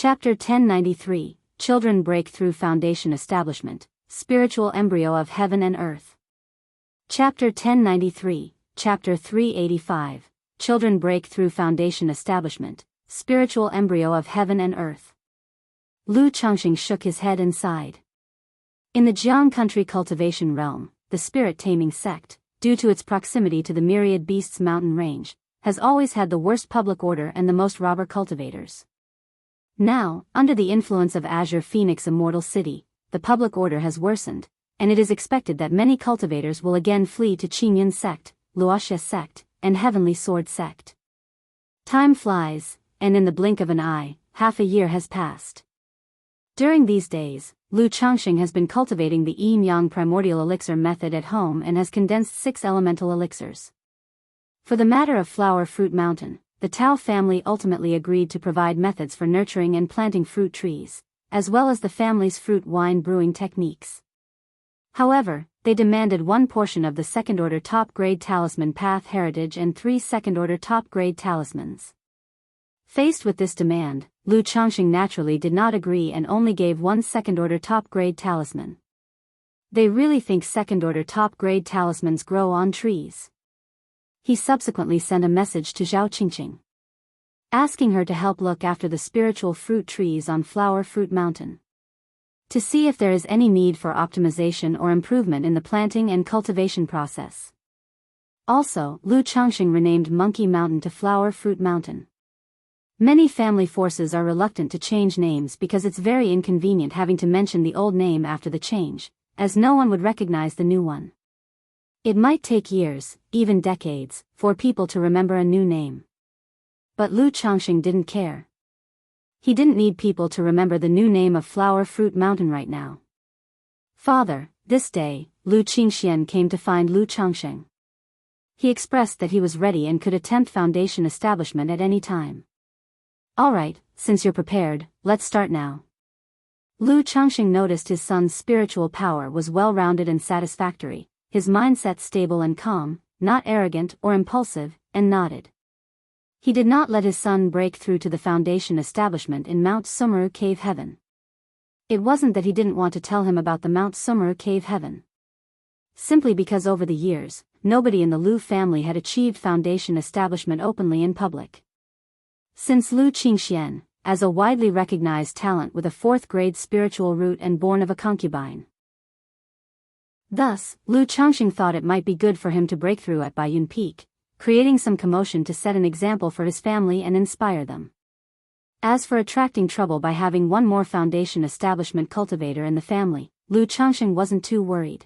Chapter 1093, Children Breakthrough Foundation Establishment, Spiritual Embryo of Heaven and Earth. Chapter 1093, Chapter 385, Children Breakthrough Foundation Establishment, Spiritual Embryo of Heaven and Earth. Lu Changxing shook his head and sighed. In the Jiang country cultivation realm, the spirit-taming sect, due to its proximity to the myriad beasts mountain range, has always had the worst public order and the most robber cultivators. Now, under the influence of Azure Phoenix Immortal City, the public order has worsened, and it is expected that many cultivators will again flee to Qingyun sect, Luoxia sect, and Heavenly Sword sect. Time flies, and in the blink of an eye, half a year has passed. During these days, Lu Changxing has been cultivating the Yin-Yang primordial elixir method at home and has condensed 6 elemental elixirs. For the matter of Flower Fruit Mountain, the Tao family ultimately agreed to provide methods for nurturing and planting fruit trees, as well as the family's fruit wine brewing techniques. However, they demanded 1 portion of the second-order top-grade talisman path heritage and 3 second-order top-grade talismans. Faced with this demand, Lu Changxing naturally did not agree and only gave 1 second-order top-grade talisman. They really think second-order top-grade talismans grow on trees. He subsequently sent a message to Zhao Qingqing, asking her to help look after the spiritual fruit trees on Flower Fruit Mountain, to see if there is any need for optimization or improvement in the planting and cultivation process. Also, Lu Changxing renamed Monkey Mountain to Flower Fruit Mountain. Many family forces are reluctant to change names because it's very inconvenient having to mention the old name after the change, as no one would recognize the new one. It might take years, even decades, for people to remember a new name. But Lu Changxing didn't care. He didn't need people to remember the new name of Flower Fruit Mountain right now. Father, this day, Lu Qingxian came to find Lu Changxing. He expressed that he was ready and could attempt foundation establishment at any time. Alright, since you're prepared, let's start now. Lu Changxing noticed his son's spiritual power was well-rounded and satisfactory, his mindset stable and calm, not arrogant or impulsive, and nodded. He did not let his son break through to the foundation establishment in Mount Sumeru Cave Heaven. It wasn't that he didn't want to tell him about the Mount Sumeru Cave Heaven. Simply because over the years, nobody in the Lu family had achieved foundation establishment openly in public. Since Lu Qingxian, as a widely recognized talent with a 4th-grade spiritual root and born of a concubine. Thus, Lu Changxing thought it might be good for him to break through at Baiyun Peak, creating some commotion to set an example for his family and inspire them. As for attracting trouble by having one more foundation establishment cultivator in the family, Lu Changxing wasn't too worried.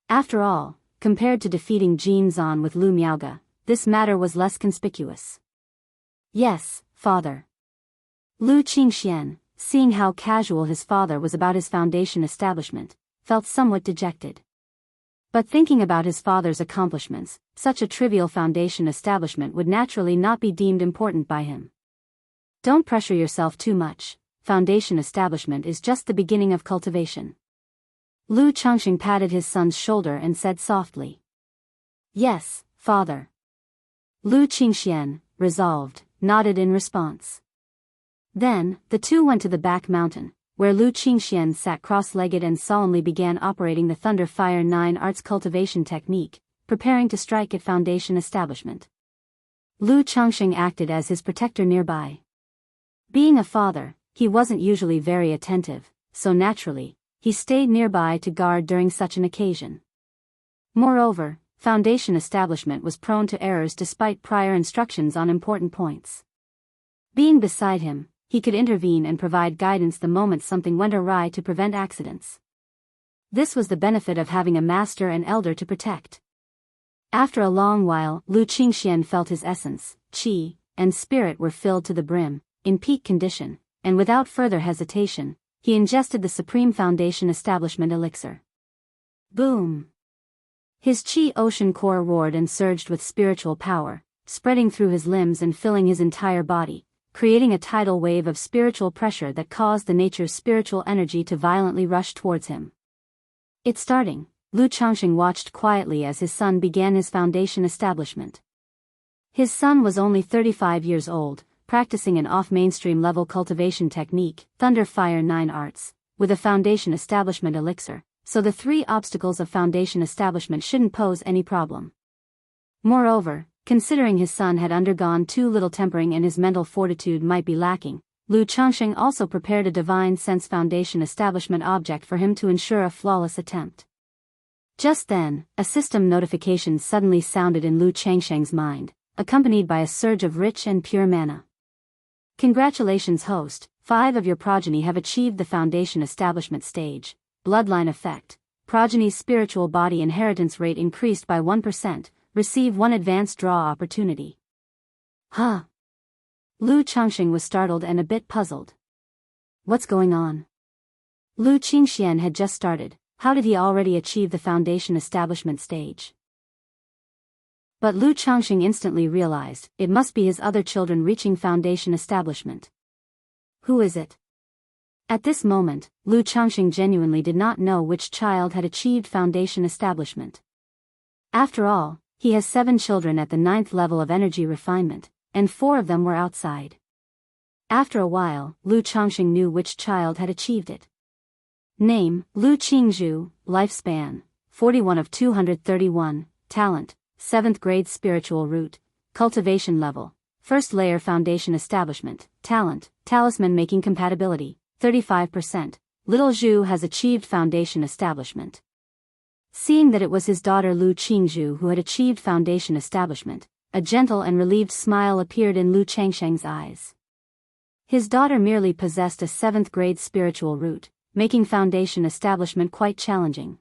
After all, compared to defeating Jin Zan with Lu Miaoge, this matter was less conspicuous. Yes, father. Lu Qingxian, seeing how casual his father was about his foundation establishment, felt somewhat dejected. But thinking about his father's accomplishments, such a trivial foundation establishment would naturally not be deemed important by him. Don't pressure yourself too much, foundation establishment is just the beginning of cultivation. Lu Changxing patted his son's shoulder and said softly. Yes, father. Lu Qingxian, resolved, nodded in response. Then, the two went to the back mountain, where Lu Qingxian sat cross-legged and solemnly began operating the Thunder Fire 9 arts cultivation technique, preparing to strike at foundation establishment. Lu Changxing acted as his protector nearby. Being a father, he wasn't usually very attentive, so naturally, he stayed nearby to guard during such an occasion. Moreover, foundation establishment was prone to errors despite prior instructions on important points. Being beside him, he could intervene and provide guidance the moment something went awry to prevent accidents. This was the benefit of having a master and elder to protect. After a long while, Lu Qingxian felt his essence, qi, and spirit were filled to the brim, in peak condition, and without further hesitation, he ingested the Supreme Foundation Establishment elixir. Boom! His qi ocean core roared and surged with spiritual power, spreading through his limbs and filling his entire body, creating a tidal wave of spiritual pressure that caused the nature's spiritual energy to violently rush towards him. It starting, Lu Changxing watched quietly as his son began his foundation establishment. His son was only 35 years old, practicing an off-mainstream level cultivation technique, Thunder Fire 9 Arts, with a foundation establishment elixir, so the 3 obstacles of foundation establishment shouldn't pose any problem. Moreover, considering his son had undergone too little tempering and his mental fortitude might be lacking, Lu Changxing also prepared a divine sense foundation establishment object for him to ensure a flawless attempt. Just then, a system notification suddenly sounded in Lu Changxing's mind, accompanied by a surge of rich and pure mana. Congratulations, host, 5 of your progeny have achieved the foundation establishment stage. Bloodline effect. Progeny's spiritual body inheritance rate increased by 1%, receive 1 advanced draw opportunity. Huh? Lu Changxing was startled and a bit puzzled. What's going on? Lu Qingxian had just started, how did he already achieve the foundation establishment stage? But Lu Changxing instantly realized, it must be his other children reaching foundation establishment. Who is it? At this moment, Lu Changxing genuinely did not know which child had achieved foundation establishment. After all, he has 7 children at the 9th level of energy refinement, and 4 of them were outside. After a while, Lu Changxing knew which child had achieved it. Name, Lu Qingzhu, lifespan, 41 of 231, talent, 7th grade spiritual root, cultivation level, 1st layer foundation establishment, talent, talisman making compatibility, 35%, little Zhu has achieved foundation establishment. Seeing that it was his daughter Lu Qingzhu who had achieved foundation establishment, a gentle and relieved smile appeared in Lu Changxing's eyes. His daughter merely possessed a 7th grade spiritual root, making foundation establishment quite challenging.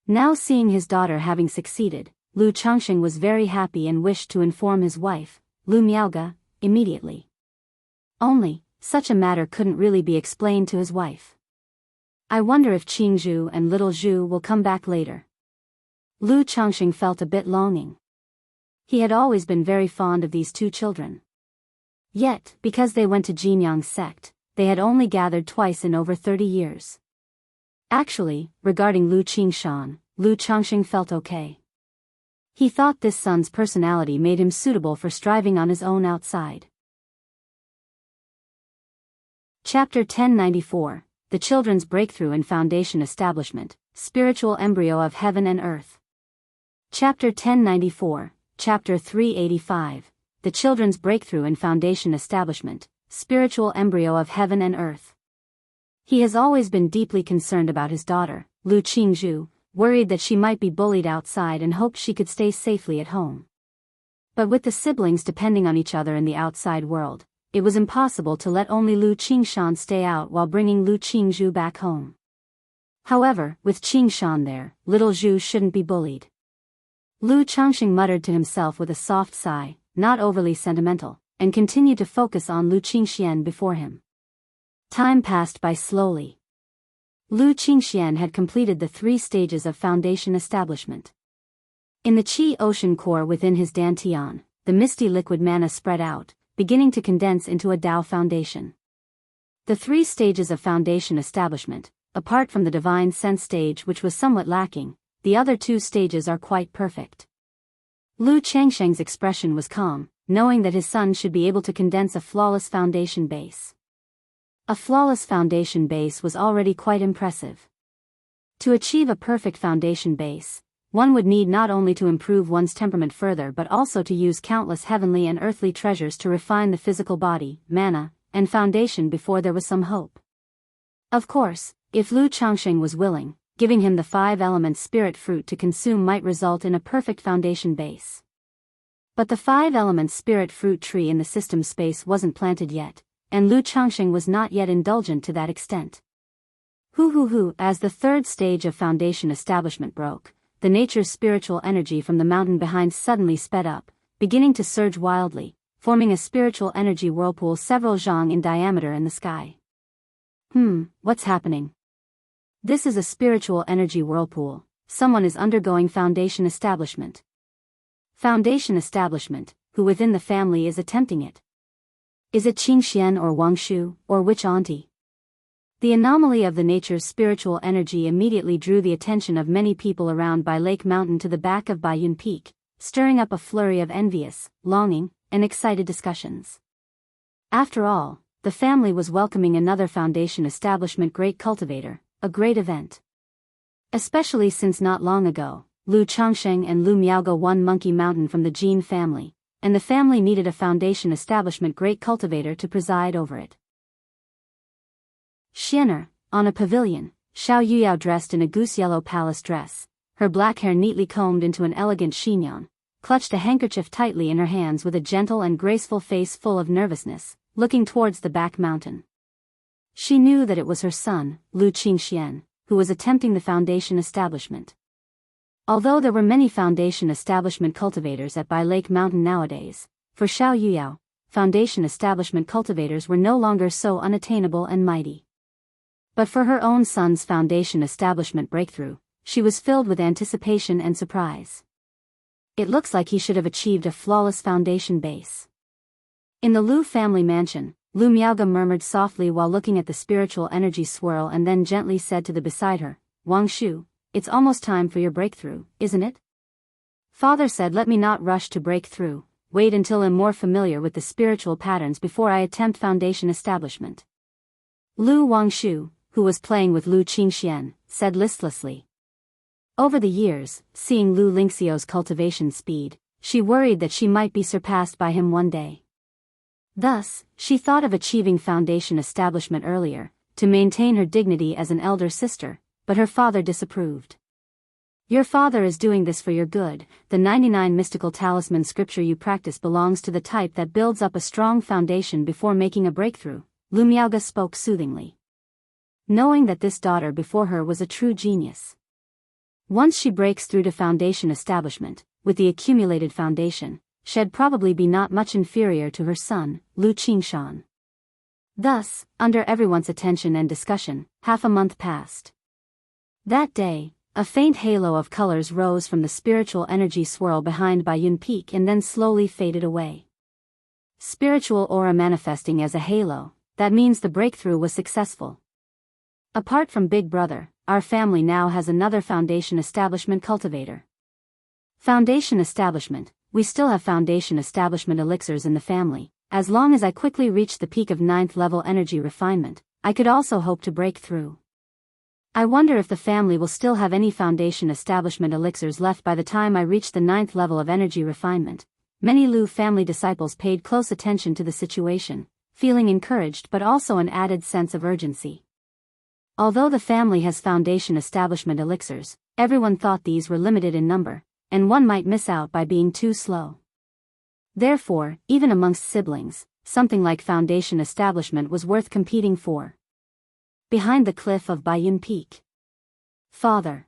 Now seeing his daughter having succeeded, Lu Changxing was very happy and wished to inform his wife, Lu Miaoge, immediately. Only, such a matter couldn't really be explained to his wife. I wonder if Qingzhu and little Zhu will come back later. Lu Changxing felt a bit longing. He had always been very fond of these 2 children. Yet, because they went to Jinyang sect, they had only gathered twice in over 30 years. Actually, regarding Lu Qingshan, Lu Changxing felt okay. He thought this son's personality made him suitable for striving on his own outside. Chapter 1094, The Children's Breakthrough in Foundation Establishment, Spiritual Embryo of Heaven and Earth. Chapter 1094, Chapter 385, The Children's Breakthrough in Foundation Establishment, Spiritual Embryo of Heaven and Earth. He has always been deeply concerned about his daughter, Lu Qingzhu, worried that she might be bullied outside and hoped she could stay safely at home. But with the siblings depending on each other in the outside world, it was impossible to let only Lu Qingshan stay out while bringing Lu Qingzhu back home. However, with Qingshan there, little Zhu shouldn't be bullied. Lu Changxing muttered to himself with a soft sigh, not overly sentimental, and continued to focus on Lu Qingxian before him. Time passed by slowly. Lu Qingxian had completed the 3 stages of foundation establishment. In the Qi ocean core within his dantian, the misty liquid mana spread out, beginning to condense into a Tao foundation. The 3 stages of foundation establishment, apart from the divine sense stage which was somewhat lacking, the other 2 stages are quite perfect. Lu Changxing's expression was calm, knowing that his son should be able to condense a flawless foundation base. A flawless foundation base was already quite impressive. To achieve a perfect foundation base, one would need not only to improve one's temperament further but also to use countless heavenly and earthly treasures to refine the physical body, mana, and foundation before there was some hope. Of course, if Lu Changxing was willing, giving him the 5-element spirit fruit to consume might result in a perfect foundation base. But the 5-element spirit fruit tree in the system space wasn't planted yet, and Lu Changxing was not yet indulgent to that extent. As the 3rd stage of foundation establishment broke, the nature's spiritual energy from the mountain behind suddenly sped up, beginning to surge wildly, forming a spiritual energy whirlpool several zhang in diameter in the sky. What's happening? This is a spiritual energy whirlpool. Someone is undergoing foundation establishment. Foundation establishment, who within the family is attempting it? Is it Qingxian or Wangshu, or which auntie? The anomaly of the nature's spiritual energy immediately drew the attention of many people around by Lake Mountain to the back of Baiyun Peak, stirring up a flurry of envious, longing, and excited discussions. After all, the family was welcoming another foundation establishment great cultivator, a great event. Especially since not long ago, Lu Changsheng and Lu Miaoge won Monkey Mountain from the Jin family, and the family needed a foundation establishment great cultivator to preside over it. Xiener, on a pavilion, Xiao Yuyao dressed in a goose-yellow palace dress, her black hair neatly combed into an elegant chignon, clutched a handkerchief tightly in her hands with a gentle and graceful face full of nervousness, looking towards the back mountain. She knew that it was her son, Lu Qingxian, who was attempting the foundation establishment. Although there were many foundation establishment cultivators at Bai Lake Mountain nowadays, for Xiao Yuyao, foundation establishment cultivators were no longer so unattainable and mighty. But for her own son's foundation establishment breakthrough, she was filled with anticipation and surprise. It looks like he should have achieved a flawless foundation base. In the Lu family mansion, Lu Miaoge murmured softly while looking at the spiritual energy swirl and then gently said to the beside her, Wang Shu, it's almost time for your breakthrough, isn't it? Father said let me not rush to break through, wait until I'm more familiar with the spiritual patterns before I attempt foundation establishment. Lu Wangshu, who was playing with Lu Qingxian, said listlessly. Over the years, seeing Lu Lingxiu's cultivation speed, she worried that she might be surpassed by him one day. Thus, she thought of achieving foundation establishment earlier, to maintain her dignity as an elder sister, but her father disapproved. Your father is doing this for your good. The 99 mystical talisman scripture you practice belongs to the type that builds up a strong foundation before making a breakthrough, Lu Miaoge spoke soothingly. Knowing that this daughter before her was a true genius. Once she breaks through to foundation establishment, with the accumulated foundation, she'd probably be not much inferior to her son, Lu Qingshan. Thus, under everyone's attention and discussion, half a month passed. That day, a faint halo of colors rose from the spiritual energy swirl behind Baiyun Peak and then slowly faded away. Spiritual aura manifesting as a halo, that means the breakthrough was successful. Apart from Big Brother, our family now has another foundation establishment cultivator. Foundation establishment, we still have foundation establishment elixirs in the family. As long as I quickly reach the peak of 9th level energy refinement, I could also hope to break through. I wonder if the family will still have any foundation establishment elixirs left by the time I reach the 9th level of energy refinement. Many Lu family disciples paid close attention to the situation, feeling encouraged but also an added sense of urgency. Although the family has foundation establishment elixirs, everyone thought these were limited in number, and one might miss out by being too slow. Therefore, even amongst siblings, something like foundation establishment was worth competing for. Behind the cliff of Baiyun Peak. Father.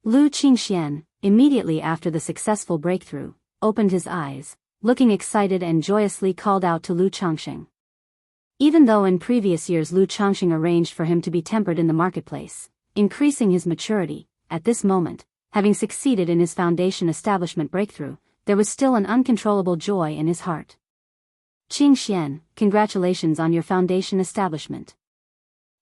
Lu Qingxian, immediately after the successful breakthrough, opened his eyes, looking excited and joyously called out to Lu Changsheng. Even though in previous years Lu Changsheng arranged for him to be tempered in the marketplace, increasing his maturity, at this moment, having succeeded in his foundation establishment breakthrough, there was still an uncontrollable joy in his heart. Qingxian, congratulations on your foundation establishment.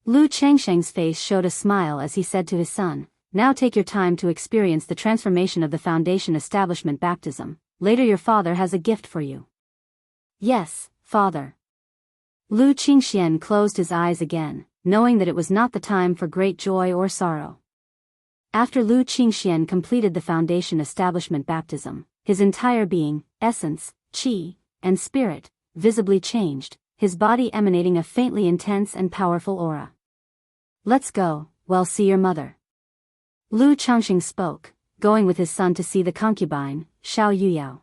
Lu Changsheng's face showed a smile as he said to his son, now take your time to experience the transformation of the foundation establishment baptism. Later your father has a gift for you. Yes, father. Lu Qingxian closed his eyes again, knowing that it was not the time for great joy or sorrow. After Lu Qingxian completed the foundation establishment baptism, his entire being, essence, qi, and spirit, visibly changed, his body emanating a faintly intense and powerful aura. Let's go, well see your mother. Lu Changsheng spoke, going with his son to see the concubine, Xiao Yuyao.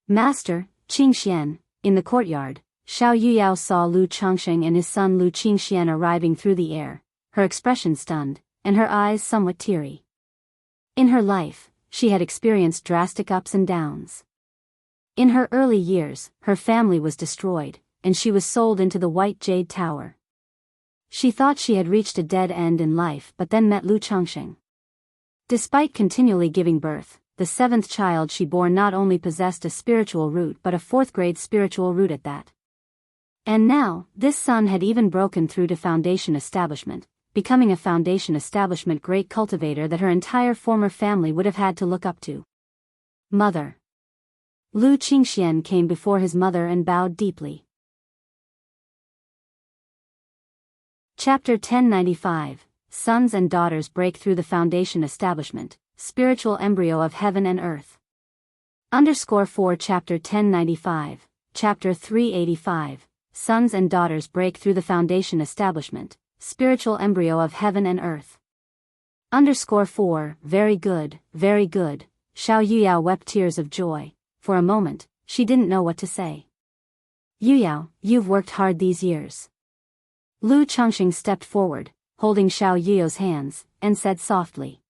Master, Qingxian, in the courtyard, Xiao Yuyao saw Lu Changsheng and his son Lu Qingxian arriving through the air, her expression stunned, and her eyes somewhat teary. In her life, she had experienced drastic ups and downs. In her early years, her family was destroyed, and she was sold into the White Jade Tower. She thought she had reached a dead end in life but then met Lu Changsheng. Despite continually giving birth, the 7th child she bore not only possessed a spiritual root but a 4th-grade spiritual root at that. And now, this son had even broken through to foundation establishment, becoming a foundation establishment great cultivator that her entire former family would have had to look up to. Mother. Lu Qingxian came before his mother and bowed deeply. Chapter 1095, Sons and Daughters Break Through the Foundation Establishment, Spiritual Embryo of Heaven and Earth. _4 Chapter 1095, Chapter 385, Sons and Daughters Break Through the Foundation Establishment, Spiritual Embryo of Heaven and Earth. _4 Very good, very good. Xiao Yuyao wept tears of joy. For a moment, she didn't know what to say. Yuyao, you've worked hard these years. Lu Changxing stepped forward, holding Xiao Yuyao's hands, and said softly.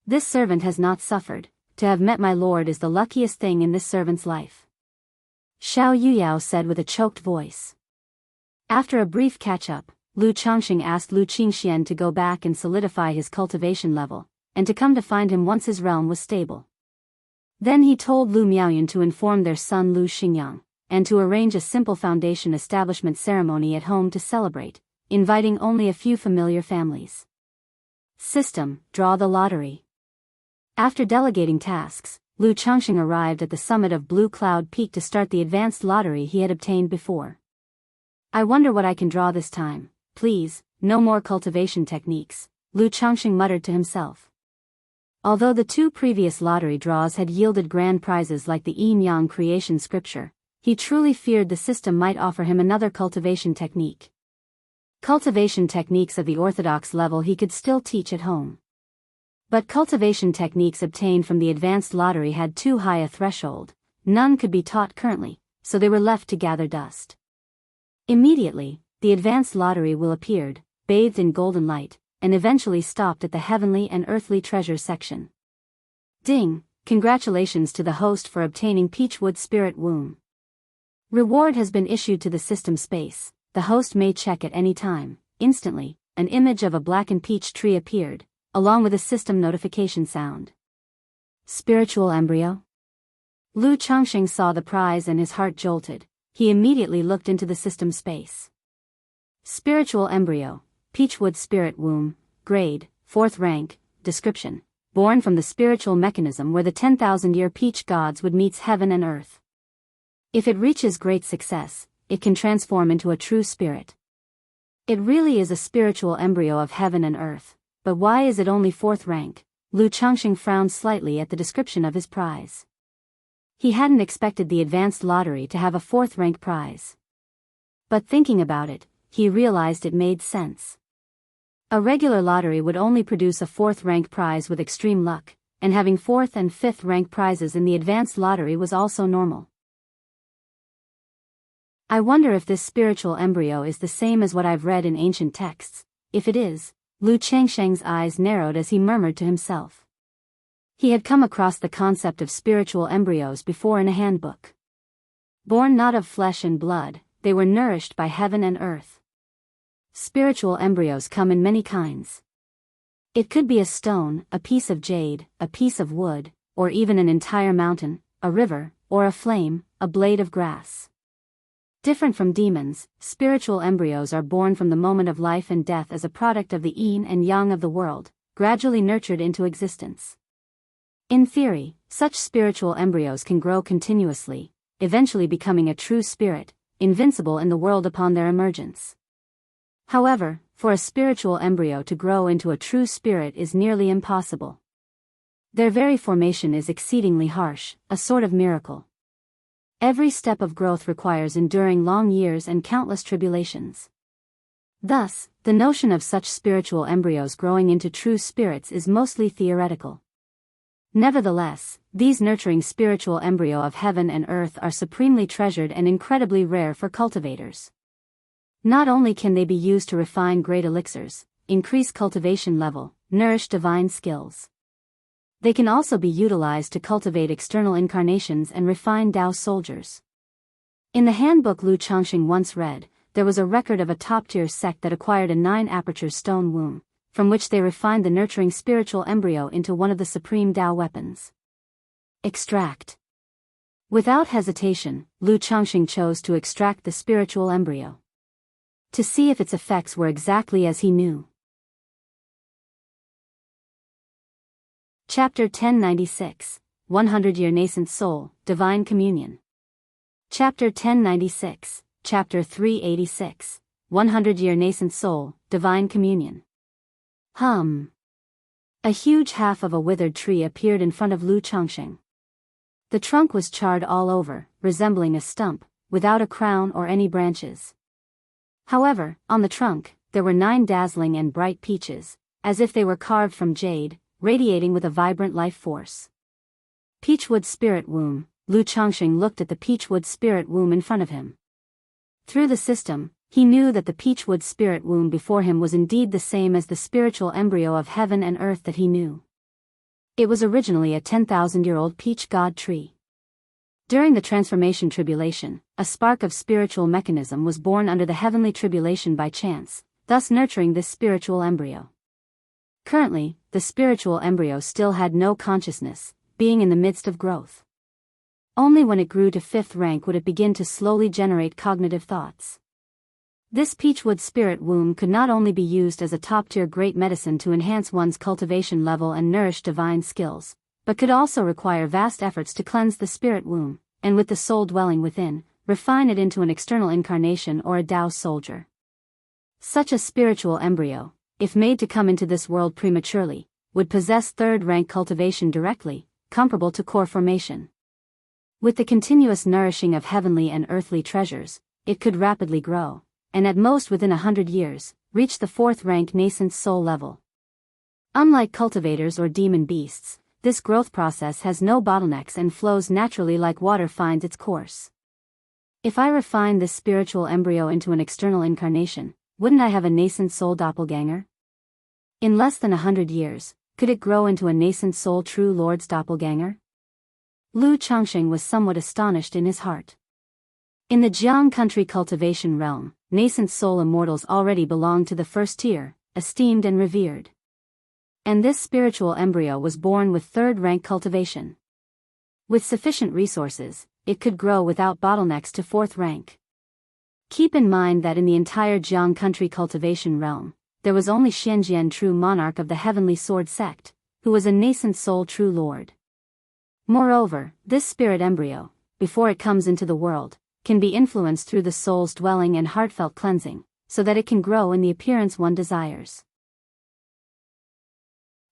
This servant has not suffered. To have met my lord is the luckiest thing in this servant's life. Xiao Yuyao said with a choked voice. After a brief catch-up, Lu Changxing asked Lu Qingxian to go back and solidify his cultivation level, and to come to find him once his realm was stable. Then he told Lu Miaoyun to inform their son Lu Xingyang, and to arrange a simple foundation establishment ceremony at home to celebrate, inviting only a few familiar families. System, draw the lottery. After delegating tasks, Lu Changxing arrived at the summit of Blue Cloud Peak to start the advanced lottery he had obtained before. I wonder what I can draw this time, please, no more cultivation techniques, Lu Changxing muttered to himself. Although the two previous lottery draws had yielded grand prizes like the Yin Yang creation scripture, he truly feared the system might offer him another cultivation technique. Cultivation techniques of the orthodox level he could still teach at home. But cultivation techniques obtained from the advanced lottery had too high a threshold, none could be taught currently, so they were left to gather dust. Immediately, the advanced lottery will appeared, bathed in golden light, and eventually stopped at the heavenly and earthly treasure section. Ding, congratulations to the host for obtaining Peachwood Spirit Womb. Reward has been issued to the system space, the host may check at any time. Instantly, an image of a blackened peach tree appeared, along with a system notification sound. Spiritual embryo? Lu Changxing saw the prize and his heart jolted. He immediately looked into the system space. Spiritual embryo, Peachwood Spirit Womb, grade, 4th rank, description, born from the spiritual mechanism where the 10,000-year peach gods would meet heaven and earth. If it reaches great success, it can transform into a true spirit. It really is a spiritual embryo of heaven and earth, but why is it only 4th rank? Lu Changxing frowned slightly at the description of his prize. He hadn't expected the advanced lottery to have a 4th rank prize. But thinking about it, he realized it made sense. A regular lottery would only produce a 4th rank prize with extreme luck, and having 4th and 5th rank prizes in the advanced lottery was also normal. I wonder if this spiritual embryo is the same as what I've read in ancient texts. If it is, Lu Changxing's eyes narrowed as he murmured to himself. He had come across the concept of spiritual embryos before in a handbook. Born not of flesh and blood, they were nourished by heaven and earth. Spiritual embryos come in many kinds. It could be a stone, a piece of jade, a piece of wood, or even an entire mountain, a river, or a flame, a blade of grass. Different from demons, spiritual embryos are born from the moment of life and death as a product of the yin and yang of the world, gradually nurtured into existence. In theory, such spiritual embryos can grow continuously, eventually becoming a true spirit, invincible in the world upon their emergence. However, for a spiritual embryo to grow into a true spirit is nearly impossible. Their very formation is exceedingly harsh, a sort of miracle. Every step of growth requires enduring long years and countless tribulations. Thus, the notion of such spiritual embryos growing into true spirits is mostly theoretical. Nevertheless, these nurturing spiritual embryo of heaven and earth are supremely treasured and incredibly rare for cultivators. Not only can they be used to refine great elixirs, increase cultivation level, nourish divine skills. They can also be utilized to cultivate external incarnations and refine Tao soldiers. In the handbook Lu Changxing once read, there was a record of a top-tier sect that acquired a 9-aperture stone womb, from which they refined the nurturing spiritual embryo into one of the supreme Tao weapons. Extract. Without hesitation, Lu Changxing chose to extract the spiritual embryo. To see if its effects were exactly as he knew. Chapter 1096, 100-Year Nascent Soul, Divine Communion. Chapter 1096, Chapter 386, 100-Year Nascent Soul, Divine Communion. A huge half of a withered tree appeared in front of Lu Chongqing. The trunk was charred all over, resembling a stump, without a crown or any branches. However, on the trunk, there were 9 dazzling and bright peaches, as if they were carved from jade, radiating with a vibrant life force. Peachwood Spirit Womb. Lu Chongqing looked at the Peachwood Spirit Womb in front of him. Through the system, he knew that the Peachwood Spirit Womb before him was indeed the same as the spiritual embryo of heaven and earth that he knew. It was originally a 10,000-year-old peach god tree. During the transformation tribulation, a spark of spiritual mechanism was born under the heavenly tribulation by chance, thus nurturing this spiritual embryo. Currently, the spiritual embryo still had no consciousness, being in the midst of growth. Only when it grew to 5th rank would it begin to slowly generate cognitive thoughts. This Peachwood Spirit Womb could not only be used as a top-tier great medicine to enhance one's cultivation level and nourish divine skills, but could also require vast efforts to cleanse the spirit womb, and with the soul dwelling within, refine it into an external incarnation or a Tao soldier. Such a spiritual embryo, if made to come into this world prematurely, would possess 3rd rank cultivation directly, comparable to core formation. With the continuous nourishing of heavenly and earthly treasures, it could rapidly grow, and at most within 100 years, reach the 4th rank nascent soul level. Unlike cultivators or demon beasts, this growth process has no bottlenecks and flows naturally like water finds its course. If I refine this spiritual embryo into an external incarnation, wouldn't I have a nascent soul doppelganger? In less than 100 years, could it grow into a nascent soul true Lord's doppelganger? Lu Chongqing was somewhat astonished in his heart. In the Jiang country cultivation realm, nascent soul immortals already belonged to the 1st tier, esteemed and revered. And this spiritual embryo was born with 3rd rank cultivation. With sufficient resources, it could grow without bottlenecks to 4th rank. Keep in mind that in the entire Jiang country cultivation realm, there was only Xianjian true monarch of the heavenly sword sect, who was a nascent soul true lord. Moreover, this spirit embryo, before it comes into the world, can be influenced through the soul's dwelling and heartfelt cleansing, so that it can grow in the appearance one desires.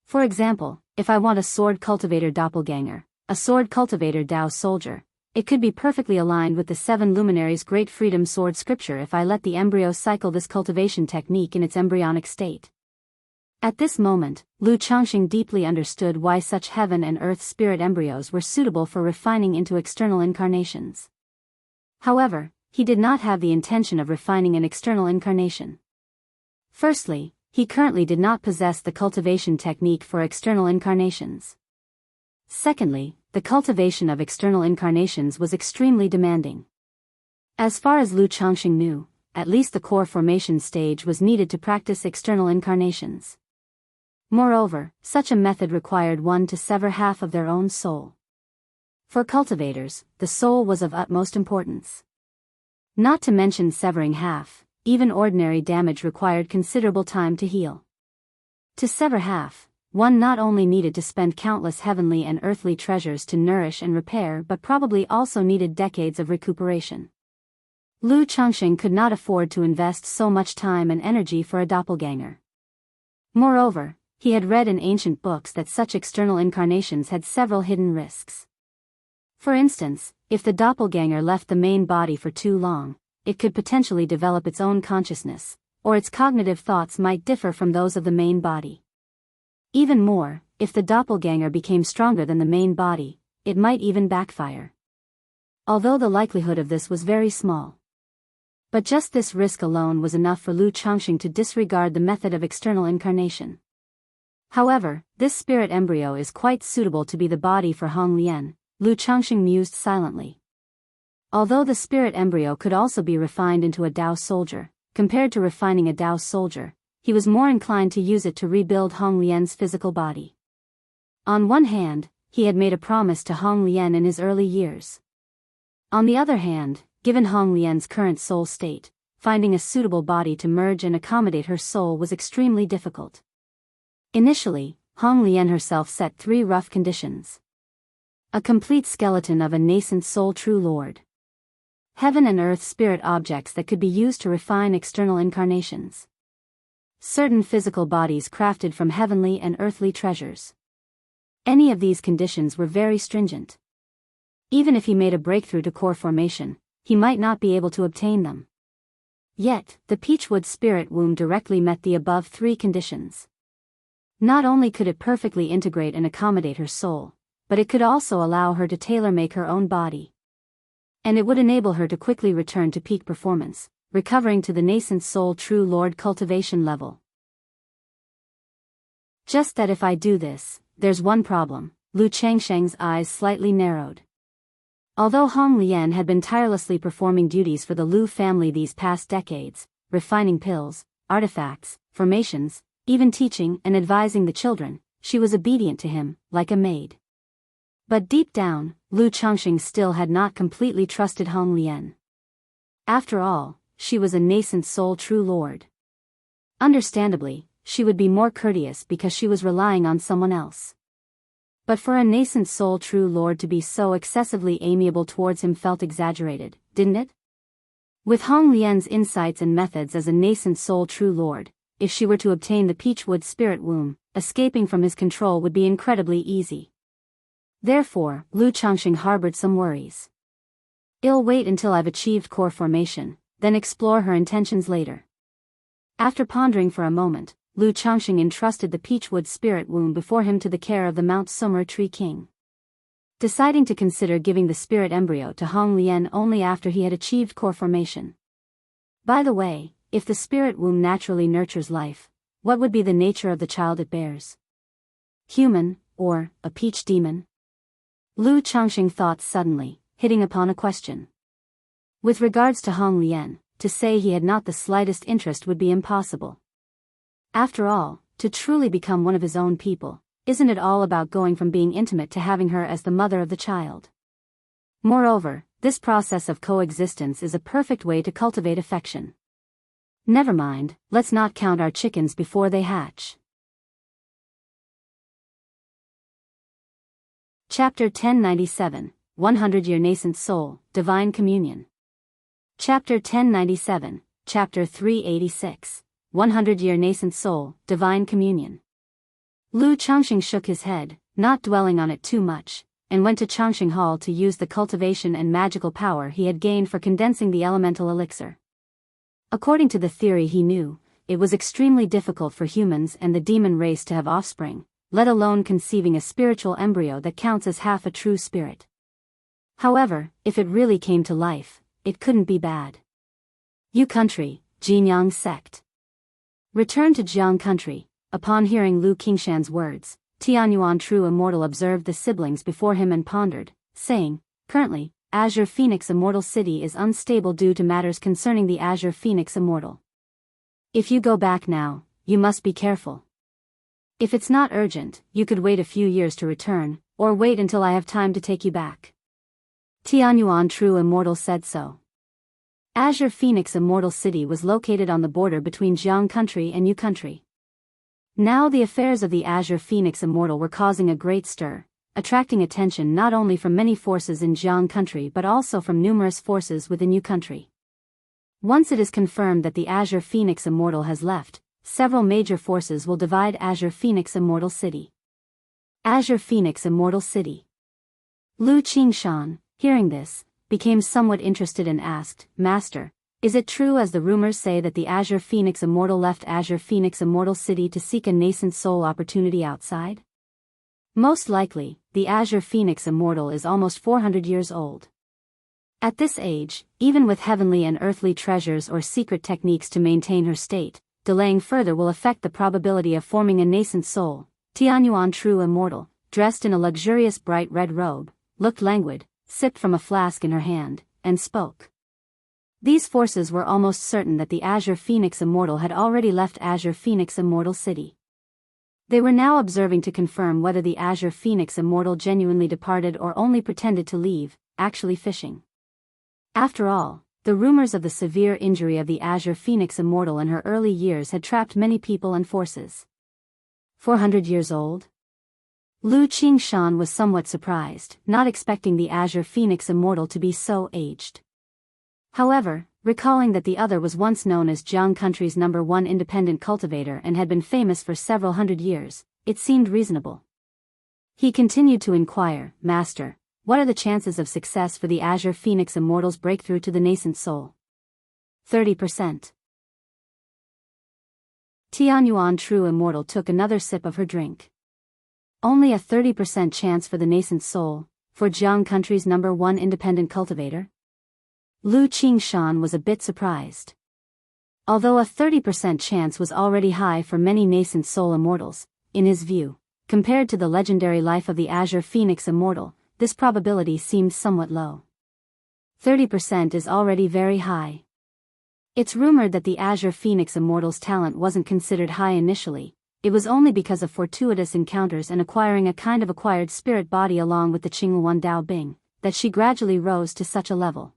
For example, if I want a sword cultivator doppelganger, a sword cultivator Tao soldier, it could be perfectly aligned with the 7 luminaries' great freedom sword scripture if I let the embryo cycle this cultivation technique in its embryonic state. At this moment, Lu Chongqing deeply understood why such heaven and earth spirit embryos were suitable for refining into external incarnations. However, he did not have the intention of refining an external incarnation. Firstly, he currently did not possess the cultivation technique for external incarnations. Secondly, the cultivation of external incarnations was extremely demanding. As far as Lu Chongqing knew, at least the core formation stage was needed to practice external incarnations. Moreover, such a method required one to sever half of their own soul. For cultivators, the soul was of utmost importance. Not to mention severing half, even ordinary damage required considerable time to heal. To sever half, one not only needed to spend countless heavenly and earthly treasures to nourish and repair but probably also needed decades of recuperation. Lu Chongqing could not afford to invest so much time and energy for a doppelganger. Moreover, he had read in ancient books that such external incarnations had several hidden risks. For instance, if the doppelganger left the main body for too long, it could potentially develop its own consciousness, or its cognitive thoughts might differ from those of the main body. Even more, if the doppelganger became stronger than the main body, it might even backfire. Although the likelihood of this was very small. But just this risk alone was enough for Lu Chongqing to disregard the method of external incarnation. However, this spirit embryo is quite suitable to be the body for Hong Lian, Lu Chongqing mused silently. Although the spirit embryo could also be refined into a Tao soldier, compared to refining a Tao soldier, he was more inclined to use it to rebuild Hong Lian's physical body. On one hand, he had made a promise to Hong Lian in his early years. On the other hand, given Hong Lian's current soul state, finding a suitable body to merge and accommodate her soul was extremely difficult. Initially, Hong Lian herself set 3 rough conditions. A complete skeleton of a nascent soul true Lord. Heaven and earth spirit objects that could be used to refine external incarnations. Certain physical bodies crafted from heavenly and earthly treasures. Any of these conditions were very stringent. Even if he made a breakthrough to core formation, he might not be able to obtain them. Yet, the Peachwood spirit womb directly met the above three conditions. Not only could it perfectly integrate and accommodate her soul, but it could also allow her to tailor-make her own body. And it would enable her to quickly return to peak performance, recovering to the nascent soul true Lord cultivation level. Just that if I do this, there's one problem. Lu Changsheng's eyes slightly narrowed. Although Hong Lian had been tirelessly performing duties for the Lu family these past decades, refining pills, artifacts, formations, even teaching and advising the children, she was obedient to him, like a maid. But deep down, Lu Changsheng still had not completely trusted Hong Lian. After all, she was a nascent soul true Lord. Understandably, she would be more courteous because she was relying on someone else. But for a nascent soul true Lord to be so excessively amiable towards him felt exaggerated, didn't it? With Hong Lian's insights and methods as a nascent soul true Lord, if she were to obtain the Peachwood spirit womb, escaping from his control would be incredibly easy. Therefore, Lu Changsheng harbored some worries. I'll wait until I've achieved core formation, then explore her intentions later. After pondering for a moment, Lu Changsheng entrusted the Peachwood spirit womb before him to the care of the Mount Summer Tree King. Deciding to consider giving the spirit embryo to Hong Lian only after he had achieved core formation. By the way, if the spirit womb naturally nurtures life, what would be the nature of the child it bears? Human, or a peach demon? Lu Changsheng thought suddenly, hitting upon a question. With regards to Hong Lian, to say he had not the slightest interest would be impossible. After all, to truly become one of his own people, isn't it all about going from being intimate to having her as the mother of the child? Moreover, this process of coexistence is a perfect way to cultivate affection. Never mind, let's not count our chickens before they hatch. Chapter 1097, 100-Year Nascent Soul, Divine Communion. Chapter 1097, Chapter 386, 100-Year Nascent Soul, Divine Communion. Lu Changsheng shook his head, not dwelling on it too much, and went to Changsheng Hall to use the cultivation and magical power he had gained for condensing the elemental elixir. According to the theory he knew, it was extremely difficult for humans and the demon race to have offspring, let alone conceiving a spiritual embryo that counts as half a true spirit. However, if it really came to life, it couldn't be bad. Yu Country, Jinyang Sect. Returned to Jiang Country, upon hearing Lu Qingshan's words, Tianyuan True Immortal observed the siblings before him and pondered, saying, "Currently, Azure Phoenix Immortal City is unstable due to matters concerning the Azure Phoenix Immortal. If you go back now, you must be careful. If it's not urgent, you could wait a few years to return, or wait until I have time to take you back." Tianyuan True Immortal said so. Azure Phoenix Immortal City was located on the border between Jiang Country and Yu Country. Now the affairs of the Azure Phoenix Immortal were causing a great stir, attracting attention not only from many forces in Jiang Country but also from numerous forces within Yu Country. Once it is confirmed that the Azure Phoenix Immortal has left, several major forces will divide Azure Phoenix Immortal City. Azure Phoenix Immortal City. Lu Qingshan, hearing this, became somewhat interested and asked, "Master, is it true as the rumors say that the Azure Phoenix Immortal left Azure Phoenix Immortal City to seek a nascent soul opportunity outside?" Most likely, the Azure Phoenix Immortal is almost 400 years old. At this age, even with heavenly and earthly treasures or secret techniques to maintain her state, delaying further will affect the probability of forming a nascent soul. Tianyuan True Immortal, dressed in a luxurious bright red robe, looked languid, sipped from a flask in her hand, and spoke. These forces were almost certain that the Azure Phoenix Immortal had already left Azure Phoenix Immortal City. They were now observing to confirm whether the Azure Phoenix Immortal genuinely departed or only pretended to leave, actually fishing. After all, the rumors of the severe injury of the Azure Phoenix Immortal in her early years had trapped many people and forces. 400 years old? Lu Qingshan was somewhat surprised, not expecting the Azure Phoenix Immortal to be so aged. However, recalling that the other was once known as Jiang Country's #1 independent cultivator and had been famous for several hundred years, it seemed reasonable. He continued to inquire, "Master, what are the chances of success for the Azure Phoenix Immortal's breakthrough to the nascent soul?" 30%. Tianyuan True Immortal took another sip of her drink. Only a 30% chance for the nascent soul, for Jiang Country's #1 independent cultivator? Lu Qingshan was a bit surprised. Although a 30% chance was already high for many nascent soul immortals, in his view, compared to the legendary life of the Azure Phoenix Immortal, this probability seemed somewhat low. 30% is already very high. It's rumored that the Azure Phoenix Immortal's talent wasn't considered high initially. It was only because of fortuitous encounters and acquiring a kind of acquired spirit body along with the Qingluan Dao Bing, that she gradually rose to such a level.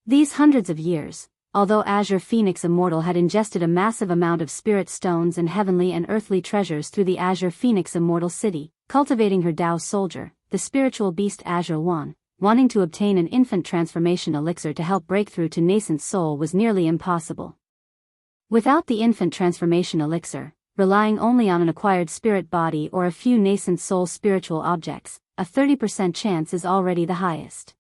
These hundreds of years, although Azure Phoenix Immortal had ingested a massive amount of spirit stones and heavenly and earthly treasures through the Azure Phoenix Immortal City, cultivating her Dao soldier, the spiritual beast Azure Wan, wanting to obtain an infant transformation elixir to help break through to nascent soul was nearly impossible. Without the infant transformation elixir, relying only on an acquired spirit body or a few nascent soul spiritual objects, a 30% chance is already the highest.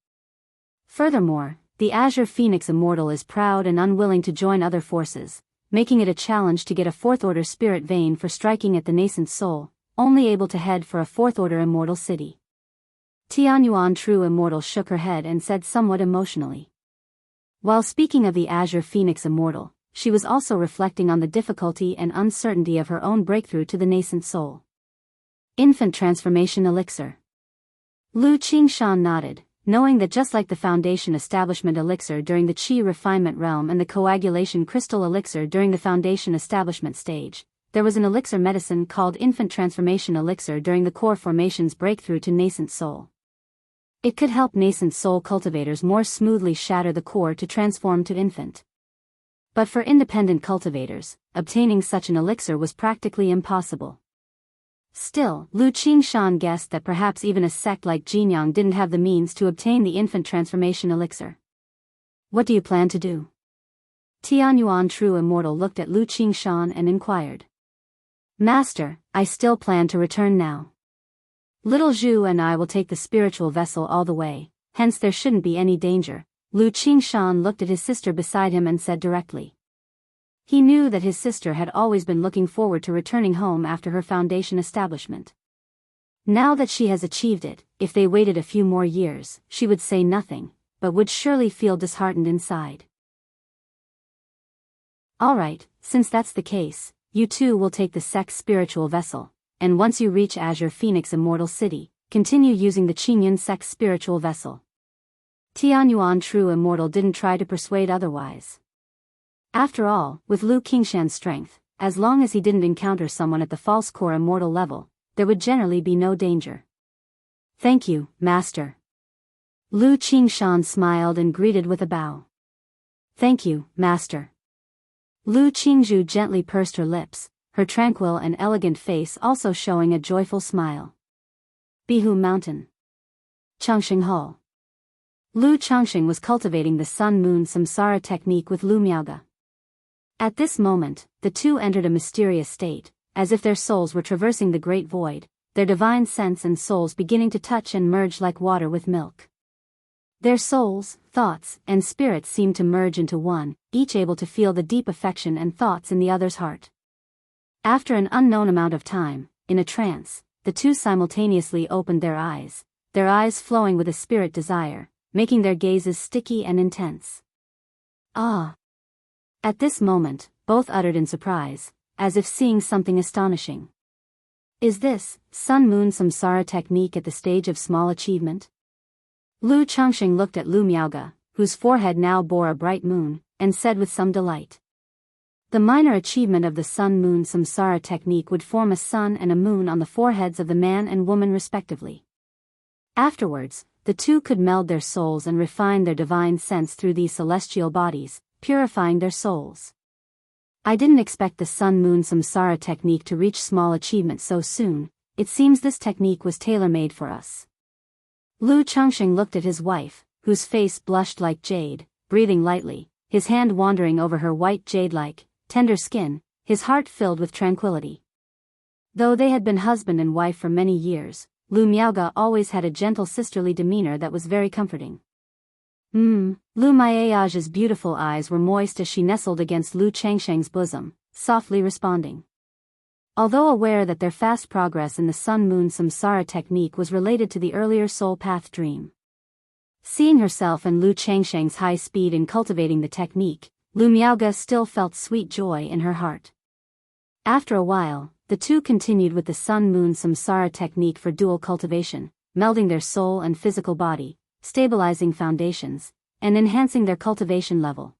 Furthermore, the Azure Phoenix Immortal is proud and unwilling to join other forces, making it a challenge to get a fourth-order spirit vein for striking at the nascent soul, only able to head for a fourth-order immortal city. Tianyuan True Immortal shook her head and said somewhat emotionally. While speaking of the Azure Phoenix Immortal, she was also reflecting on the difficulty and uncertainty of her own breakthrough to the nascent soul. Infant Transformation Elixir. Lu Qingshan nodded, knowing that just like the Foundation Establishment Elixir during the Qi Refinement Realm and the Coagulation Crystal Elixir during the Foundation Establishment stage, there was an elixir medicine called Infant Transformation Elixir during the Core Formation's breakthrough to nascent soul. It could help nascent soul cultivators more smoothly shatter the core to transform to infant. But for independent cultivators, obtaining such an elixir was practically impossible. Still, Lu Qingshan guessed that perhaps even a sect like Jinyang didn't have the means to obtain the infant transformation elixir. "What do you plan to do?" Tianyuan True Immortal looked at Lu Qingshan and inquired. "Master, I still plan to return now. Little Zhu and I will take the spiritual vessel all the way, hence there shouldn't be any danger." Lu Qingshan looked at his sister beside him and said directly. He knew that his sister had always been looking forward to returning home after her Foundation establishment. Now that she has achieved it, if they waited a few more years, she would say nothing, but would surely feel disheartened inside. "Alright, since that's the case, you too will take the sect's spiritual vessel, and once you reach Azure Phoenix Immortal City, continue using the Qingyun sect's spiritual vessel." Tianyuan True Immortal didn't try to persuade otherwise. After all, with Lu Qingshan's strength, as long as he didn't encounter someone at the false core immortal level, there would generally be no danger. "Thank you, Master." Lu Qingshan smiled and greeted with a bow. "Thank you, Master." Lu Qingzhu gently pursed her lips, her tranquil and elegant face also showing a joyful smile. Bihu Mountain. Changxing Hall. Lu Changxing was cultivating the Sun-Moon Samsara technique with Lu Miaoge. At this moment, the two entered a mysterious state, as if their souls were traversing the great void, their divine sense and souls beginning to touch and merge like water with milk. Their souls, thoughts, and spirits seemed to merge into one, each able to feel the deep affection and thoughts in the other's heart. After an unknown amount of time, in a trance, the two simultaneously opened their eyes flowing with a spirit desire, making their gazes sticky and intense. "Ah!" At this moment, both uttered in surprise, as if seeing something astonishing. "Is this Sun-Moon Samsara technique at the stage of small achievement?" Lu Changxing looked at Lu Miaoge, whose forehead now bore a bright moon, and said with some delight. The minor achievement of the Sun-Moon Samsara technique would form a sun and a moon on the foreheads of the man and woman respectively. Afterwards, the two could meld their souls and refine their divine sense through these celestial bodies, purifying their souls. "I didn't expect the Sun-Moon Samsara technique to reach small achievement so soon. it seems this technique was tailor-made for us. Lu Changxing looked at his wife, whose face blushed like jade, breathing lightly, his hand wandering over her white jade-like, tender skin, his heart filled with tranquility. Though they had been husband and wife for many years, Lu Miaoge always had a gentle sisterly demeanor that was very comforting. Lu Miaoge's beautiful eyes were moist as she nestled against Lu Changsheng's bosom, softly responding. Although aware that their fast progress in the sun-moon samsara technique was related to the earlier soul path dream. Seeing herself and Lu Changsheng's high speed in cultivating the technique, Lu Miaoge still felt sweet joy in her heart. After a while, the two continued with the sun-moon samsara technique for dual cultivation, melding their soul and physical body, stabilizing foundations, and enhancing their cultivation level.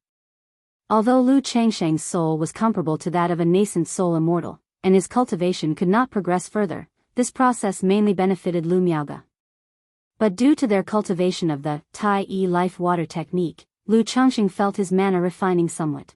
Although Lu Changsheng's soul was comparable to that of a nascent soul immortal, and his cultivation could not progress further, this process mainly benefited Lu Miaoge. But due to their cultivation of the Tai Yi life water technique, Lu Changxing felt his mana refining somewhat.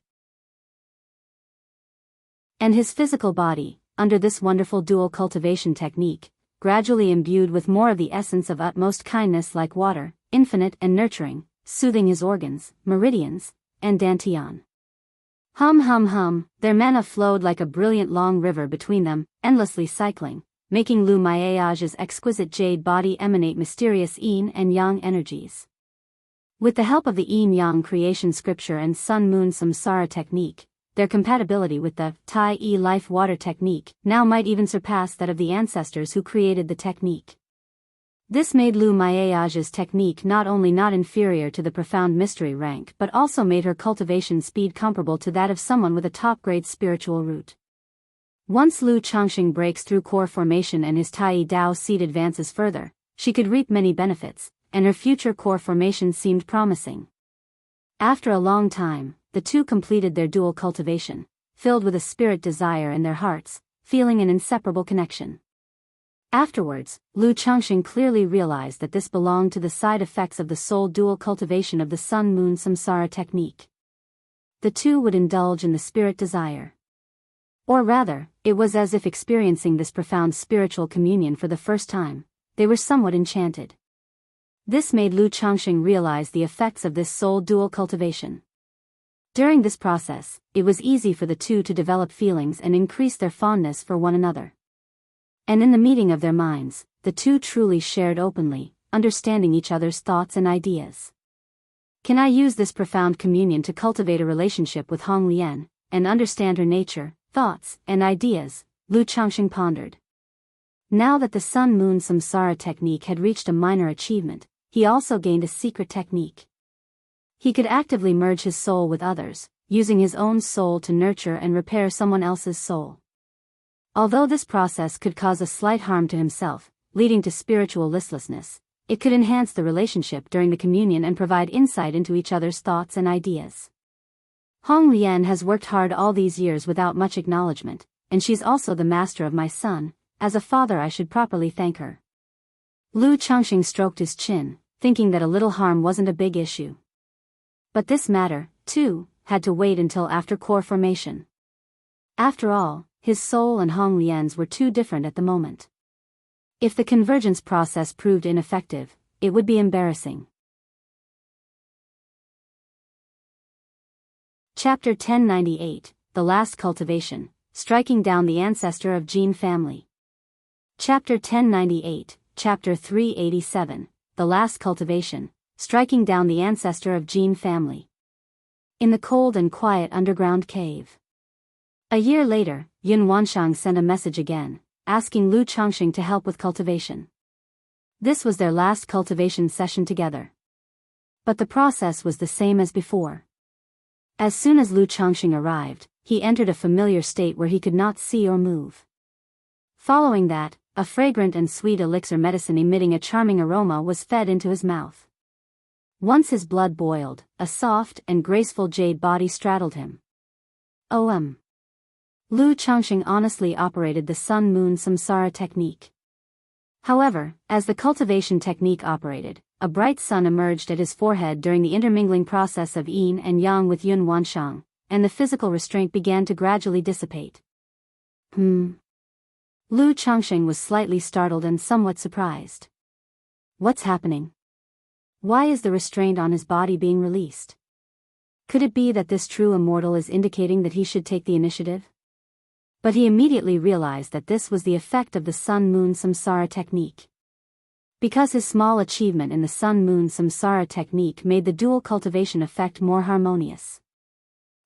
And his physical body, under this wonderful dual cultivation technique, gradually imbued with more of the essence of utmost kindness like water, infinite and nurturing, soothing his organs, meridians, and dantian. Their mana flowed like a brilliant long river between them, endlessly cycling, making Lu Miaoge's exquisite jade body emanate mysterious yin and yang energies. With the help of the yin-yang creation scripture and sun-moon samsara technique, their compatibility with the Tai Yi life water technique now might even surpass that of the ancestors who created the technique. This made Lu Miaoge's technique not only not inferior to the profound mystery rank but also made her cultivation speed comparable to that of someone with a top-grade spiritual root. Once Lu Changxing breaks through core formation and his Tai Yi Dao seed advances further, she could reap many benefits, and her future core formation seemed promising. After a long time, the two completed their dual cultivation, filled with a spirit desire in their hearts, feeling an inseparable connection. Afterwards, Lu Changxing clearly realized that this belonged to the side effects of the soul dual cultivation of the sun-moon samsara technique. The two would indulge in the spirit desire. Or rather, it was as if experiencing this profound spiritual communion for the first time, they were somewhat enchanted. This made Lu Changxing realize the effects of this soul dual cultivation. During this process, it was easy for the two to develop feelings and increase their fondness for one another. And in the meeting of their minds, the two truly shared openly, understanding each other's thoughts and ideas. Can I use this profound communion to cultivate a relationship with Hong Lian, and understand her nature, thoughts, and ideas? Lu Changxing pondered. Now that the sun-moon samsara technique had reached a minor achievement, he also gained a secret technique. He could actively merge his soul with others, using his own soul to nurture and repair someone else's soul. Although this process could cause a slight harm to himself, leading to spiritual listlessness, it could enhance the relationship during the communion and provide insight into each other's thoughts and ideas. Hong Lian has worked hard all these years without much acknowledgement, and she's also the master of my son. As a father I should properly thank her. Lu Changxing stroked his chin, thinking that a little harm wasn't a big issue. But this matter, too, had to wait until after core formation. After all, his soul and Hong Lian's were too different at the moment. If the convergence process proved ineffective, it would be embarrassing. Chapter 1098, The Last Cultivation, Striking Down the Ancestor of Gene Family. Chapter 1098, Chapter 387, The Last Cultivation, Striking Down the Ancestor of Gene Family. In the cold and quiet underground cave. A year later, Yun Wanshang sent a message again, asking Lu Changxing to help with cultivation. This was their last cultivation session together. But the process was the same as before. As soon as Lu Changxing arrived, he entered a familiar state where he could not see or move. Following that, a fragrant and sweet elixir medicine emitting a charming aroma was fed into his mouth. Once his blood boiled, a soft and graceful jade body straddled him. Lu Changxing honestly operated the sun-moon samsara technique. However, as the cultivation technique operated, a bright sun emerged at his forehead during the intermingling process of yin and yang with Yun Wanshang, and the physical restraint began to gradually dissipate. Lu Changsheng was slightly startled and somewhat surprised. What's happening? Why is the restraint on his body being released? Could it be that this true immortal is indicating that he should take the initiative? But he immediately realized that this was the effect of the Sun-Moon Samsara technique. Because his small achievement in the Sun-Moon Samsara technique made the dual cultivation effect more harmonious.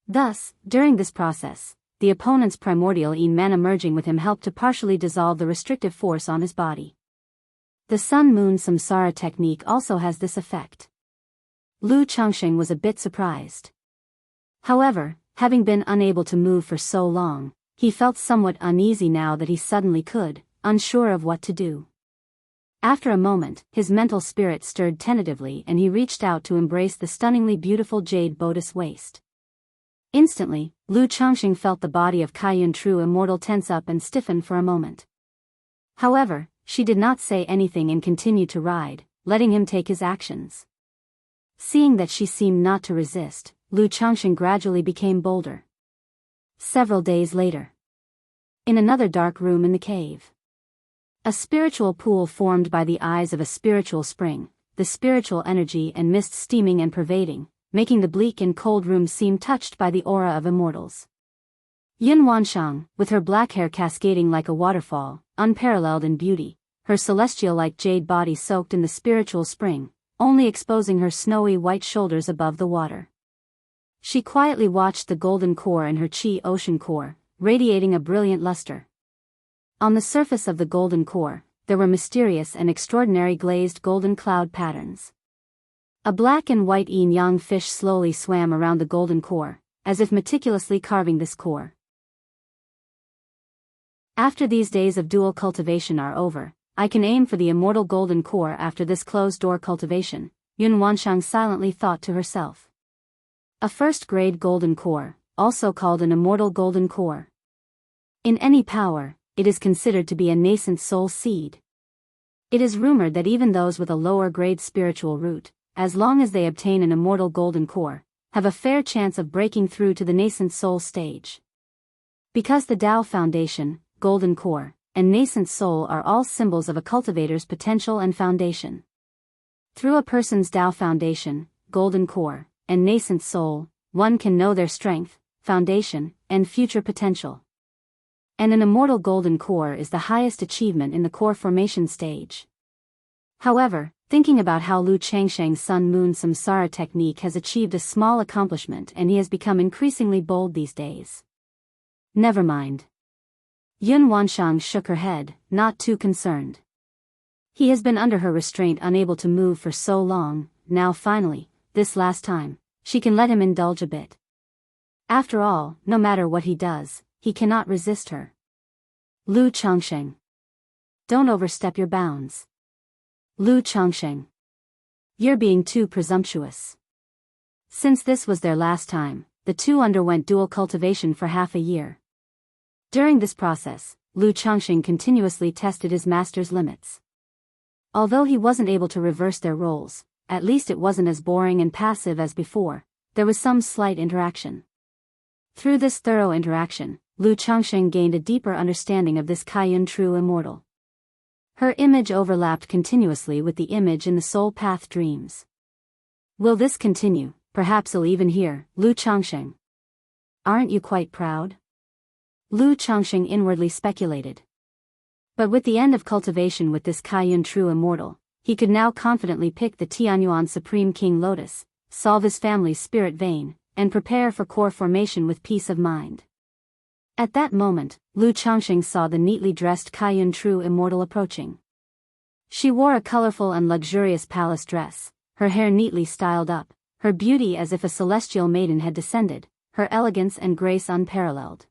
Thus, during this process, the opponent's primordial Yin mana merging with him helped to partially dissolve the restrictive force on his body. The Sun-Moon Samsara technique also has this effect. Lu Changsheng was a bit surprised. However, having been unable to move for so long, he felt somewhat uneasy now that he suddenly could, unsure of what to do. After a moment, his mental spirit stirred tentatively and he reached out to embrace the stunningly beautiful jade bodice waist. Instantly, Lu Changsheng felt the body of Kaiyun True Immortal tense up and stiffen for a moment. However, she did not say anything and continued to ride, letting him take his actions. Seeing that she seemed not to resist, Lu Changsheng gradually became bolder. Several days later, in another dark room in the cave, a spiritual pool formed by the eyes of a spiritual spring, the spiritual energy and mist steaming and pervading, making the bleak and cold room seem touched by the aura of immortals. Yun Wanshang, with her black hair cascading like a waterfall, unparalleled in beauty, her celestial-like jade body soaked in the spiritual spring, only exposing her snowy white shoulders above the water. She quietly watched the golden core in her chi ocean core, radiating a brilliant luster. On the surface of the golden core, there were mysterious and extraordinary glazed golden cloud patterns. A black and white yin-yang fish slowly swam around the golden core, as if meticulously carving this core. After these days of dual cultivation are over, I can aim for the immortal golden core after this closed-door cultivation, Yun Wanshang silently thought to herself. A first-grade golden core, also called an immortal golden core. In any power, it is considered to be a nascent soul seed. It is rumored that even those with a lower-grade spiritual root, as long as they obtain an immortal golden core, have a fair chance of breaking through to the nascent soul stage. Because the Tao Foundation, golden core, and nascent soul are all symbols of a cultivator's potential and foundation. Through a person's Tao Foundation, golden core, and nascent soul, one can know their strength, foundation, and future potential. And an immortal golden core is the highest achievement in the core formation stage. However, thinking about how Lu Changsheng's Sun-Moon Samsara technique has achieved a small accomplishment and he has become increasingly bold these days. Never mind. Yun Wanshang shook her head, not too concerned. He has been under her restraint, unable to move for so long, now finally, this last time, she can let him indulge a bit. After all, no matter what he does, he cannot resist her. Lu Changsheng. Don't overstep your bounds. Lu Changsheng. You're being too presumptuous. Since this was their last time, the two underwent dual cultivation for half a year. During this process, Lu Changsheng continuously tested his master's limits. Although he wasn't able to reverse their roles, at least it wasn't as boring and passive as before, there was some slight interaction. Through this thorough interaction, Lu Changsheng gained a deeper understanding of this Kaiyun True Immortal. Her image overlapped continuously with the image in the Soul Path dreams. Will this continue? Perhaps he'll even hear, Lu Changsheng. Aren't you quite proud? Lu Changsheng inwardly speculated. But with the end of cultivation with this Kaiyun True Immortal, he could now confidently pick the Tianyuan Supreme King Lotus, solve his family's spirit vein, and prepare for core formation with peace of mind. At that moment, Lu Changsheng saw the neatly dressed Kaiyun True Immortal approaching. She wore a colorful and luxurious palace dress, her hair neatly styled up, her beauty as if a celestial maiden had descended, her elegance and grace unparalleled.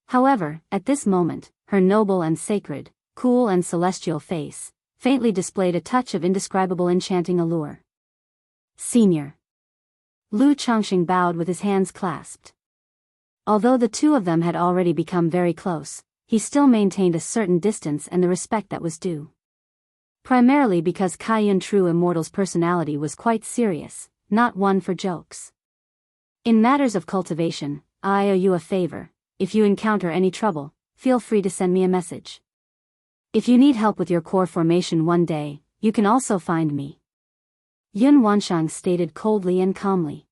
However, at this moment, her noble and sacred, cool and celestial face, faintly displayed a touch of indescribable enchanting allure. Senior. Lu Changsheng bowed with his hands clasped. Although the two of them had already become very close, he still maintained a certain distance and the respect that was due. Primarily because Kaiyun True Immortal's personality was quite serious, not one for jokes. In matters of cultivation, I owe you a favor. If you encounter any trouble, feel free to send me a message. If you need help with your core formation one day, you can also find me. Yun Wanshang stated coldly and calmly.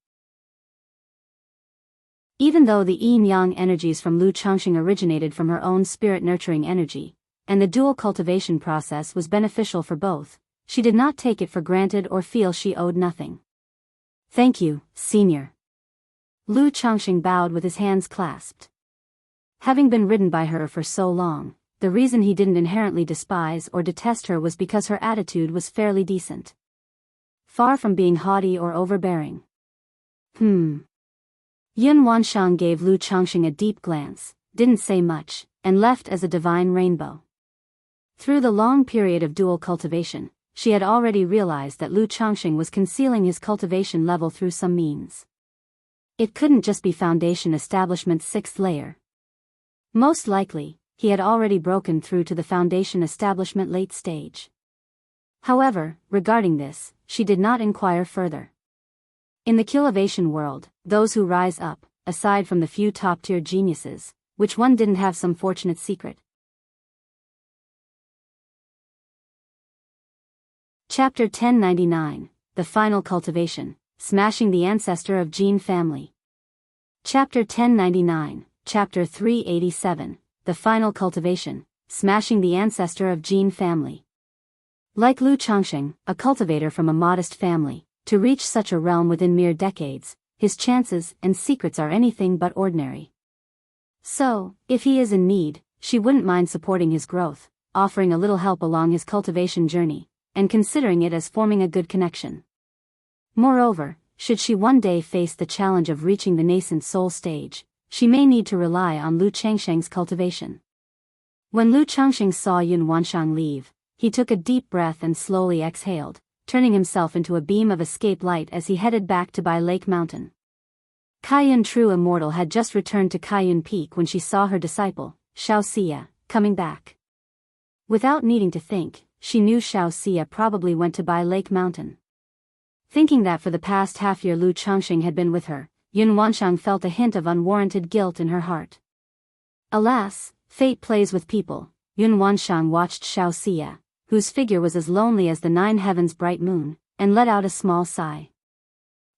Even though the yin-yang energies from Lu Changxing originated from her own spirit-nurturing energy, and the dual cultivation process was beneficial for both, she did not take it for granted or feel she owed nothing. Thank you, Senior. Lu Changxing bowed with his hands clasped. Having been ridden by her for so long, the reason he didn't inherently despise or detest her was because her attitude was fairly decent. Far from being haughty or overbearing. Yun Wanshang gave Lu Changxing a deep glance, didn't say much, and left as a divine rainbow. Through the long period of dual cultivation, she had already realized that Lu Changxing was concealing his cultivation level through some means. It couldn't just be Foundation Establishment's 6th layer. Most likely, he had already broken through to the Foundation Establishment late stage. However, regarding this, she did not inquire further. In the cultivation world, those who rise up, aside from the few top-tier geniuses, which one didn't have some fortunate secret? Chapter 1099, The Final Cultivation, Smashing the Ancestor of Gene Family. Chapter 1099, Chapter 387, The Final Cultivation, Smashing the Ancestor of Gene Family. Like Lu Changxing, a cultivator from a modest family, to reach such a realm within mere decades, his chances and secrets are anything but ordinary. So, if he is in need, she wouldn't mind supporting his growth, offering a little help along his cultivation journey, and considering it as forming a good connection. Moreover, should she one day face the challenge of reaching the nascent soul stage, she may need to rely on Lu Changxing's cultivation. When Lu Changxing saw Yun Wanshang leave, he took a deep breath and slowly exhaled, turning himself into a beam of escape light as he headed back to Bai Lake Mountain. Kaiyun True Immortal had just returned to Kaiyun Peak when she saw her disciple, Xiao Xia, coming back. Without needing to think, she knew Xiao Xia probably went to Bai Lake Mountain. Thinking that for the past half-year Lu Changxing had been with her, Yun Wanshang felt a hint of unwarranted guilt in her heart. Alas, fate plays with people. Yun Wanshang watched Xiao Xia, whose figure was as lonely as the 9 heavens' bright moon, and let out a small sigh.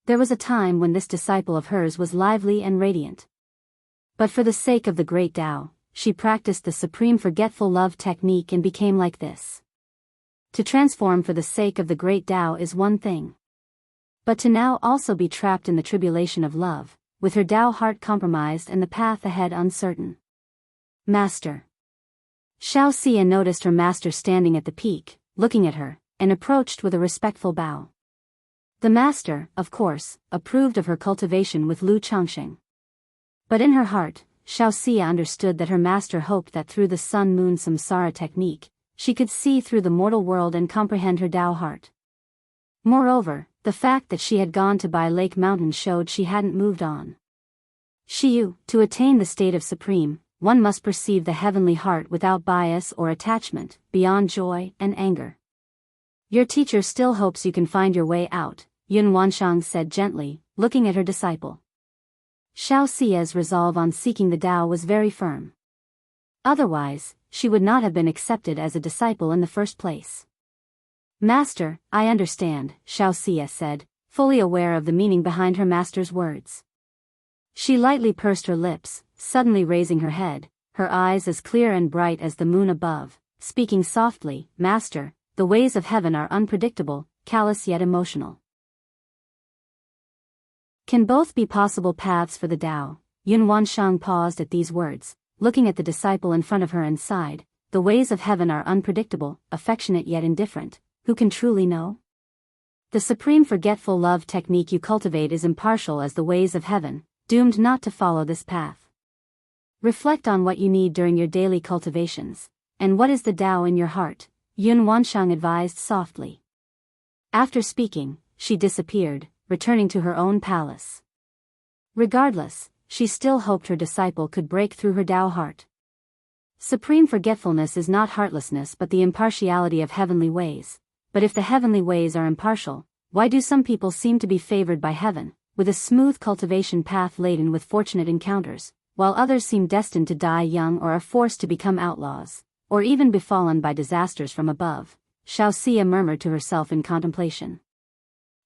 There was a time when this disciple of hers was lively and radiant. But for the sake of the great Tao, she practiced the supreme forgetful love technique and became like this. To transform for the sake of the great Tao is one thing. But to now also be trapped in the tribulation of love, with her Tao heart compromised and the path ahead uncertain. Master. Xiao Xia noticed her master standing at the peak, looking at her, and approached with a respectful bow. The master, of course, approved of her cultivation with Lu Changxing. But in her heart, Xiao Xia understood that her master hoped that through the sun-moon samsara technique, she could see through the mortal world and comprehend her Tao heart. Moreover, the fact that she had gone to Bai Lake Mountain showed she hadn't moved on. To attain the state of supreme, one must perceive the heavenly heart without bias or attachment, beyond joy and anger. Your teacher still hopes you can find your way out, Yun Wanshang said gently, looking at her disciple. Xiao Xia's resolve on seeking the Tao was very firm. Otherwise, she would not have been accepted as a disciple in the first place. Master, I understand, Xiao Xia said, fully aware of the meaning behind her master's words. She lightly pursed her lips, suddenly raising her head, her eyes as clear and bright as the moon above, speaking softly, Master, the ways of heaven are unpredictable, callous yet emotional. Can both be possible paths for the Tao? Yun Wanshang paused at these words, looking at the disciple in front of her and sighed, the ways of heaven are unpredictable, affectionate yet indifferent, who can truly know? The supreme forgetful love technique you cultivate is impartial as the ways of heaven, doomed not to follow this path. Reflect on what you need during your daily cultivations, and what is the Tao in your heart, Yun Wanshang advised softly. After speaking, she disappeared, returning to her own palace. Regardless, she still hoped her disciple could break through her Tao heart. Supreme forgetfulness is not heartlessness but the impartiality of heavenly ways. But if the heavenly ways are impartial, why do some people seem to be favored by heaven, with a smooth cultivation path laden with fortunate encounters, while others seem destined to die young or are forced to become outlaws, or even befallen by disasters from above, Xiaoxia murmured to herself in contemplation.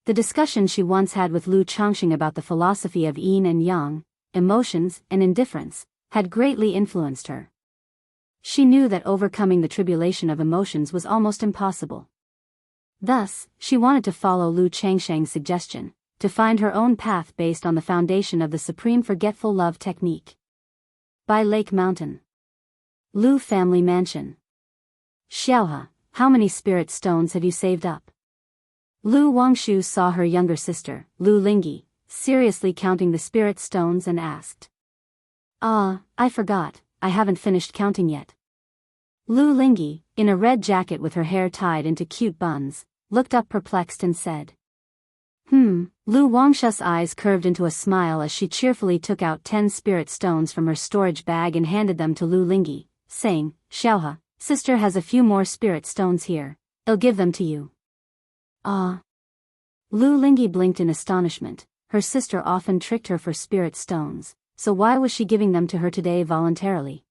The discussion she once had with Lu Changxing about the philosophy of yin and yang, emotions and indifference, had greatly influenced her. She knew that overcoming the tribulation of emotions was almost impossible. Thus, she wanted to follow Lu Changsheng's suggestion, to find her own path based on the foundation of the Supreme Forgetful Love technique. By Lake Mountain. Lu Family Mansion. Xiaohe, how many spirit stones have you saved up? Lu Wangshu saw her younger sister, Lu Lingyi, seriously counting the spirit stones and asked. I forgot, I haven't finished counting yet. Lu Lingyi, in a red jacket with her hair tied into cute buns, looked up perplexed and said. Lu Wangshu's eyes curved into a smile as she cheerfully took out 10 spirit stones from her storage bag and handed them to Lu Lingyi, saying, Xiaohe, sister has a few more spirit stones here, I'll give them to you. Lu Lingyi blinked in astonishment. Her sister often tricked her for spirit stones, so why was she giving them to her today voluntarily?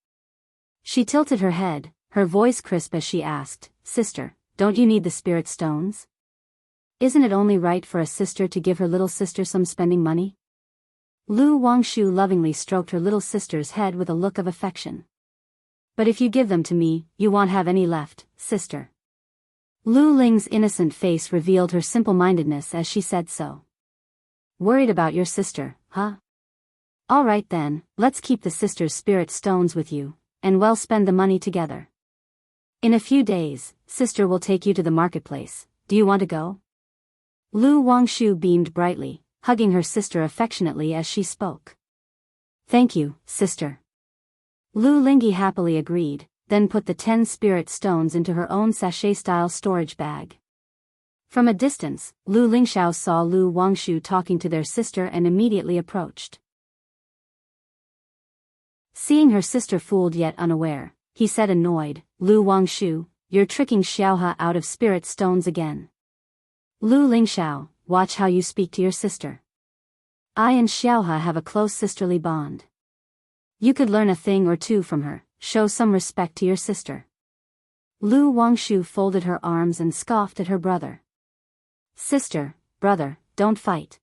She tilted her head, her voice crisp as she asked, Sister, don't you need the spirit stones? Isn't it only right for a sister to give her little sister some spending money? Lu Wangshu lovingly stroked her little sister's head with a look of affection. But if you give them to me, you won't have any left, sister. Lu Ling's innocent face revealed her simple-mindedness as she said so. Worried about your sister, huh? All right then, let's keep the sister's spirit stones with you, and we'll spend the money together. In a few days, sister will take you to the marketplace. Do you want to go? Lu Wangshu beamed brightly, hugging her sister affectionately as she spoke. Thank you, sister. Lu Lingyi happily agreed, then put the 10 spirit stones into her own sachet-style storage bag. From a distance, Lu Lingxiao saw Lu Wangshu talking to their sister and immediately approached. Seeing her sister fooled yet unaware, he said annoyed, Lu Wangshu, you're tricking Xiaohe out of spirit stones again. Lu Lingxiao, watch how you speak to your sister. I and Xiaohe have a close sisterly bond. You could learn a thing or two from her, show some respect to your sister. Lu Wangshu folded her arms and scoffed at her brother. Sister, brother, don't fight.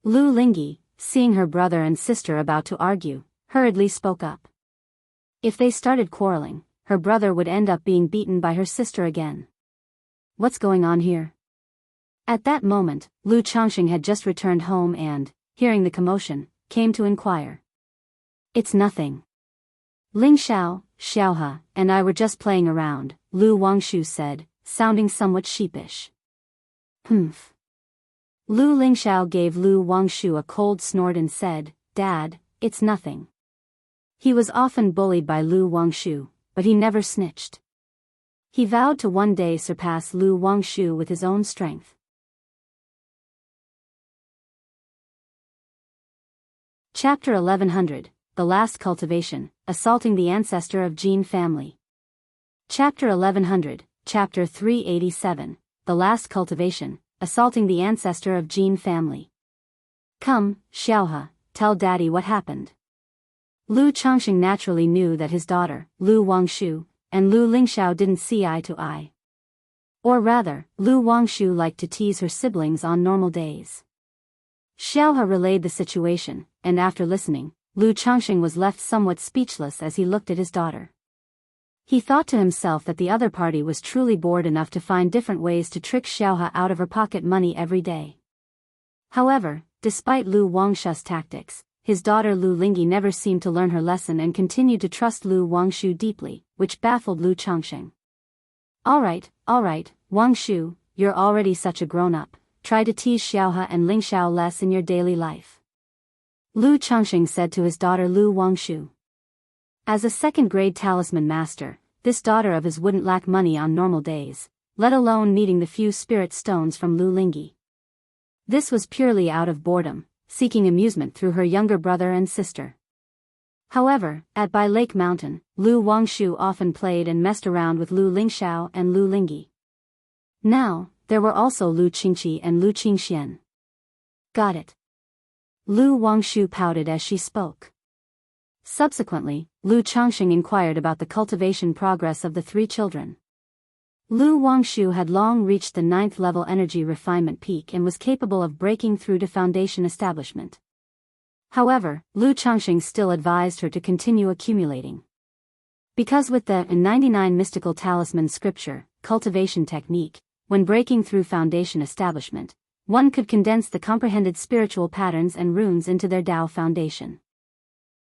Lu Lingyi, seeing her brother and sister about to argue, hurriedly spoke up. If they started quarreling, her brother would end up being beaten by her sister again. What's going on here? At that moment, Lu Changxing had just returned home and, hearing the commotion, came to inquire. It's nothing. Ling Xiao, Xiaohe, and I were just playing around, Lu Wangshu said, sounding somewhat sheepish. Humph. Lu Lingxiao gave Lu Wangshu a cold snort and said, Dad, it's nothing. He was often bullied by Lu Wangshu, but he never snitched. He vowed to one day surpass Lu Wangshu with his own strength. Chapter 1100, The Last Cultivation, Assaulting the Ancestor of Jin Family. Chapter 1100, Chapter 387, The Last Cultivation, Assaulting the Ancestor of Jin Family. Come, Xiaohe, tell Daddy what happened. Lu Changxing naturally knew that his daughter, Lu Wangshu, and Lu Lingxiao didn't see eye to eye. Or rather, Lu Wangshu liked to tease her siblings on normal days. Xiaohe relayed the situation, and after listening, Lu Changxing was left somewhat speechless as he looked at his daughter. He thought to himself that the other party was truly bored enough to find different ways to trick Xiaohe out of her pocket money every day. However, despite Lu Wangshu's tactics, his daughter Lu Lingyi never seemed to learn her lesson and continued to trust Lu Wangshu deeply, which baffled Lu Changxing. All right, Wangshu, you're already such a grown-up. Try to tease Xiaohe and Lingxiao less in your daily life. Lu Changxing said to his daughter Lu Wangshu. As a second-grade talisman master, this daughter of his wouldn't lack money on normal days, let alone needing the few spirit stones from Lu Lingyi. This was purely out of boredom, seeking amusement through her younger brother and sister. However, at By Lake Mountain, Lu Wangshu often played and messed around with Lu Lingxiao and Lu Lingyi. Now, there were also Lu Qingqi and Lu Qingxian. Got it. Lu Wangshu pouted as she spoke. Subsequently, Lu Changxing inquired about the cultivation progress of the 3 children. Lu Wangshu had long reached the 9th level energy refinement peak and was capable of breaking through to foundation establishment. However, Lu Changxing still advised her to continue accumulating. Because with the 99 mystical talisman scripture, cultivation technique, when breaking through foundation establishment, one could condense the comprehended spiritual patterns and runes into their Tao foundation.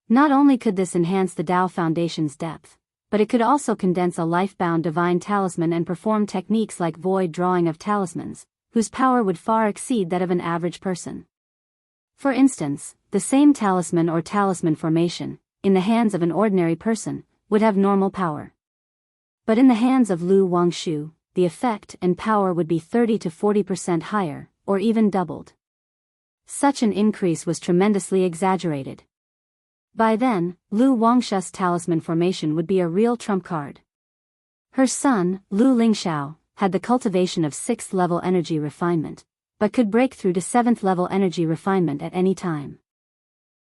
Not only could this enhance the Tao foundation's depth, but it could also condense a life-bound divine talisman and perform techniques like void drawing of talismans, whose power would far exceed that of an average person. For instance, the same talisman or talisman formation, in the hands of an ordinary person, would have normal power. But in the hands of Lu Wangshu, the effect and power would be 30 to 40% higher, or even doubled. Such an increase was tremendously exaggerated. By then, Lu Wangshu's talisman formation would be a real trump card. Her son, Lu Lingxiao, had the cultivation of 6th level energy refinement, but could break through to 7th level energy refinement at any time.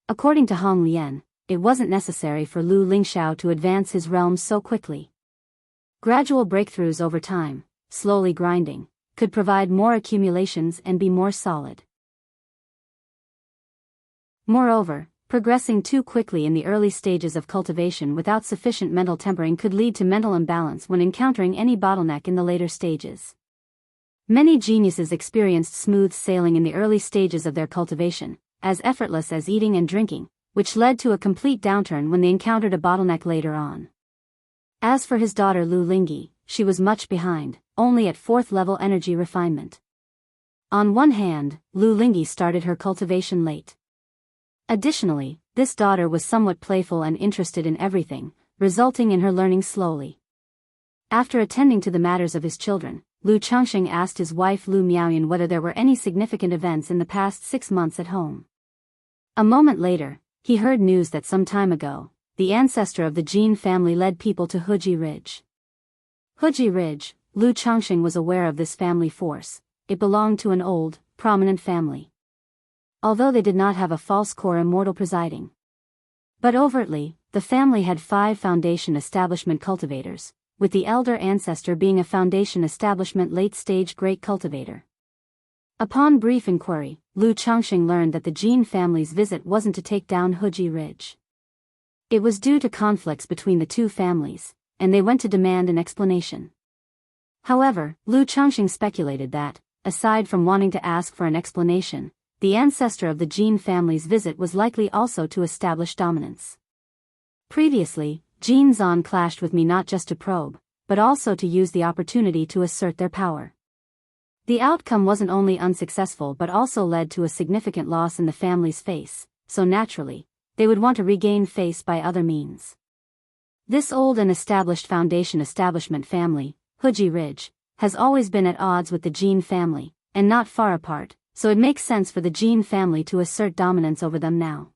According to Hong Lian, it wasn't necessary for Lu Lingxiao to advance his realm so quickly. Gradual breakthroughs over time, slowly grinding, could provide more accumulations and be more solid. Moreover, progressing too quickly in the early stages of cultivation without sufficient mental tempering could lead to mental imbalance when encountering any bottleneck in the later stages. Many geniuses experienced smooth sailing in the early stages of their cultivation, as effortless as eating and drinking, which led to a complete downturn when they encountered a bottleneck later on. As for his daughter Lu Lingyi, she was much behind, only at 4th level energy refinement. On one hand, Lu Lingyi started her cultivation late. Additionally, this daughter was somewhat playful and interested in everything, resulting in her learning slowly. After attending to the matters of his children, Lu Changxing asked his wife Lu Miaoyan whether there were any significant events in the past 6 months at home. A moment later, he heard news that some time ago, the ancestor of the Jin family led people to Huji Ridge. Huji Ridge, Lu Changxing was aware of this family force. It belonged to an old, prominent family. Although they did not have a false core immortal presiding. But overtly, the family had 5 foundation establishment cultivators, with the elder ancestor being a foundation establishment late-stage great cultivator. Upon brief inquiry, Lu Changxing learned that the Jin family's visit wasn't to take down Huji Ridge. It was due to conflicts between the 2 families, and they went to demand an explanation. However, Lu Changxing speculated that, aside from wanting to ask for an explanation, the ancestor of the Jin family's visit was likely also to establish dominance. Previously, Jin Zan clashed with me not just to probe, but also to use the opportunity to assert their power. The outcome wasn't only unsuccessful but also led to a significant loss in the family's face, so naturally, they would want to regain face by other means. This old and established foundation establishment family, Huji Ridge, has always been at odds with the Jin family, and not far apart, so it makes sense for the Jin family to assert dominance over them now.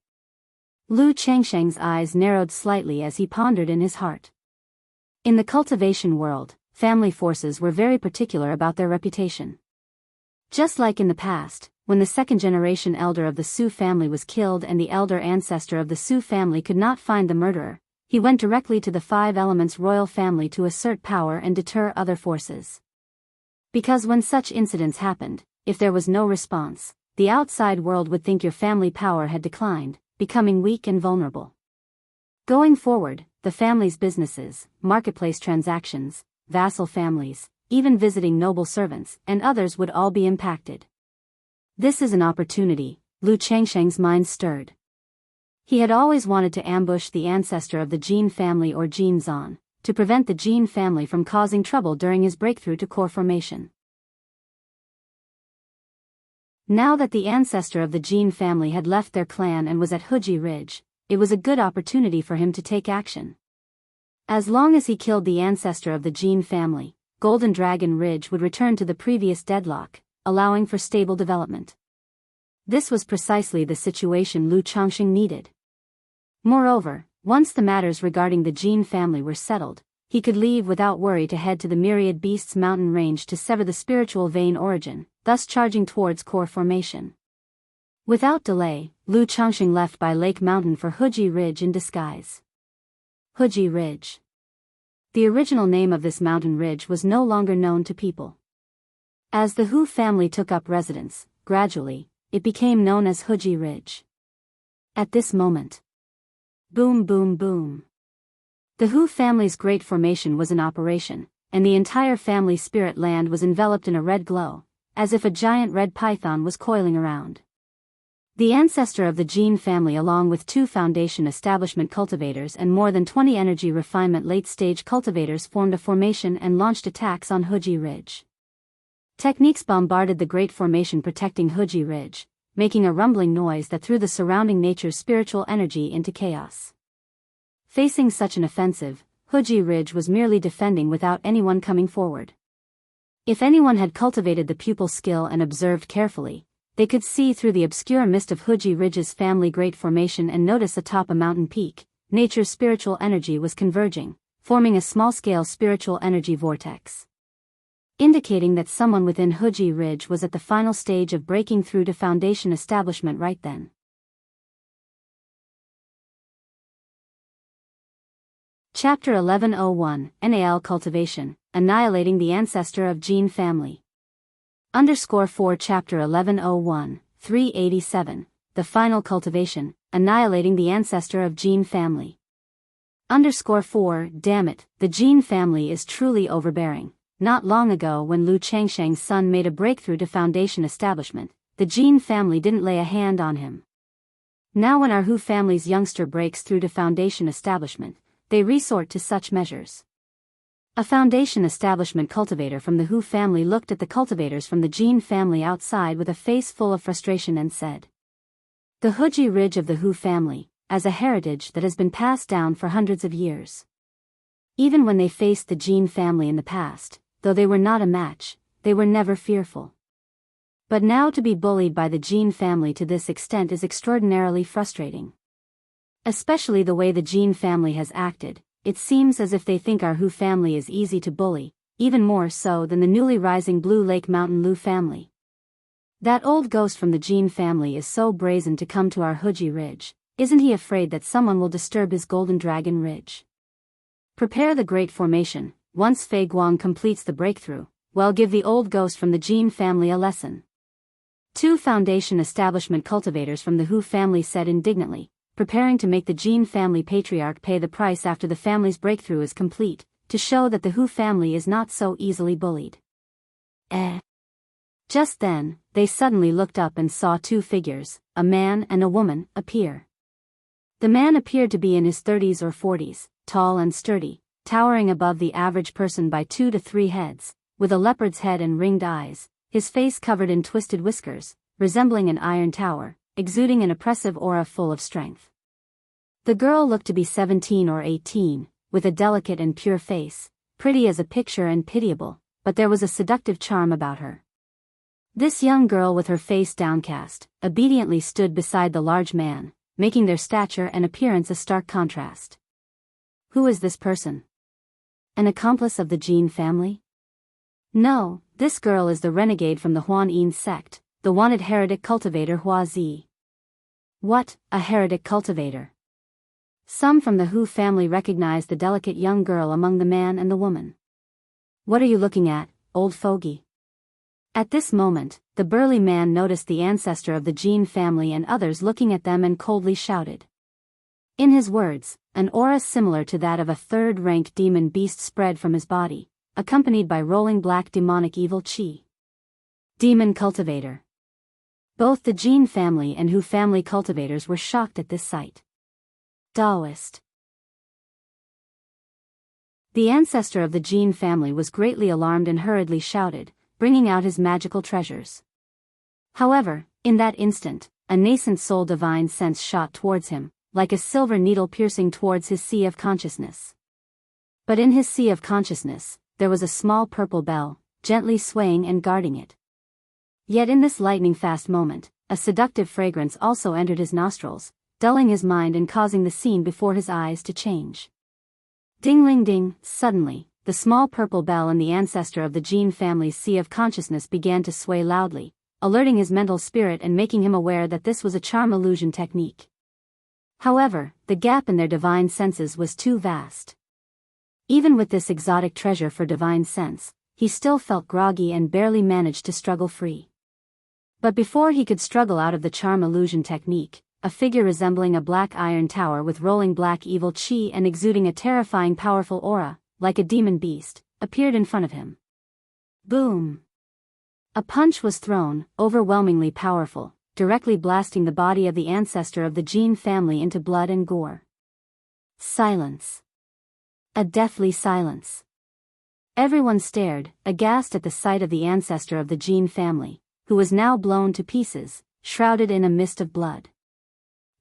Lu Changsheng's eyes narrowed slightly as he pondered in his heart. In the cultivation world, family forces were very particular about their reputation. Just like in the past, when the second-generation elder of the Su family was killed and the elder ancestor of the Su family could not find the murderer, he went directly to the 5 Elements royal family to assert power and deter other forces. Because when such incidents happened, if there was no response, the outside world would think your family power had declined, becoming weak and vulnerable. Going forward, the family's businesses, marketplace transactions, vassal families, even visiting noble servants, and others would all be impacted. This is an opportunity, Lu Changsheng's mind stirred. He had always wanted to ambush the ancestor of the Jin family or Jin Zan, to prevent the Jin family from causing trouble during his breakthrough to core formation. Now that the ancestor of the Jin family had left their clan and was at Huji Ridge, it was a good opportunity for him to take action. As long as he killed the ancestor of the Jin family, Golden Dragon Ridge would return to the previous deadlock, allowing for stable development. This was precisely the situation Lu Changxing needed. Moreover, once the matters regarding the Jin family were settled, he could leave without worry to head to the Myriad Beasts mountain range to sever the spiritual vein origin, thus charging towards core formation. Without delay, Lu Changxing left by Lake Mountain for Huji Ridge in disguise. Huji Ridge. The original name of this mountain ridge was no longer known to people. As the Hu family took up residence, gradually, it became known as Huji Ridge. At this moment, boom boom boom. The Hu family's great formation was in operation, and the entire family spirit land was enveloped in a red glow, as if a giant red python was coiling around. The ancestor of the Jin family along with 2 foundation establishment cultivators and more than 20 energy refinement late-stage cultivators formed a formation and launched attacks on Huji Ridge. Techniques bombarded the great formation protecting Huji Ridge, making a rumbling noise that threw the surrounding nature's spiritual energy into chaos. Facing such an offensive, Huji Ridge was merely defending without anyone coming forward. If anyone had cultivated the pupil skill and observed carefully, they could see through the obscure mist of Huji Ridge's family great formation and notice atop a mountain peak, nature's spiritual energy was converging, forming a small-scale spiritual energy vortex, indicating that someone within Huji Ridge was at the final stage of breaking through to foundation establishment right then. Chapter 1101, NAL Cultivation, Annihilating the Ancestor of Jin Family. _4 Chapter 1101, 387, The Final Cultivation, Annihilating the Ancestor of Jin Family. _4 Damn it, the Jin family is truly overbearing. Not long ago when Lu Changsheng's son made a breakthrough to foundation establishment, the Jin family didn't lay a hand on him. Now when our Hu family's youngster breaks through to foundation establishment, they resort to such measures. A foundation establishment cultivator from the Hu family looked at the cultivators from the Jin family outside with a face full of frustration and said, "The Huji Ridge of the Hu family, as a heritage that has been passed down for hundreds of years. Even when they faced the Jin family in the past, though they were not a match, they were never fearful. But now to be bullied by the Jin family to this extent is extraordinarily frustrating. Especially the way the Jin family has acted. It seems as if they think our Hu family is easy to bully, even more so than the newly rising Blue Lake Mountain Lu family. That old ghost from the Jin family is so brazen to come to our Huji Ridge, isn't he afraid that someone will disturb his Golden Dragon Ridge? Prepare the great formation, once Fei Guang completes the breakthrough, well give the old ghost from the Jin family a lesson." 2 foundation establishment cultivators from the Hu family said indignantly, preparing to make the Jin family patriarch pay the price after the family's breakthrough is complete, to show that the Hu family is not so easily bullied. Just then, they suddenly looked up and saw 2 figures, a man and a woman, appear. The man appeared to be in his 30s or 40s, tall and sturdy, towering above the average person by 2 to 3 heads, with a leopard's head and ringed eyes, his face covered in twisted whiskers, resembling an iron tower, exuding an oppressive aura full of strength. The girl looked to be 17 or 18, with a delicate and pure face, pretty as a picture and pitiable, but there was a seductive charm about her. This young girl with her face downcast, obediently stood beside the large man, making their stature and appearance a stark contrast. Who is this person? An accomplice of the Jin family? No, this girl is the renegade from the Huan Yin sect, the wanted heretic cultivator Hua Zi. What, a heretic cultivator? Some from the Hu family recognized the delicate young girl among the man and the woman. What are you looking at, old fogey? At this moment, the burly man noticed the ancestor of the Jin family and others looking at them and coldly shouted. In his words, an aura similar to that of a third-rank demon beast spread from his body, accompanied by rolling black demonic evil chi. Demon cultivator. Both the Jin family and Hu family cultivators were shocked at this sight. Taoist. The ancestor of the Jin family was greatly alarmed and hurriedly shouted, bringing out his magical treasures. However, in that instant, a nascent soul divine sense shot towards him, like a silver needle piercing towards his sea of consciousness. But in his sea of consciousness, there was a small purple bell, gently swaying and guarding it. Yet in this lightning-fast moment, a seductive fragrance also entered his nostrils, dulling his mind and causing the scene before his eyes to change. Ding-ling-ding, suddenly, the small purple bell in the ancestor of the Jin family's sea of consciousness began to sway loudly, alerting his mental spirit and making him aware that this was a charm illusion technique. However, the gap in their divine senses was too vast. Even with this exotic treasure for divine sense, he still felt groggy and barely managed to struggle free. But before he could struggle out of the charm illusion technique, a figure resembling a black iron tower with rolling black evil chi and exuding a terrifying powerful aura, like a demon beast, appeared in front of him. Boom! A punch was thrown, overwhelmingly powerful, directly blasting the body of the ancestor of the Jin family into blood and gore. Silence. A deathly silence. Everyone stared, aghast at the sight of the ancestor of the Jin family, who was now blown to pieces, shrouded in a mist of blood.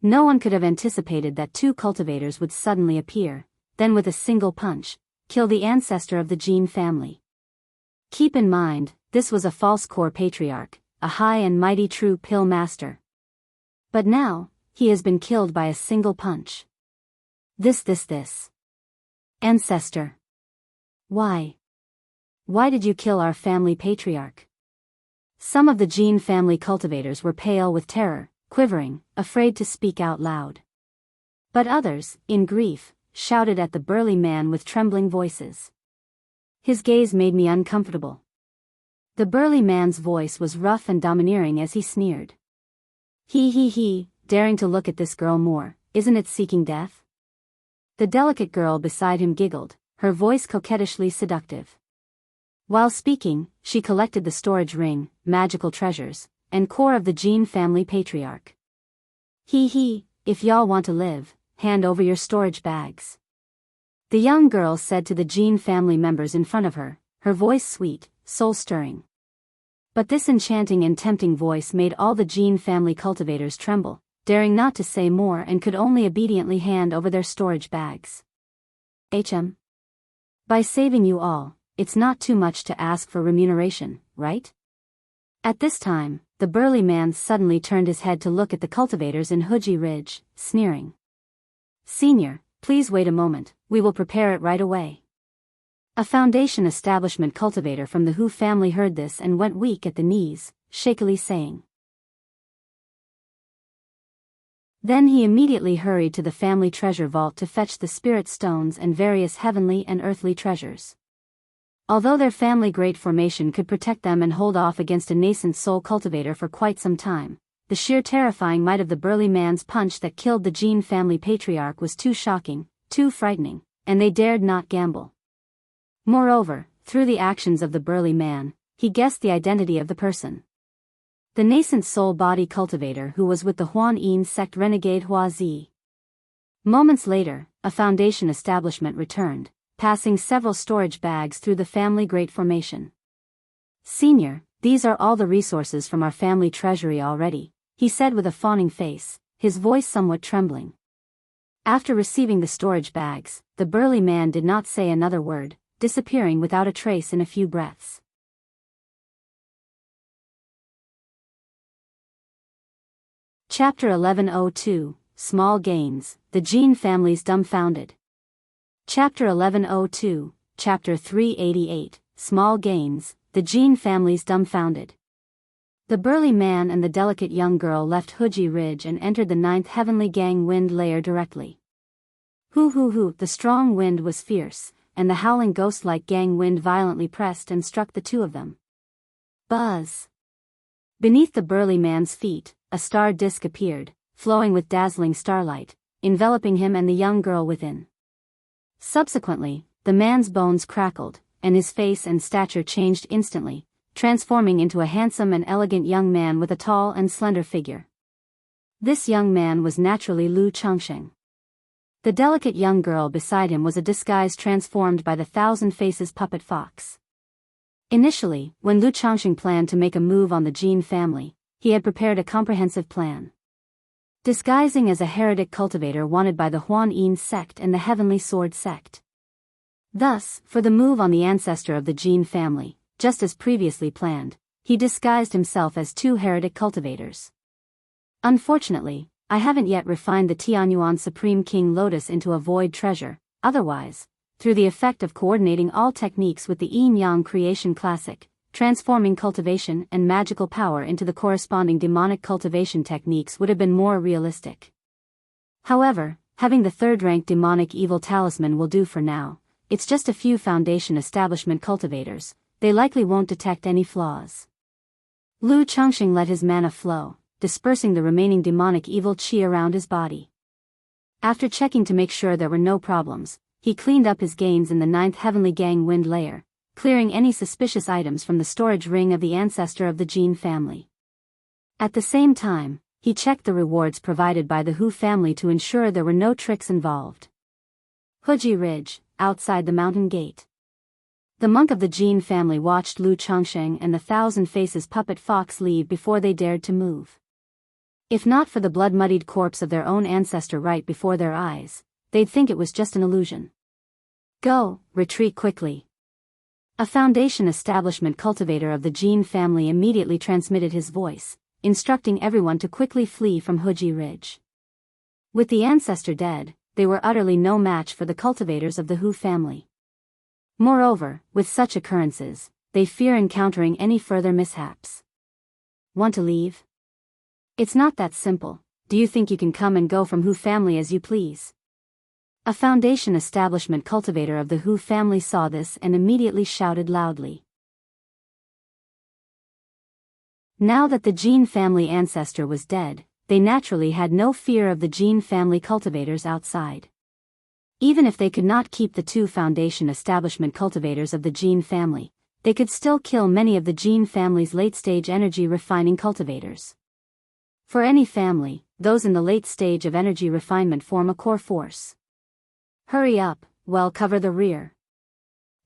No one could have anticipated that two cultivators would suddenly appear, then with a single punch, kill the ancestor of the Jin family. Keep in mind, this was a false core patriarch, a high and mighty true pill master. But now, he has been killed by a single punch. This. Ancestor. Why? Why did you kill our family patriarch? Some of the Jin family cultivators were pale with terror, quivering, afraid to speak out loud. But others, in grief, shouted at the burly man with trembling voices. His gaze made me uncomfortable. The burly man's voice was rough and domineering as he sneered. He, daring to look at this girl more, isn't it seeking death? The delicate girl beside him giggled, her voice coquettishly seductive. While speaking, she collected the storage ring, magical treasures, and core of the Jin family patriarch. If y'all want to live, hand over your storage bags. The young girl said to the Jin family members in front of her, her voice sweet, soul-stirring. But this enchanting and tempting voice made all the Jin family cultivators tremble, daring not to say more and could only obediently hand over their storage bags. By saving you all, it's not too much to ask for remuneration, right? At this time, the burly man suddenly turned his head to look at the cultivators in Huji Ridge, sneering. Senior, please wait a moment, we will prepare it right away. A foundation establishment cultivator from the Hu family heard this and went weak at the knees, shakily saying. Then he immediately hurried to the family treasure vault to fetch the spirit stones and various heavenly and earthly treasures. Although their family great formation could protect them and hold off against a nascent soul cultivator for quite some time, the sheer terrifying might of the burly man's punch that killed the Jin family patriarch was too shocking, too frightening, and they dared not gamble. Moreover, through the actions of the burly man, he guessed the identity of the person. The nascent soul body cultivator who was with the Huan Yin sect renegade Hua Zi. Moments later, a foundation establishment returned, passing several storage bags through the family great formation. Senior, these are all the resources from our family treasury already, he said with a fawning face, his voice somewhat trembling. After receiving the storage bags, the burly man did not say another word, disappearing without a trace in a few breaths. Chapter 1102, Small Gains, the Jin Family's Dumbfounded. Chapter 1102, Chapter 388, Small Gains, the Jin Family's Dumbfounded. The burly man and the delicate young girl left Huji Ridge and entered the 9th heavenly gang wind layer directly. Hoo, the strong wind was fierce, and the howling ghost-like gang wind violently pressed and struck the two of them. Buzz! Beneath the burly man's feet, a star disk appeared, flowing with dazzling starlight, enveloping him and the young girl within. Subsequently, the man's bones crackled, and his face and stature changed instantly, transforming into a handsome and elegant young man with a tall and slender figure. This young man was naturally Lu Changsheng. The delicate young girl beside him was a disguise transformed by the Thousand Faces puppet fox. Initially, when Lu Changsheng planned to make a move on the Jin family, he had prepared a comprehensive plan. Disguising as a heretic cultivator wanted by the Huan Yin sect and the Heavenly Sword sect. Thus, for the move on the ancestor of the Jin family, just as previously planned, he disguised himself as two heretic cultivators. Unfortunately, I haven't yet refined the Tianyuan Supreme King Lotus into a void treasure, otherwise, through the effect of coordinating all techniques with the Yin Yang Creation Classic, transforming cultivation and magical power into the corresponding demonic cultivation techniques would have been more realistic. However, having the third-rank demonic evil talisman will do for now. It's just a few Foundation establishment cultivators, they likely won't detect any flaws. Lu Chongqing let his mana flow, dispersing the remaining demonic evil qi around his body. After checking to make sure there were no problems, he cleaned up his gains in the 9th Heavenly Gang Wind layer, clearing any suspicious items from the storage ring of the ancestor of the Jin family. At the same time, he checked the rewards provided by the Hu family to ensure there were no tricks involved. Huji Ridge, outside the mountain gate. The monk of the Jin family watched Lu Chongqing and the Thousand Faces puppet fox leave before they dared to move. If not for the blood-muddied corpse of their own ancestor right before their eyes, they'd think it was just an illusion. Go, retreat quickly. A Foundation establishment cultivator of the Jin family immediately transmitted his voice, instructing everyone to quickly flee from Huji Ridge. With the ancestor dead, they were utterly no match for the cultivators of the Hu family. Moreover, with such occurrences, they fear encountering any further mishaps. Want to leave? It's not that simple. Do you think you can come and go from Hu family as you please? A Foundation establishment cultivator of the Hu family saw this and immediately shouted loudly. Now that the Jin family ancestor was dead, they naturally had no fear of the Jin family cultivators outside. Even if they could not keep the 2 Foundation establishment cultivators of the Jin family, they could still kill many of the Jin family's late-stage energy refining cultivators. For any family, those in the late stage of energy refinement form a core force. Hurry up, well cover the rear.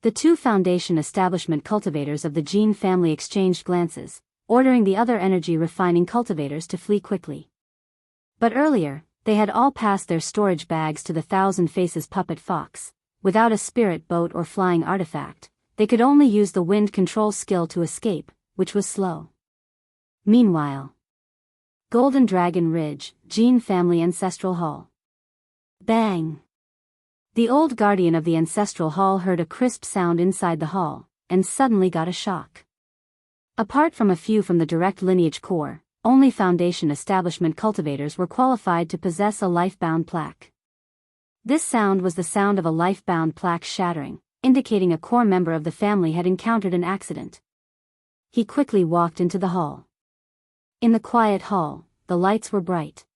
The 2 Foundation establishment cultivators of the Jin family exchanged glances, ordering the other energy refining cultivators to flee quickly. But earlier, they had all passed their storage bags to the Thousand Faces puppet fox. Without a spirit boat or flying artifact, they could only use the wind control skill to escape, which was slow. Meanwhile, Golden Dragon Ridge, Jin family ancestral hall. Bang! The old guardian of the ancestral hall heard a crisp sound inside the hall, and suddenly got a shock. Apart from a few from the direct lineage core, only Foundation establishment cultivators were qualified to possess a life-bound plaque. This sound was the sound of a life-bound plaque shattering, indicating a core member of the family had encountered an accident. He quickly walked into the hall. In the quiet hall, the lights were bright.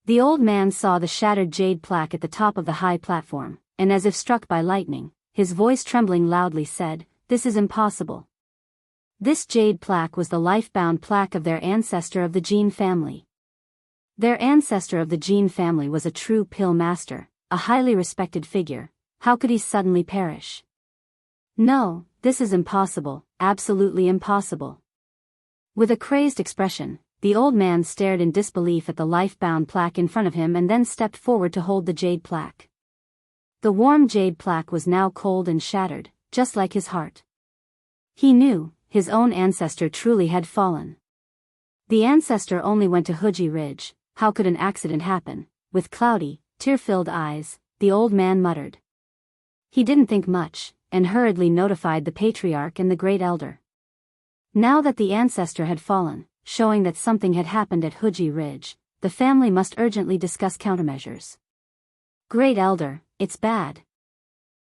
The old man saw the shattered jade plaque at the top of the high platform, and as if struck by lightning, his voice trembling loudly said, "This is impossible." This jade plaque was the life-bound plaque of their ancestor of the Jin family. Their ancestor of the Jin family was a true pill master, a highly respected figure. How could he suddenly perish? No, this is impossible, absolutely impossible. With a crazed expression, the old man stared in disbelief at the life-bound plaque in front of him and then stepped forward to hold the jade plaque. The warm jade plaque was now cold and shattered, just like his heart. He knew, his own ancestor truly had fallen. The ancestor only went to Huji Ridge. How could an accident happen? With cloudy, tear-filled eyes, the old man muttered. He didn't think much, and hurriedly notified the patriarch and the great elder. Now that the ancestor had fallen, showing that something had happened at Huji Ridge, the family must urgently discuss countermeasures. Great elder, it's bad.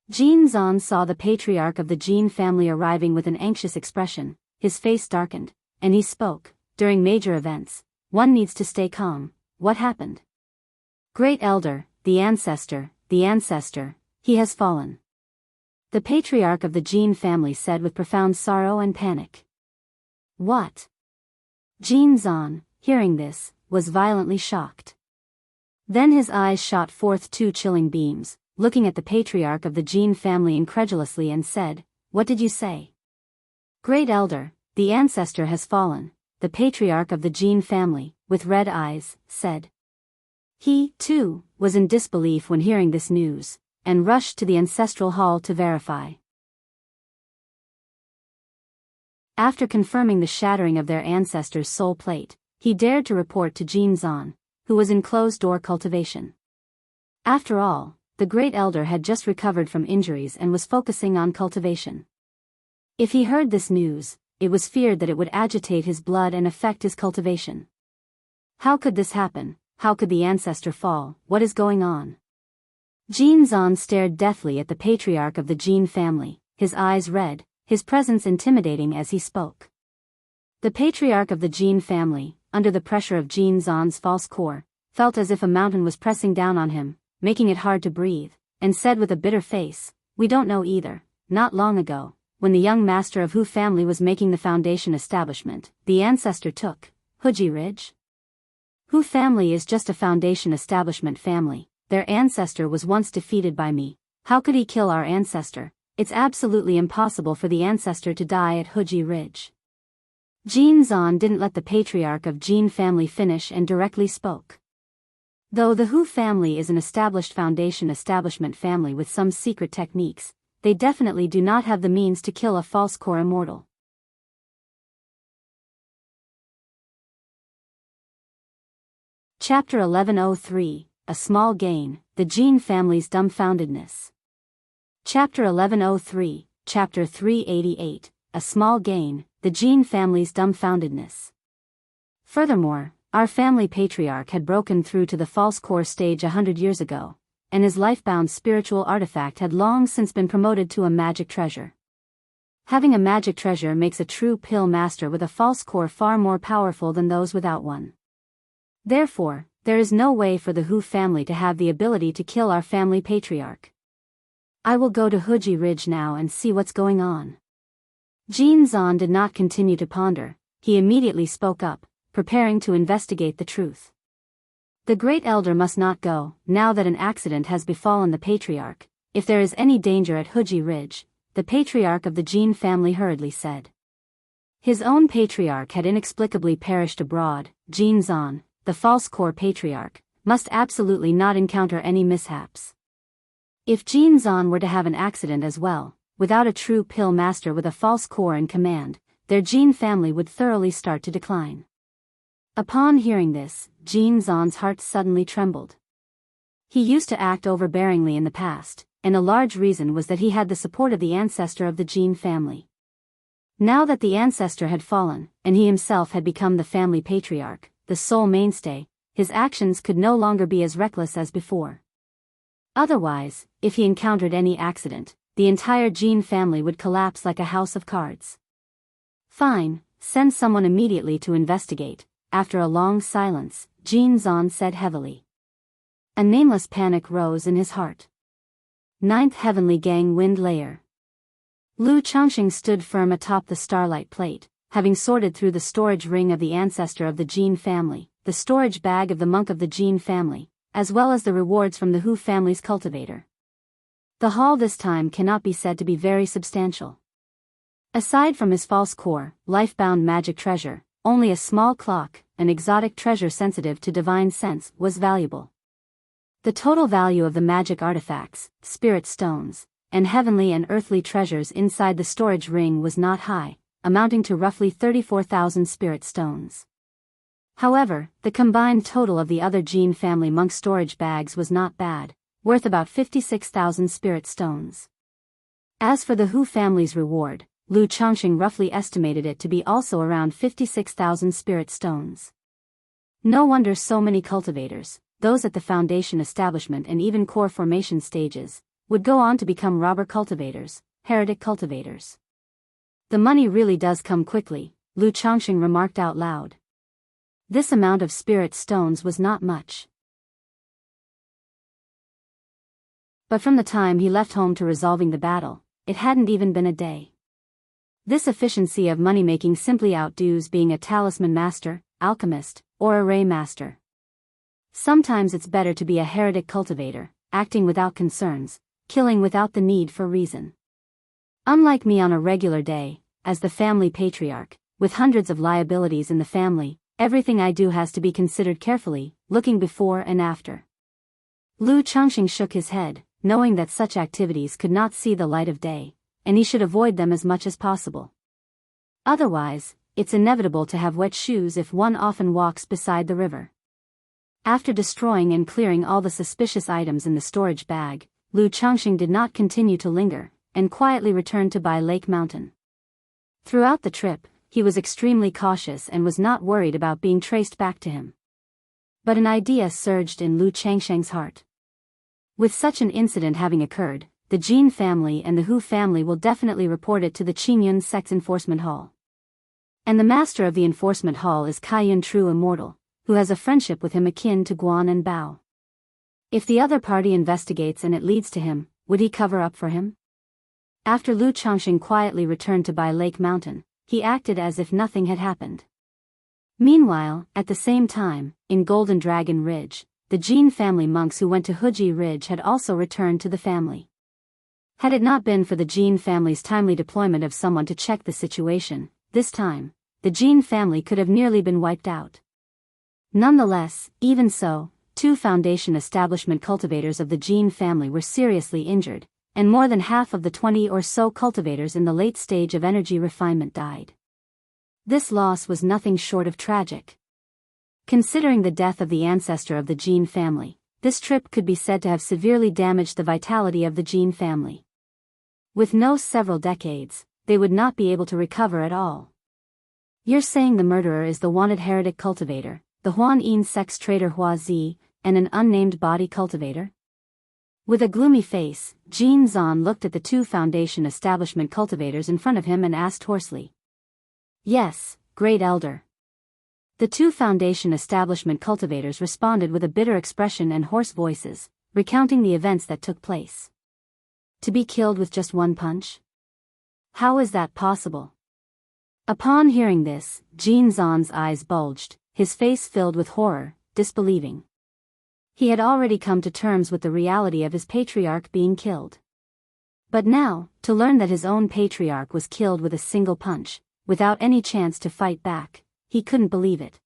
Jin Zan saw the patriarch of the Jin family arriving with an anxious expression. His face darkened, and he spoke. During major events, one needs to stay calm. What happened? Great elder, the ancestor, he has fallen. The patriarch of the Jin family said with profound sorrow and panic. What? Jin Zan, hearing this, was violently shocked. Then his eyes shot forth 2 chilling beams, looking at the patriarch of the Jin family incredulously and said, "What did you say?" Great elder, the ancestor has fallen, the patriarch of the Jin family, with red eyes, said. He, too, was in disbelief when hearing this news, and rushed to the ancestral hall to verify. After confirming the shattering of their ancestor's soul plate, he dared to report to Jin Zan, who was in closed-door cultivation. After all, the great elder had just recovered from injuries and was focusing on cultivation. If he heard this news, it was feared that it would agitate his blood and affect his cultivation. How could this happen? How could the ancestor fall? What is going on? Jin Zan stared deathly at the patriarch of the Jin family, his eyes red, his presence intimidating as he spoke. The patriarch of the Jin family, under the pressure of Jin Zan's false core, felt as if a mountain was pressing down on him, making it hard to breathe, and said with a bitter face, "We don't know either. Not long ago, when the young master of Hu family was making the foundation establishment, the ancestor took Huji Ridge. Hu family is just a foundation establishment family. Their ancestor was once defeated by me. How could he kill our ancestor? It's absolutely impossible for the ancestor to die at Huji Ridge." Jin Zan didn't let the patriarch of Jin family finish and directly spoke. Though the Hu family is an established foundation establishment family with some secret techniques, they definitely do not have the means to kill a false core immortal. Chapter 1103, A Small Gain, the Jin Family's Dumbfoundedness. Chapter 1103, Chapter 388, A Small Gain, the Jin Family's Dumbfoundedness. Furthermore, our family patriarch had broken through to the false core stage 100 years ago, and his life-bound spiritual artifact had long since been promoted to a magic treasure. Having a magic treasure makes a true pill master with a false core far more powerful than those without one. Therefore, there is no way for the Hu family to have the ability to kill our family patriarch. I will go to Huji Ridge now and see what's going on. Jin Zan did not continue to ponder, he immediately spoke up, preparing to investigate the truth. The great elder must not go, now that an accident has befallen the patriarch. If there is any danger at Huji Ridge, the patriarch of the Jin family hurriedly said. His own patriarch had inexplicably perished abroad. Jin Zan, the false core patriarch, must absolutely not encounter any mishaps. If Jin Zan were to have an accident as well, without a true pill master with a false core in command, their Jin family would thoroughly start to decline. Upon hearing this, Jin Zan's heart suddenly trembled. He used to act overbearingly in the past, and a large reason was that he had the support of the ancestor of the Jin family. Now that the ancestor had fallen, and he himself had become the family patriarch, the sole mainstay, his actions could no longer be as reckless as before. Otherwise, if he encountered any accident, the entire Jin family would collapse like a house of cards. Fine, send someone immediately to investigate. After a long silence, Jin Zan said heavily. A nameless panic rose in his heart. Ninth Heavenly Gang Wind Layer. Lu Changxing stood firm atop the starlight plate, having sorted through the storage ring of the ancestor of the Jin family, the storage bag of the monk of the Jin family, as well as the rewards from the Hu family's cultivator. The haul this time cannot be said to be very substantial. Aside from his false core, life-bound magic treasure, only a small clock, an exotic treasure sensitive to divine sense, was valuable. The total value of the magic artifacts, spirit stones, and heavenly and earthly treasures inside the storage ring was not high, amounting to roughly 34,000 spirit stones. However, the combined total of the other Jin family monk storage bags was not bad, worth about 56,000 spirit stones. As for the Hu family's reward, Lu Changxing roughly estimated it to be also around 56,000 spirit stones. No wonder so many cultivators, those at the foundation establishment and even core formation stages, would go on to become robber cultivators, heretic cultivators. The money really does come quickly, Lu Changxing remarked out loud. This amount of spirit stones was not much. But from the time he left home to resolving the battle, it hadn't even been a day. This efficiency of money-making simply outdoes being a talisman master, alchemist, or a ray master. Sometimes it's better to be a heretic cultivator, acting without concerns, killing without the need for reason. Unlike me on a regular day, as the family patriarch, with hundreds of liabilities in the family, everything I do has to be considered carefully, looking before and after. Lu Changxing shook his head, knowing that such activities could not see the light of day, and he should avoid them as much as possible. Otherwise, it's inevitable to have wet shoes if one often walks beside the river. After destroying and clearing all the suspicious items in the storage bag, Lu Changxing did not continue to linger, and quietly returned to Bai Lake Mountain. Throughout the trip, he was extremely cautious and was not worried about being traced back to him. But an idea surged in Lu Changsheng's heart. With such an incident having occurred, the Jin family and the Hu family will definitely report it to the Qingyun Sect's Enforcement Hall. And the master of the Enforcement Hall is Kaiyun True Immortal, who has a friendship with him akin to Guan and Bao. If the other party investigates and it leads to him, would he cover up for him? After Lu Changsheng quietly returned to Bai Lake Mountain, he acted as if nothing had happened. Meanwhile, at the same time, in Golden Dragon Ridge, the Jin family monks who went to Huji Ridge had also returned to the family. Had it not been for the Jin family's timely deployment of someone to check the situation, this time, the Jin family could have nearly been wiped out. Nonetheless, even so, 2 foundation establishment cultivators of the Jin family were seriously injured, and more than half of the 20 or so cultivators in the late stage of energy refinement died. This loss was nothing short of tragic. Considering the death of the ancestor of the Jin family, this trip could be said to have severely damaged the vitality of the Jin family. With no several decades, they would not be able to recover at all. You're saying the murderer is the wanted heretic cultivator, the Huan Yin sex traitor Hua Zi, and an unnamed body cultivator? With a gloomy face, Jin Zan looked at the 2 foundation establishment cultivators in front of him and asked hoarsely. Yes, Great Elder. The 2 foundation establishment cultivators responded with a bitter expression and hoarse voices, recounting the events that took place. To be killed with just 1 punch? How is that possible? Upon hearing this, Jin Zan's eyes bulged, his face filled with horror, disbelieving. He had already come to terms with the reality of his patriarch being killed. But now, to learn that his own patriarch was killed with a single punch, without any chance to fight back, he couldn't believe it.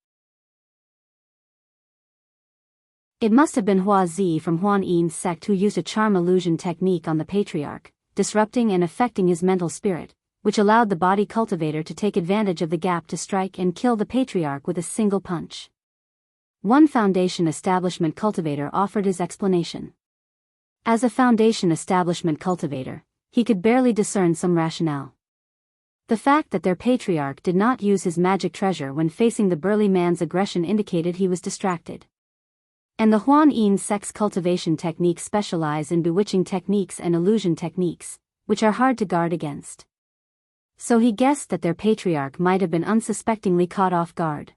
It must have been Hua Zi from Huan Yin's sect who used a charm illusion technique on the patriarch, disrupting and affecting his mental spirit, which allowed the body cultivator to take advantage of the gap to strike and kill the patriarch with a single punch. One foundation establishment cultivator offered his explanation. As a foundation establishment cultivator, he could barely discern some rationale. The fact that their patriarch did not use his magic treasure when facing the burly man's aggression indicated he was distracted. And the Huan Yin sex cultivation techniques specialize in bewitching techniques and illusion techniques, which are hard to guard against. So he guessed that their patriarch might have been unsuspectingly caught off guard.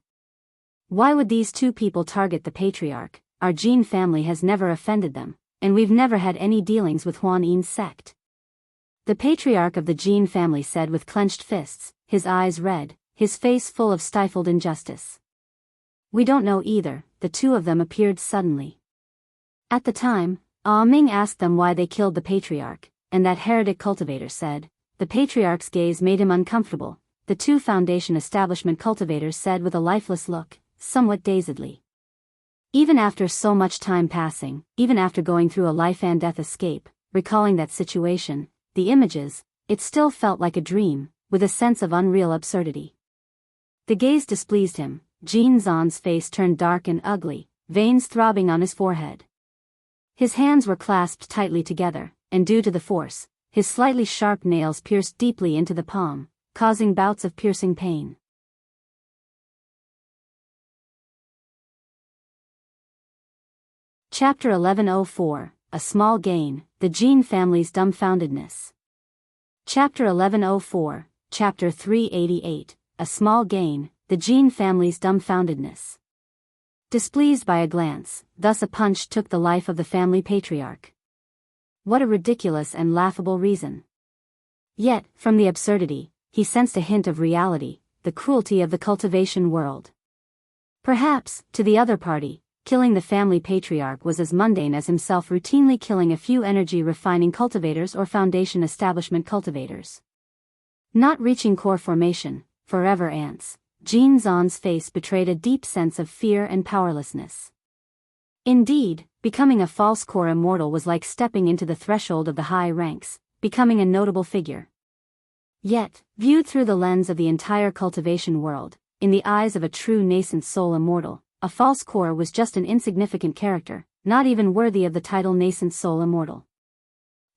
Why would these 2 people target the patriarch? Our Jin family has never offended them, and we've never had any dealings with Huan Yin's sect. The patriarch of the Jin family said with clenched fists, his eyes red, his face full of stifled injustice. We don't know either, the 2 of them appeared suddenly. At the time, Ming asked them why they killed the patriarch, and that heretic cultivator said, the patriarch's gaze made him uncomfortable, the 2 foundation establishment cultivators said with a lifeless look, somewhat dazedly. Even after so much time passing, even after going through a life and death escape, recalling that situation, the images, it still felt like a dream, with a sense of unreal absurdity. The gaze displeased him. Jin Zan's face turned dark and ugly, veins throbbing on his forehead. His hands were clasped tightly together, and due to the force, his slightly sharp nails pierced deeply into the palm, causing bouts of piercing pain. Chapter 1104, A Small Gain, The Jin Family's Dumbfoundedness. Chapter 1104, Chapter 388, A Small Gain, The Jin Family's Dumbfoundedness. Displeased by a glance, thus a punch took the life of the family patriarch. What a ridiculous and laughable reason. Yet, from the absurdity, he sensed a hint of reality, the cruelty of the cultivation world. Perhaps, to the other party, killing the family patriarch was as mundane as himself routinely killing a few energy-refining cultivators or foundation establishment cultivators. Not reaching core formation, forever ants, Jin Zan's face betrayed a deep sense of fear and powerlessness. Indeed, becoming a false core immortal was like stepping into the threshold of the high ranks, becoming a notable figure. Yet, viewed through the lens of the entire cultivation world, in the eyes of a true nascent soul immortal, a false core was just an insignificant character, not even worthy of the title nascent soul immortal.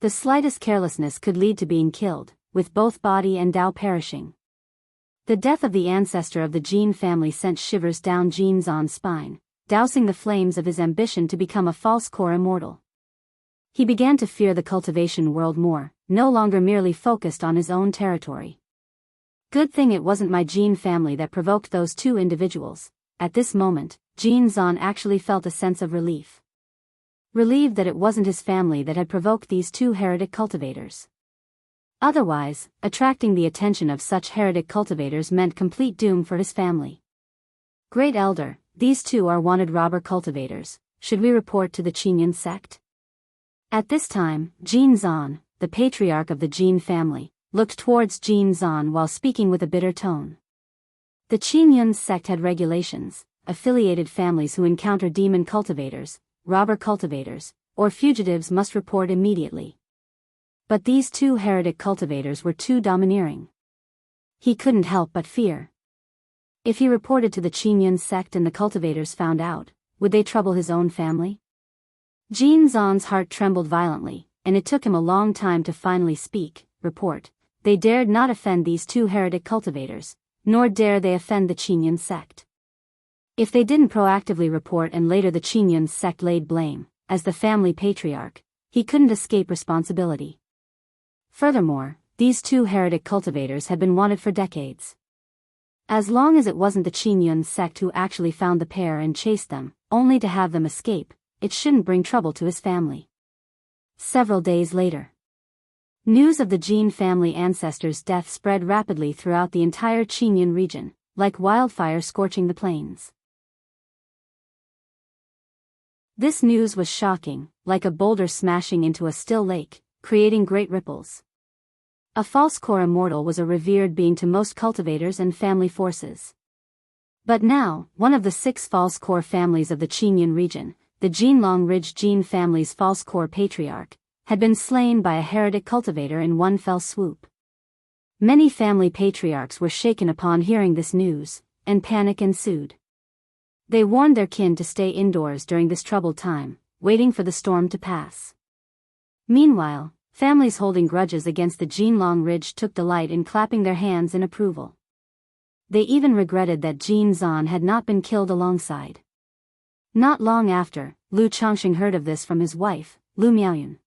The slightest carelessness could lead to being killed, with both body and Tao perishing. The death of the ancestor of the Jin family sent shivers down Jin Zan's spine, dousing the flames of his ambition to become a false core immortal. He began to fear the cultivation world more, no longer merely focused on his own territory. Good thing it wasn't my Jin family that provoked those two individuals. At this moment, Jin Zan actually felt a sense of relief. Relieved that it wasn't his family that had provoked these two heretic cultivators. Otherwise, attracting the attention of such heretic cultivators meant complete doom for his family. Great Elder, these two are wanted robber cultivators. Should we report to the Qinyan sect? At this time, Jin Zan, the patriarch of the Jin family, looked towards Jin Zan while speaking with a bitter tone. The Qinyan sect had regulations. Affiliated families who encounter demon cultivators, robber cultivators, or fugitives must report immediately. But these two heretic cultivators were too domineering. He couldn't help but fear. If he reported to the Qinyan sect and the cultivators found out, would they trouble his own family? Jin Zan's heart trembled violently, and it took him a long time to finally speak. Report. They dared not offend these two heretic cultivators, nor dare they offend the Qinyan sect. If they didn't proactively report and later the Qinyan sect laid blame, as the family patriarch, he couldn't escape responsibility. Furthermore, these two heretic cultivators had been wanted for decades. As long as it wasn't the Qinyan sect who actually found the pair and chased them, only to have them escape, it shouldn't bring trouble to his family. Several days later. News of the Jin family ancestor's death spread rapidly throughout the entire Qinyan region, like wildfire scorching the plains. This news was shocking, like a boulder smashing into a still lake, creating great ripples. A false core immortal was a revered being to most cultivators and family forces. But now, one of the 6 false core families of the Qinyan region, the Jinlong Ridge Jin family's false core patriarch, had been slain by a heretic cultivator in one fell swoop. Many family patriarchs were shaken upon hearing this news, and panic ensued. They warned their kin to stay indoors during this troubled time, waiting for the storm to pass. Meanwhile, families holding grudges against the Jinlong Ridge took delight in clapping their hands in approval. They even regretted that Jin Zan had not been killed alongside. Not long after, Lu Changxing heard of this from his wife, Lu Miaoyun.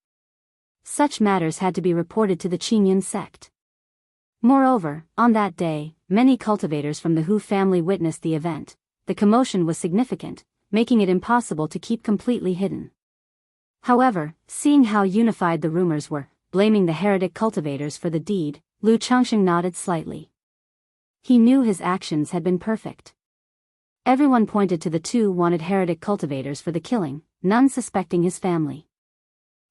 Such matters had to be reported to the Qinyan sect. Moreover, on that day, many cultivators from the Hu family witnessed the event. The commotion was significant, making it impossible to keep completely hidden. However, seeing how unified the rumors were, blaming the heretic cultivators for the deed, Lu Changxing nodded slightly. He knew his actions had been perfect. Everyone pointed to the 2 wanted heretic cultivators for the killing, none suspecting his family.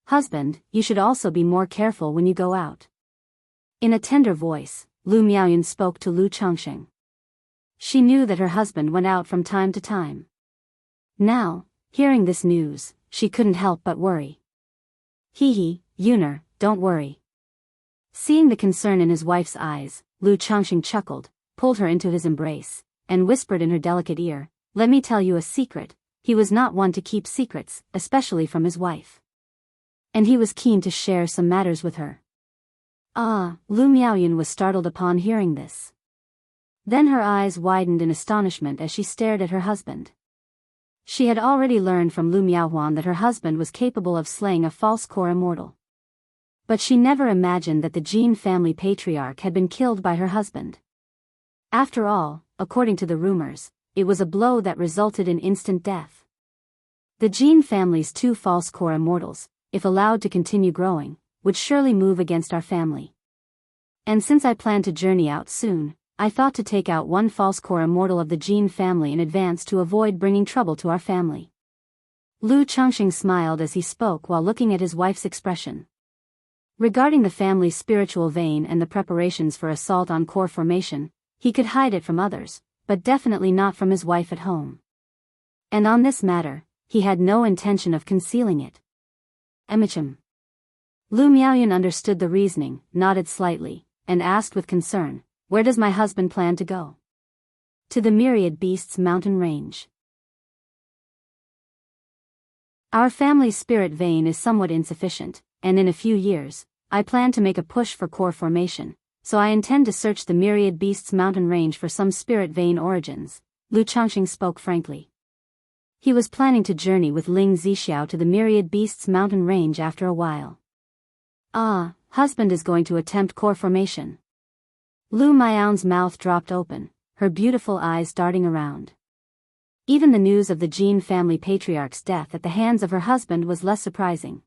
Husband, you should also be more careful when you go out. In a tender voice, Lu Miaoyun spoke to Lu Changxing. She knew that her husband went out from time to time. Now, hearing this news, she couldn't help but worry. Hee, Yuner, don't worry. Seeing the concern in his wife's eyes, Lu Changxing chuckled, pulled her into his embrace, and whispered in her delicate ear, let me tell you a secret. He was not one to keep secrets, especially from his wife. And he was keen to share some matters with her. Lu Miaoyun was startled upon hearing this. Then her eyes widened in astonishment as she stared at her husband. She had already learned from Lu Miaohuan that her husband was capable of slaying a false core immortal. But she never imagined that the Jin family patriarch had been killed by her husband. After all, according to the rumors, it was a blow that resulted in instant death. The Jin family's 2 false core immortals, if allowed to continue growing, would surely move against our family. And since I plan to journey out soon, I thought to take out 1 false core immortal of the Jin family in advance to avoid bringing trouble to our family. Lu Changxing smiled as he spoke while looking at his wife's expression. Regarding the family's spiritual vein and the preparations for assault on core formation, he could hide it from others, but definitely not from his wife at home. And on this matter, he had no intention of concealing it. Emichim. Lu Miaoyun understood the reasoning, nodded slightly, and asked with concern, where does my husband plan to go? To the Myriad Beasts mountain range. Our family's spirit vein is somewhat insufficient, and in a few years, I plan to make a push for core formation, so I intend to search the Myriad Beasts mountain range for some spirit vein origins, Lu Changxing spoke frankly. He was planning to journey with Ling Zixiao to the Myriad Beasts mountain range after a while. Ah, husband is going to attempt core formation. Lu Miao's mouth dropped open, her beautiful eyes darting around. Even the news of the Jin family patriarch's death at the hands of her husband was less surprising.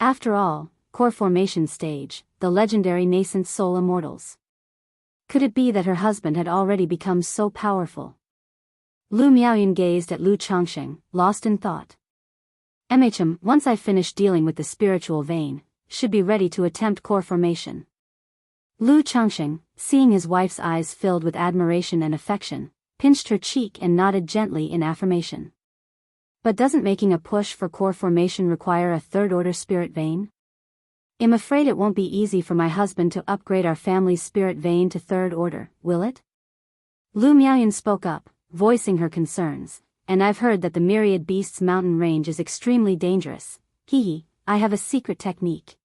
After all, core formation stage, the legendary nascent soul immortals. Could it be that her husband had already become so powerful? Lu Miaoyun gazed at Lu Changxing, lost in thought. Once I finish dealing with the spiritual vein, should be ready to attempt core formation. Lu Changxing, seeing his wife's eyes filled with admiration and affection, pinched her cheek and nodded gently in affirmation. But doesn't making a push for core formation require a third-order spirit vein? I'm afraid it won't be easy for my husband to upgrade our family's spirit vein to third order, will it? Lu Miaoyun spoke up, voicing her concerns, and I've heard that the Myriad Beasts mountain range is extremely dangerous. I have a secret technique.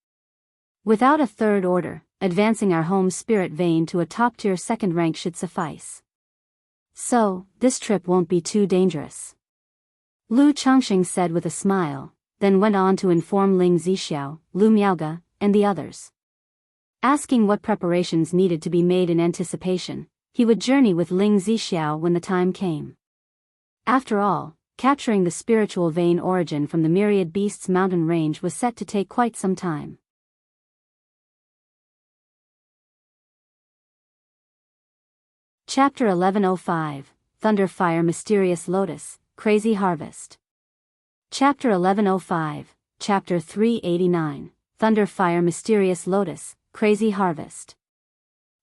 Without a third order, advancing our home spirit vein to a top-tier second rank should suffice. So, this trip won't be too dangerous. Lu Changxing said with a smile, then went on to inform Ling Zixiao, Lu Miaoge, and the others. Asking what preparations needed to be made in anticipation, he would journey with Ling Zixiao when the time came. After all, capturing the spiritual vein origin from the Myriad Beasts mountain range was set to take quite some time. Chapter 1105, Thunderfire Mysterious Lotus, Crazy Harvest. Chapter 1105, Chapter 389, Thunderfire Mysterious Lotus, Crazy Harvest.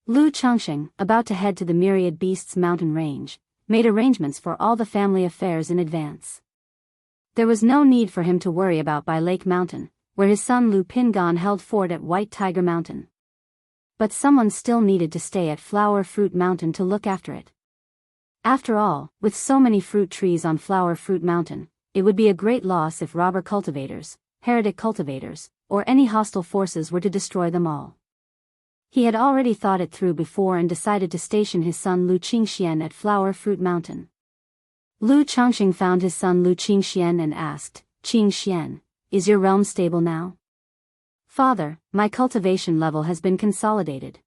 Lu Changxing, about to head to the Myriad Beasts mountain range, made arrangements for all the family affairs in advance. There was no need for him to worry about by Lake Mountain, where his son Lu Pingan held fort at White Tiger Mountain. But someone still needed to stay at Flower Fruit Mountain to look after it. After all, with so many fruit trees on Flower Fruit Mountain, it would be a great loss if robber cultivators, heretic cultivators, or any hostile forces were to destroy them all. He had already thought it through before and decided to station his son Lu Qingxian at Flower Fruit Mountain. Lu Changxing found his son Lu Qingxian and asked, "Qingxian, is your realm stable now?" "Father, my cultivation level has been consolidated.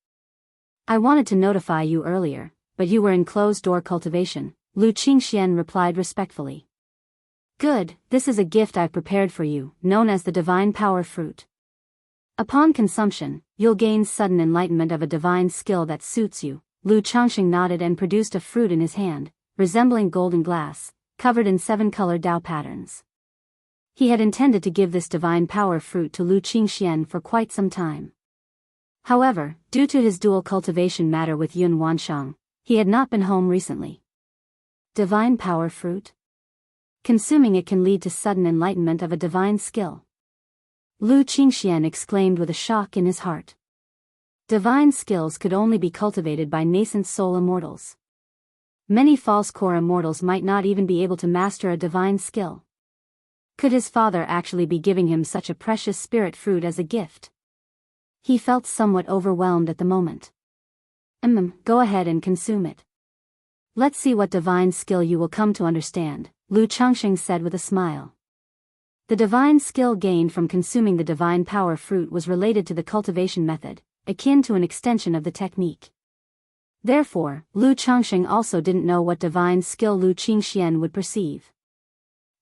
I wanted to notify you earlier, but you were in closed-door cultivation," Lu Qingxian replied respectfully. "Good, this is a gift I've prepared for you, known as the Divine Power Fruit. Upon consumption, you'll gain sudden enlightenment of a divine skill that suits you." Lu Changxing nodded and produced a fruit in his hand, resembling golden glass, covered in 7-colored Dao patterns. He had intended to give this divine power fruit to Lu Qingxian for quite some time. However, due to his dual cultivation matter with Yun Wanshang, he had not been home recently. Divine power fruit? Consuming it can lead to sudden enlightenment of a divine skill. Lu Qingxian exclaimed with a shock in his heart. Divine skills could only be cultivated by nascent soul immortals. Many false core immortals might not even be able to master a divine skill. Could his father actually be giving him such a precious spirit fruit as a gift? He felt somewhat overwhelmed at the moment. Go ahead and consume it. Let's see what divine skill you will come to understand," Lu Changxing said with a smile. The divine skill gained from consuming the divine power fruit was related to the cultivation method, akin to an extension of the technique. Therefore, Lu Changxing also didn't know what divine skill Lu Qingxian would perceive.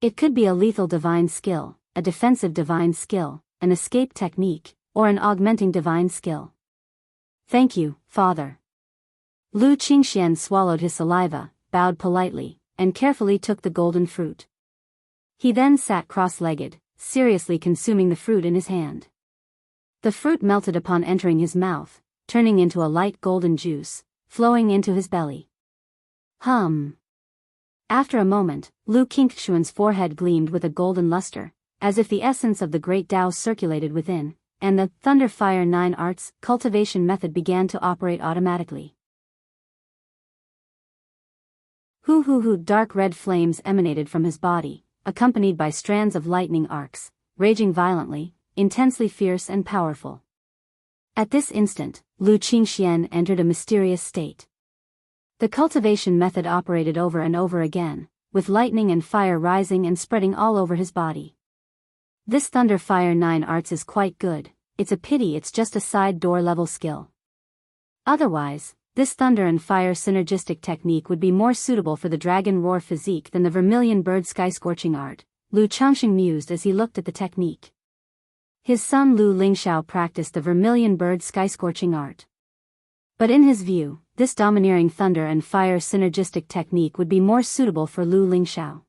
It could be a lethal divine skill, a defensive divine skill, an escape technique, or an augmenting divine skill. "Thank you, father." Lu Qingxian swallowed his saliva, bowed politely, and carefully took the golden fruit. He then sat cross-legged, seriously consuming the fruit in his hand. The fruit melted upon entering his mouth, turning into a light golden juice, flowing into his belly. After a moment, Lu Qingxian's forehead gleamed with a golden luster, as if the essence of the great Tao circulated within, and the Thunderfire 9 Arts cultivation method began to operate automatically. Dark red flames emanated from his body, accompanied by strands of lightning arcs, raging violently, intensely fierce and powerful. At this instant, Lu Qingxian entered a mysterious state. The cultivation method operated over and over again, with lightning and fire rising and spreading all over his body. This Thunder Fire 9 arts is quite good, it's a pity it's just a side door level skill. Otherwise, this Thunder and Fire synergistic technique would be more suitable for the Dragon Roar physique than the Vermilion Bird Sky Scorching art, Lu Changxing mused as he looked at the technique. His son Lu Lingxiao practiced the Vermilion Bird Sky Scorching art. But in his view, this domineering Thunder and Fire synergistic technique would be more suitable for Lu Lingxiao.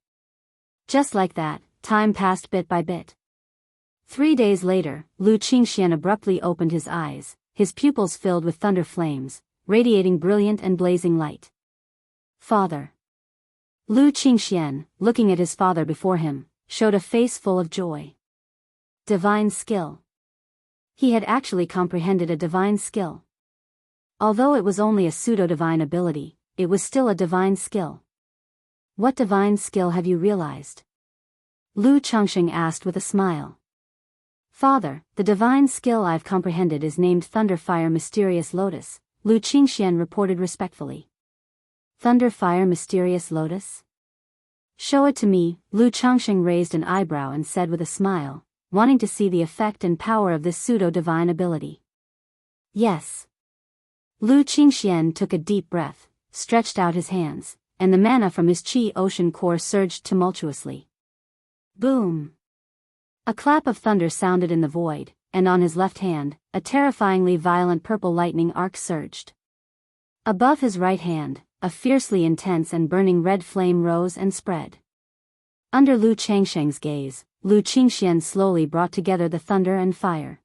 Just like that, time passed bit by bit. 3 days later, Lu Qingxian abruptly opened his eyes, his pupils filled with thunder flames, radiating brilliant and blazing light. Father. Lu Qingxian, looking at his father before him, showed a face full of joy. Divine skill. He had actually comprehended a divine skill. Although it was only a pseudo-divine ability, it was still a divine skill. What divine skill have you realized? Lu Changxing asked with a smile. Father, the divine skill I've comprehended is named Thunder Fire Mysterious Lotus, Lu Qingxian reported respectfully. Thunder Fire Mysterious Lotus? Show it to me, Lu Changxing raised an eyebrow and said with a smile, wanting to see the effect and power of this pseudo-divine ability. Yes. Lu Qingxian took a deep breath, stretched out his hands, and the mana from his Qi Ocean core surged tumultuously. Boom! A clap of thunder sounded in the void, and on his left hand, a terrifyingly violent purple lightning arc surged. Above his right hand, a fiercely intense and burning red flame rose and spread. Under Lu Changsheng's gaze, Lu Qingxian slowly brought together the thunder and fire.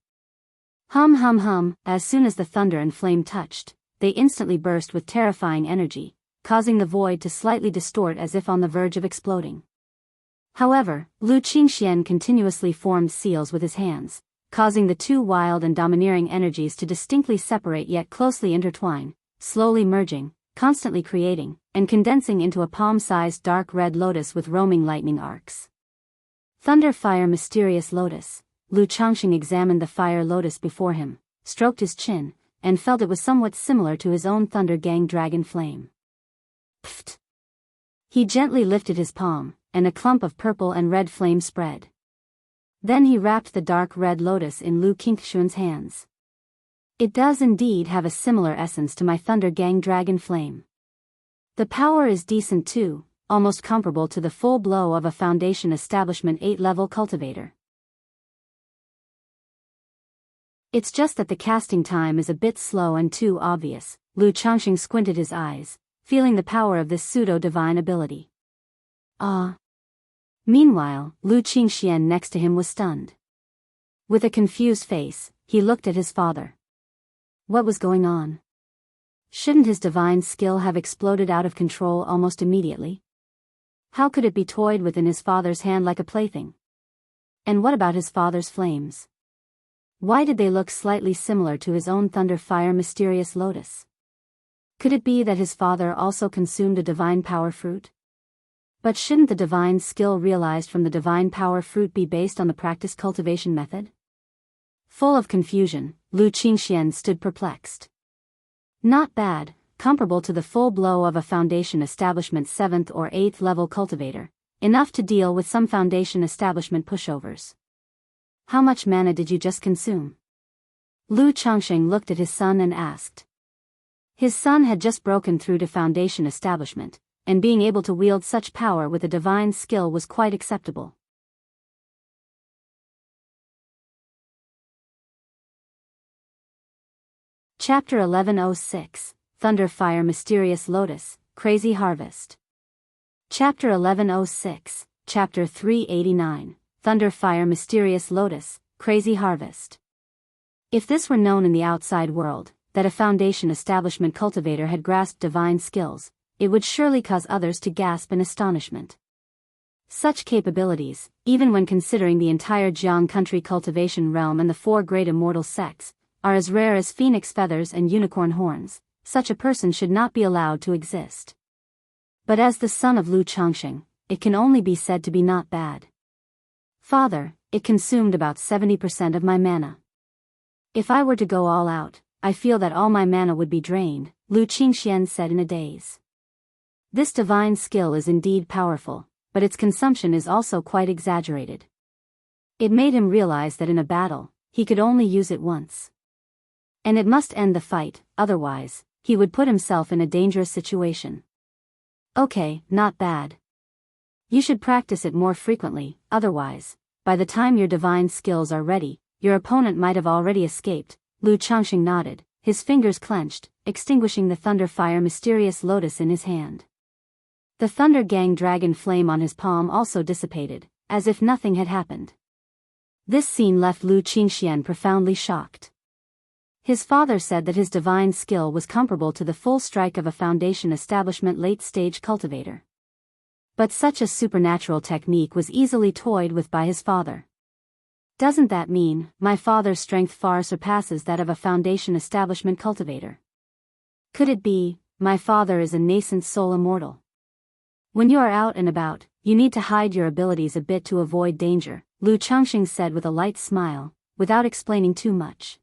Hum hum hum, as soon as the thunder and flame touched, they instantly burst with terrifying energy, causing the void to slightly distort as if on the verge of exploding. However, Lu Qingxian continuously formed seals with his hands, causing the two wild and domineering energies to distinctly separate yet closely intertwine, slowly merging, constantly creating, and condensing into a palm-sized dark red lotus with roaming lightning arcs. Thunder Fire Mysterious Lotus. Lu Changxing examined the fire lotus before him, stroked his chin, and felt it was somewhat similar to his own Thunder Gang Dragon Flame. Pfft! He gently lifted his palm, and a clump of purple and red flame spread. Then he wrapped the dark red lotus in Lu Qingxuan's hands. It does indeed have a similar essence to my Thunder Gang Dragon Flame. The power is decent too, almost comparable to the full blow of a Foundation Establishment 8-level cultivator. It's just that the casting time is a bit slow and too obvious. Lu Changxing squinted his eyes, feeling the power of this pseudo-divine ability. Ah. Meanwhile, Lu Qingxian next to him was stunned. With a confused face, he looked at his father. What was going on? Shouldn't his divine skill have exploded out of control almost immediately? How could it be toyed with in his father's hand like a plaything? And what about his father's flames? Why did they look slightly similar to his own Thunder Fire Mysterious Lotus? Could it be that his father also consumed a divine power fruit? But shouldn't the divine skill realized from the divine power fruit be based on the practice cultivation method? Full of confusion, Lu Qingxian stood perplexed. Not bad, comparable to the full blow of a Foundation Establishment 7th or 8th level cultivator, enough to deal with some Foundation Establishment pushovers. How much mana did you just consume? Lu Changxing looked at his son and asked. His son had just broken through to Foundation Establishment, and being able to wield such power with a divine skill was quite acceptable. Chapter 1106, Thunder Fire Mysterious Lotus, Crazy Harvest. Chapter 1106, Chapter 389, Thunder Fire Mysterious Lotus, Crazy Harvest. If this were known in the outside world, that a Foundation Establishment cultivator had grasped divine skills, it would surely cause others to gasp in astonishment. Such capabilities, even when considering the entire Jiang country cultivation realm and the 4 great immortal sects, are as rare as phoenix feathers and unicorn horns. Such a person should not be allowed to exist. But as the son of Lu Changxing, it can only be said to be not bad. Father, it consumed about 70% of my mana. If I were to go all out, I feel that all my mana would be drained, Lu Qingxian said in a daze. This divine skill is indeed powerful, but its consumption is also quite exaggerated. It made him realize that in a battle, he could only use it once. And it must end the fight, otherwise, he would put himself in a dangerous situation. Okay, not bad. You should practice it more frequently, otherwise, by the time your divine skills are ready, your opponent might have already escaped. Lu Changxing nodded, his fingers clenched, extinguishing the thunder fire mysterious lotus in his hand. The Thunder Gang dragon flame on his palm also dissipated, as if nothing had happened. This scene left Lu Qingxian profoundly shocked. His father said that his divine skill was comparable to the full strike of a Foundation Establishment late-stage cultivator. But such a supernatural technique was easily toyed with by his father. Doesn't that mean my father's strength far surpasses that of a Foundation Establishment cultivator? Could it be, my father is a nascent soul immortal? When you are out and about, you need to hide your abilities a bit to avoid danger, Lu Changxing said with a light smile, without explaining too much.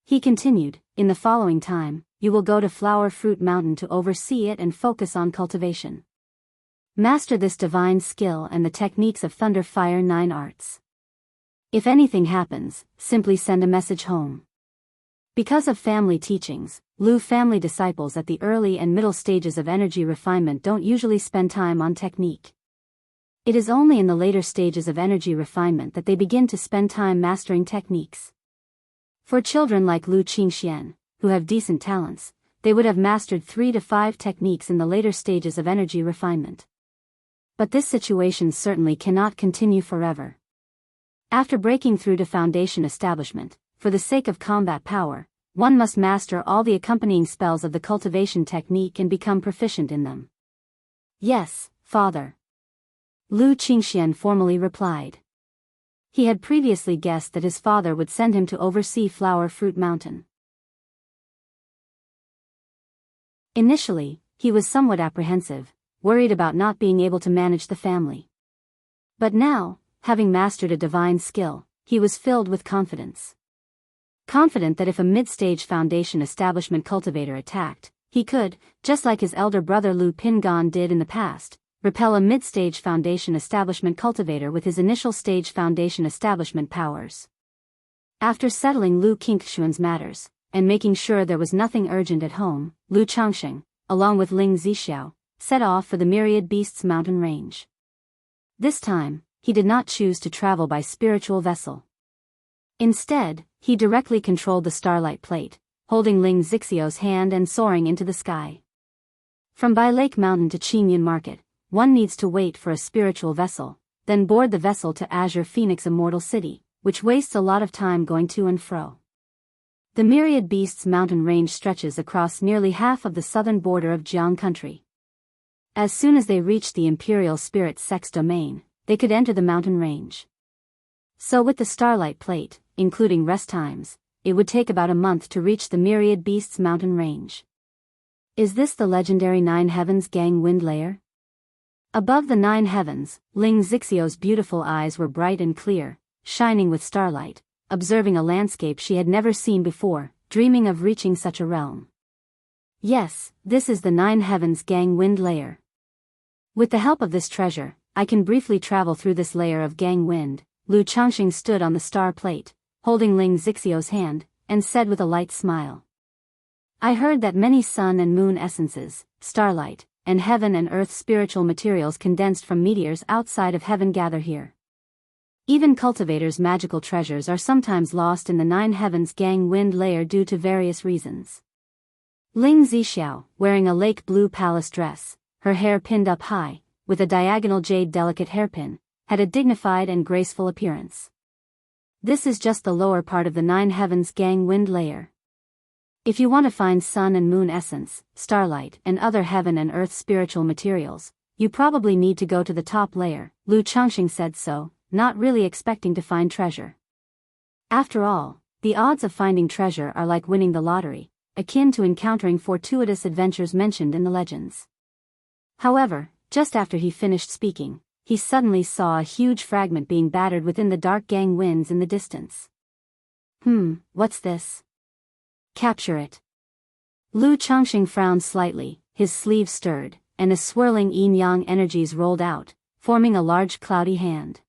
He continued, in the following time, you will go to Flower Fruit Mountain to oversee it and focus on cultivation. Master this divine skill and the techniques of Thunder Fire 9 arts. If anything happens, simply send a message home. Because of family teachings, Lu family disciples at the early and middle stages of energy refinement don't usually spend time on technique. It is only in the later stages of energy refinement that they begin to spend time mastering techniques. For children like Lu Qingxian, who have decent talents, they would have mastered 3 to 5 techniques in the later stages of energy refinement. But this situation certainly cannot continue forever. After breaking through to Foundation Establishment, for the sake of combat power, one must master all the accompanying spells of the cultivation technique and become proficient in them. Yes, father. Lu Qingxian formally replied. He had previously guessed that his father would send him to oversee Flower Fruit Mountain. Initially, he was somewhat apprehensive, worried about not being able to manage the family. But now, having mastered a divine skill, he was filled with confidence. Confident that if a mid-stage Foundation Establishment cultivator attacked, he could, just like his elder brother Lu Pingan did in the past, repel a mid-stage Foundation Establishment cultivator with his initial stage Foundation Establishment powers. After settling Lu Qingxuan's matters, and making sure there was nothing urgent at home, Lu Changxing, along with Ling Zixiao, set off for the Myriad Beasts mountain range. This time, he did not choose to travel by spiritual vessel. Instead, he directly controlled the starlight plate, holding Ling Zixiao's hand and soaring into the sky. From Bai Lake Mountain to Qingyun Market, one needs to wait for a spiritual vessel, then board the vessel to Azure Phoenix Immortal City, which wastes a lot of time going to and fro. The Myriad Beasts mountain range stretches across nearly half of the southern border of Jiang country. As soon as they reached the Imperial Spirit Sex domain, they could enter the mountain range. So with the starlight plate, including rest times, it would take about a month to reach the Myriad Beasts mountain range. Is this the legendary Nine Heavens Gang Wind Layer? Above the Nine Heavens, Ling Zixiao's beautiful eyes were bright and clear, shining with starlight, observing a landscape she had never seen before, dreaming of reaching such a realm. Yes, this is the Nine Heavens Gang Wind Layer. With the help of this treasure, I can briefly travel through this layer of Gang Wind. Lu Changxing stood on the star plate, holding Ling Zixiao's hand, and said with a light smile. I heard that many sun and moon essences, starlight, and heaven and earth spiritual materials condensed from meteors outside of heaven gather here. Even cultivators' magical treasures are sometimes lost in the Nine Heavens Gang Wind Layer due to various reasons. Ling Zixiao, wearing a lake blue palace dress, her hair pinned up high, with a diagonal jade delicate hairpin, had a dignified and graceful appearance. This is just the lower part of the Nine Heavens Gang Wind Layer. If you want to find sun and moon essence, starlight, and other heaven and earth spiritual materials, you probably need to go to the top layer, Lu Changxing said so, not really expecting to find treasure. After all, the odds of finding treasure are like winning the lottery, akin to encountering fortuitous adventures mentioned in the legends. However, just after he finished speaking, he suddenly saw a huge fragment being battered within the dark gang winds in the distance. What's this? Capture it. Lu Changxing frowned slightly, his sleeves stirred, and the swirling yin-yang energies rolled out, forming a large cloudy hand.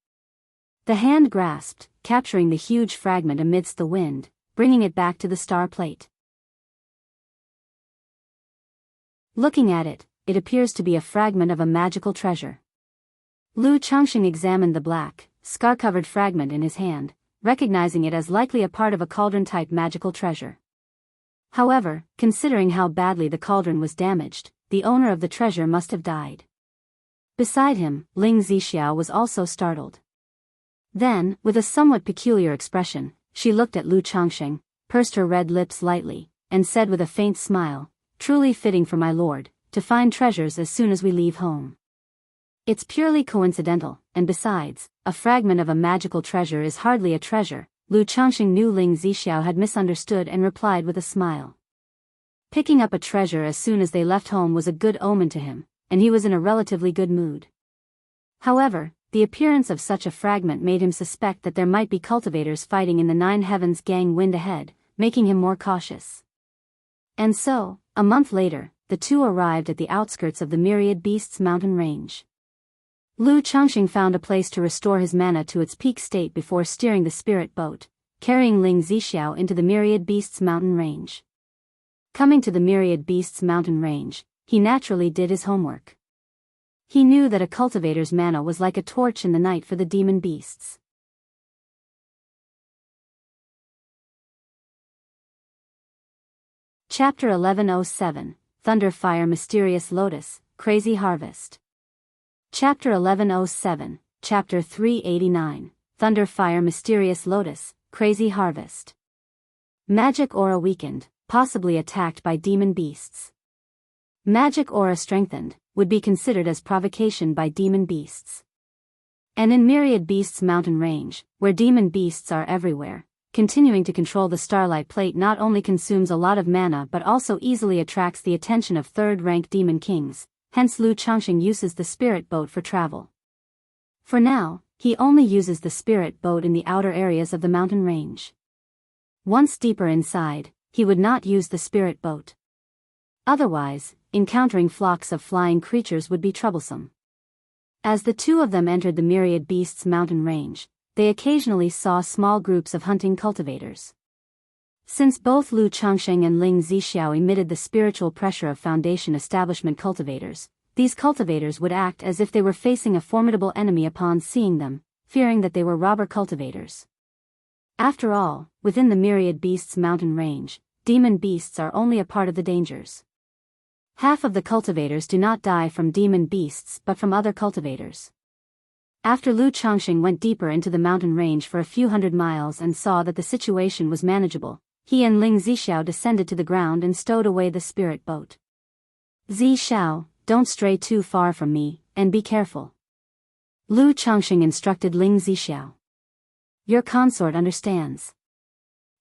The hand grasped, capturing the huge fragment amidst the wind, bringing it back to the star plate. Looking at it, it appears to be a fragment of a magical treasure. Lu Changxing examined the black, scar-covered fragment in his hand, recognizing it as likely a part of a cauldron-type magical treasure. However, considering how badly the cauldron was damaged, the owner of the treasure must have died. Beside him, Ling Zixiao was also startled. Then, with a somewhat peculiar expression, she looked at Lu Changxing, pursed her red lips lightly, and said with a faint smile, "Truly fitting for my lord, to find treasures as soon as we leave home. It's purely coincidental, and besides, a fragment of a magical treasure is hardly a treasure." Lu Changxing knew Ling Zixiao had misunderstood and replied with a smile. Picking up a treasure as soon as they left home was a good omen to him, and he was in a relatively good mood. However, the appearance of such a fragment made him suspect that there might be cultivators fighting in the Nine Heavens gang wind ahead, making him more cautious. And so, a month later, the two arrived at the outskirts of the Myriad Beasts mountain range. Lu Changxing found a place to restore his mana to its peak state before steering the spirit boat, carrying Ling Zixiao into the Myriad Beasts mountain range. Coming to the Myriad Beasts mountain range, he naturally did his homework. He knew that a cultivator's mana was like a torch in the night for the demon beasts. Chapter 1107, Thunder Fire Mysterious Lotus, Crazy Harvest. Chapter 1107, Chapter 389, Thunder Fire Mysterious Lotus, Crazy Harvest. Magic aura weakened, possibly attacked by demon beasts. Magic aura strengthened, would be considered as provocation by demon beasts. And in Myriad Beasts mountain range, where demon beasts are everywhere, continuing to control the Starlight Plate not only consumes a lot of mana but also easily attracts the attention of third-rank demon kings, hence Lu Changxing uses the spirit boat for travel. For now, he only uses the spirit boat in the outer areas of the mountain range. Once deeper inside, he would not use the spirit boat. Otherwise, encountering flocks of flying creatures would be troublesome. As the two of them entered the Myriad Beasts mountain range, they occasionally saw small groups of hunting cultivators. Since both Lu Changxing and Ling Zixiao emitted the spiritual pressure of Foundation establishment cultivators, these cultivators would act as if they were facing a formidable enemy upon seeing them, fearing that they were robber cultivators. After all, within the Myriad Beasts mountain range, demon beasts are only a part of the dangers. Half of the cultivators do not die from demon beasts but from other cultivators. After Lu Changxing went deeper into the mountain range for a few hundred miles and saw that the situation was manageable, he and Ling Zixiao descended to the ground and stowed away the spirit boat. "Zixiao, don't stray too far from me, and be careful," Lu Changxing instructed Ling Zixiao. "Your consort understands."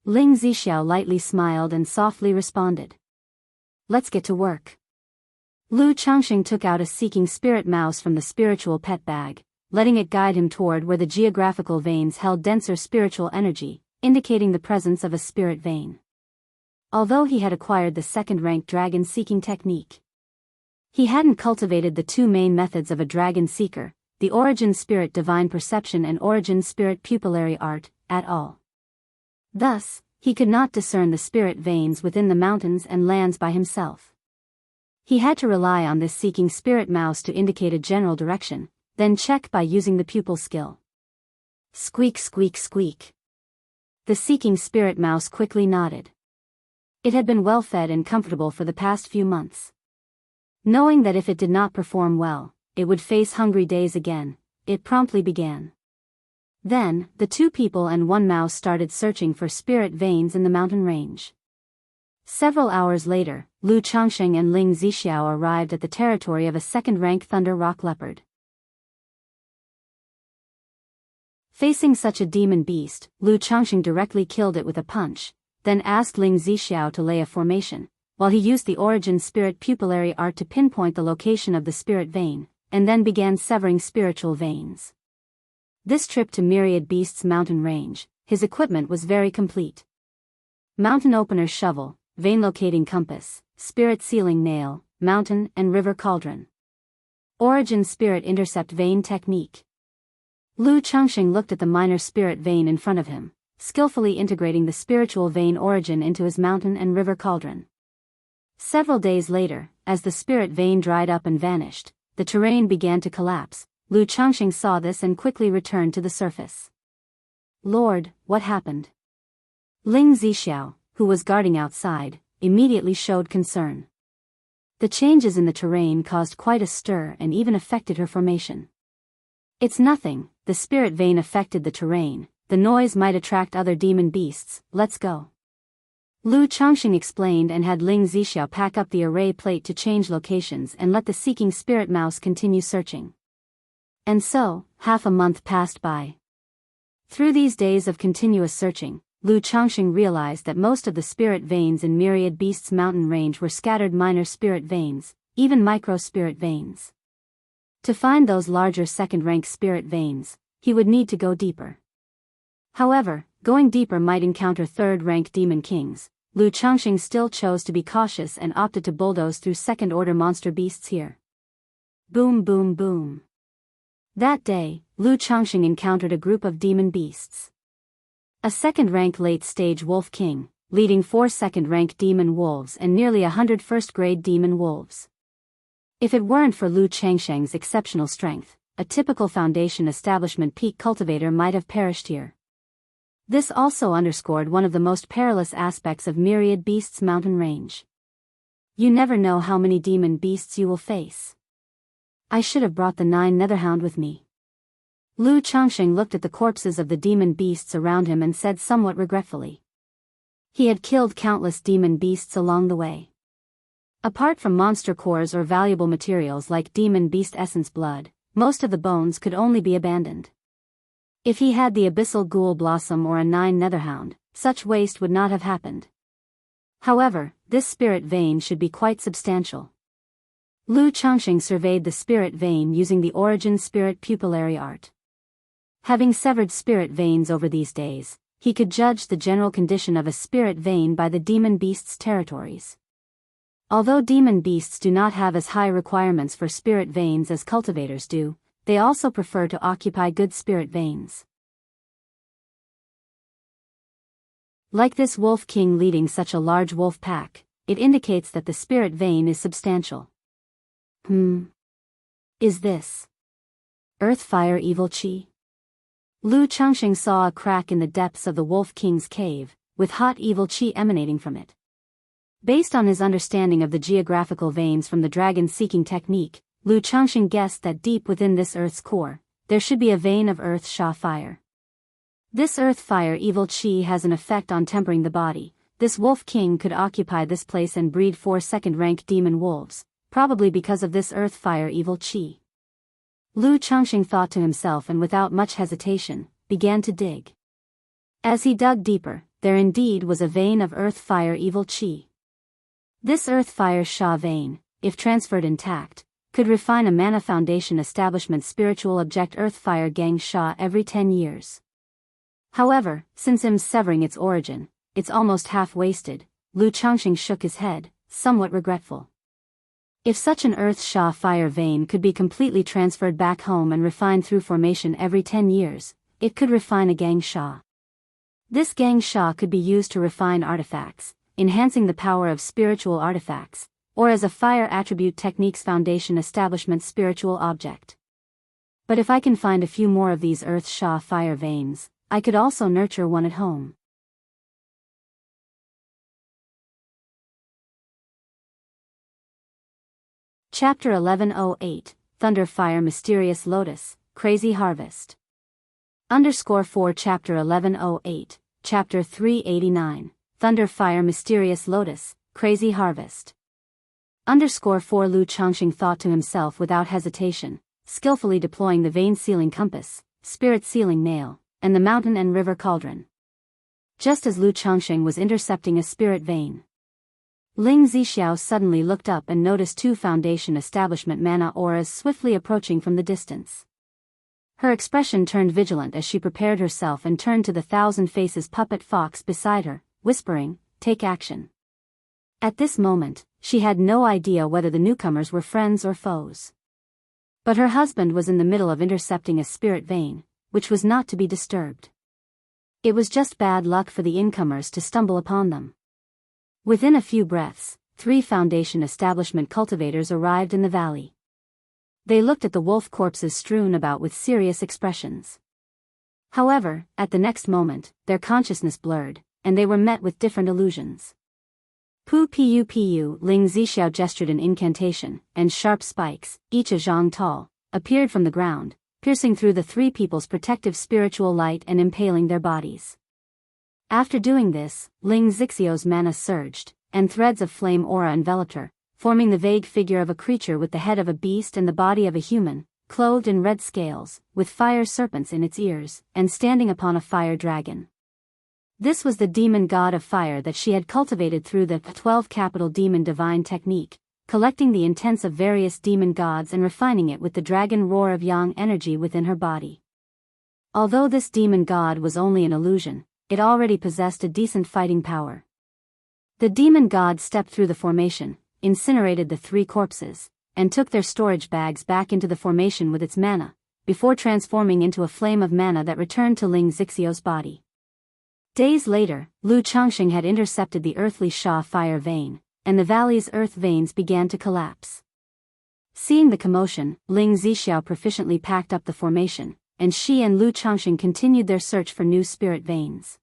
Ling Zixiao lightly smiled and softly responded. "Let's get to work." Lu Changxing took out a seeking spirit mouse from the spiritual pet bag, letting it guide him toward where the geographical veins held denser spiritual energy, indicating the presence of a spirit vein. Although he had acquired the second-rank dragon seeking technique, he hadn't cultivated the two main methods of a dragon seeker, the Origin Spirit Divine Perception and Origin Spirit Pupillary Art, at all. Thus, he could not discern the spirit veins within the mountains and lands by himself. He had to rely on this seeking spirit mouse to indicate a general direction, then check by using the pupil skill. Squeak squeak squeak. The seeking spirit mouse quickly nodded. It had been well fed and comfortable for the past few months. Knowing that if it did not perform well, it would face hungry days again, it promptly began. Then, the two people and one mouse started searching for spirit veins in the mountain range. Several hours later, Lu Changxing and Ling Zixiao arrived at the territory of a second-rank thunder rock leopard. Facing such a demon beast, Lu Changxing directly killed it with a punch, then asked Ling Zixiao to lay a formation, while he used the Origin Spirit Pupillary Art to pinpoint the location of the spirit vein, and then began severing spiritual veins. This trip to Myriad Beasts mountain range, his equipment was very complete. Mountain opener shovel, vein locating compass, spirit sealing nail, mountain and river cauldron. Origin spirit intercept vein technique. Lu Changxing looked at the minor spirit vein in front of him, skillfully integrating the spiritual vein origin into his mountain and river cauldron. Several days later, as the spirit vein dried up and vanished, the terrain began to collapse. Lu Changxing saw this and quickly returned to the surface. Lord, what happened? Ling Zixiao, who was guarding outside, immediately showed concern. The changes in the terrain caused quite a stir and even affected her formation. It's nothing, the spirit vein affected the terrain, the noise might attract other demon beasts, let's go. Lu Changxing explained and had Ling Zixiao pack up the array plate to change locations and let the seeking spirit mouse continue searching. And so, half a month passed by. Through these days of continuous searching, Lu Changxing realized that most of the spirit veins in Myriad Beasts mountain range were scattered minor spirit veins, even micro-spirit veins. To find those larger second-rank spirit veins, he would need to go deeper. However, going deeper might encounter third-rank demon kings. Lu Changxing still chose to be cautious and opted to bulldoze through second-order monster beasts here. Boom boom boom. That day, Lu Changxing encountered a group of demon beasts. A second-rank late-stage wolf king, leading 4 second-rank demon wolves and nearly 100 first-grade demon wolves. If it weren't for Lu Changxing's exceptional strength, a typical Foundation establishment peak cultivator might have perished here. This also underscored one of the most perilous aspects of Myriad Beasts mountain range. You never know how many demon beasts you will face. I should have brought the 9 Netherhound with me. Lu Changxing looked at the corpses of the demon beasts around him and said somewhat regretfully. He had killed countless demon beasts along the way. Apart from monster cores or valuable materials like demon beast essence blood, most of the bones could only be abandoned. If he had the abyssal ghoul blossom or a 9 Netherhound, such waste would not have happened. However, this spirit vein should be quite substantial. Lu Changxing surveyed the spirit vein using the Origin Spirit Pupillary Art. Having severed spirit veins over these days, he could judge the general condition of a spirit vein by the demon beast's territories. Although demon beasts do not have as high requirements for spirit veins as cultivators do, they also prefer to occupy good spirit veins. Like this wolf king leading such a large wolf pack, it indicates that the spirit vein is substantial. Is this Earth Fire Evil Chi? Lu Changxing saw a crack in the depths of the Wolf King's cave, with hot evil chi emanating from it. Based on his understanding of the geographical veins from the dragon-seeking technique, Lu Changxing guessed that deep within this Earth's core, there should be a vein of Earth Sha fire. This Earth Fire Evil Chi has an effect on tempering the body. This Wolf King could occupy this place and breed 4 second-rank demon wolves, probably because of this Earth Fire Evil Chi. Lu Changxing thought to himself and without much hesitation, began to dig. As he dug deeper, there indeed was a vein of Earth Fire Evil Chi. This Earth Fire Sha vein, if transferred intact, could refine a Mana Foundation establishment spiritual object Earth Fire Gang Sha every 10 years. However, since him severing its origin, it's almost half-wasted. Lu Changxing shook his head, somewhat regretful. If such an Earth Sha fire vein could be completely transferred back home and refined through formation every 10 years, it could refine a Gang Sha. This Gang Sha could be used to refine artifacts, enhancing the power of spiritual artifacts, or as a fire attribute techniques Foundation establishment spiritual object. But if I can find a few more of these Earth Sha fire veins, I could also nurture one at home. Chapter 1108, Thunder Fire Mysterious Lotus, Crazy Harvest. _4 Chapter 1108, Chapter 389, Thunder Fire Mysterious Lotus, Crazy Harvest. _4 Lu Changxing thought to himself without hesitation, skillfully deploying the vein sealing compass, spirit sealing nail, and the mountain and river cauldron. Just as Lu Changxing was intercepting a spirit vein, Ling Zixiao suddenly looked up and noticed 2 Foundation establishment mana auras swiftly approaching from the distance. Her expression turned vigilant as she prepared herself and turned to the thousand faces puppet fox beside her, whispering, "Take action." At this moment, she had no idea whether the newcomers were friends or foes. But her husband was in the middle of intercepting a spirit vein, which was not to be disturbed. It was just bad luck for the incomers to stumble upon them. Within a few breaths, 3 Foundation establishment cultivators arrived in the valley. They looked at the wolf corpses strewn about with serious expressions. However, at the next moment, their consciousness blurred, and they were met with different illusions. Pu Ling Zixiao gestured an incantation, and sharp spikes, each a zhang tall, appeared from the ground, piercing through the 3 people's protective spiritual light and impaling their bodies. After doing this, Ling Zixiao's mana surged, and threads of flame aura enveloped her, forming the vague figure of a creature with the head of a beast and the body of a human, clothed in red scales, with fire serpents in its ears, and standing upon a fire dragon. This was the demon god of fire that she had cultivated through the 12 capital demon divine technique, collecting the intents of various demon gods and refining it with the dragon roar of yang energy within her body. Although this demon god was only an illusion, it already possessed a decent fighting power. The demon god stepped through the formation, incinerated the 3 corpses, and took their storage bags back into the formation with its mana, before transforming into a flame of mana that returned to Ling Zixiao's body. Days later, Lu Changxing had intercepted the earthly Sha fire vein, and the valley's earth veins began to collapse. Seeing the commotion, Ling Zixiao proficiently packed up the formation, and she and Lu Changxing continued their search for new spirit veins.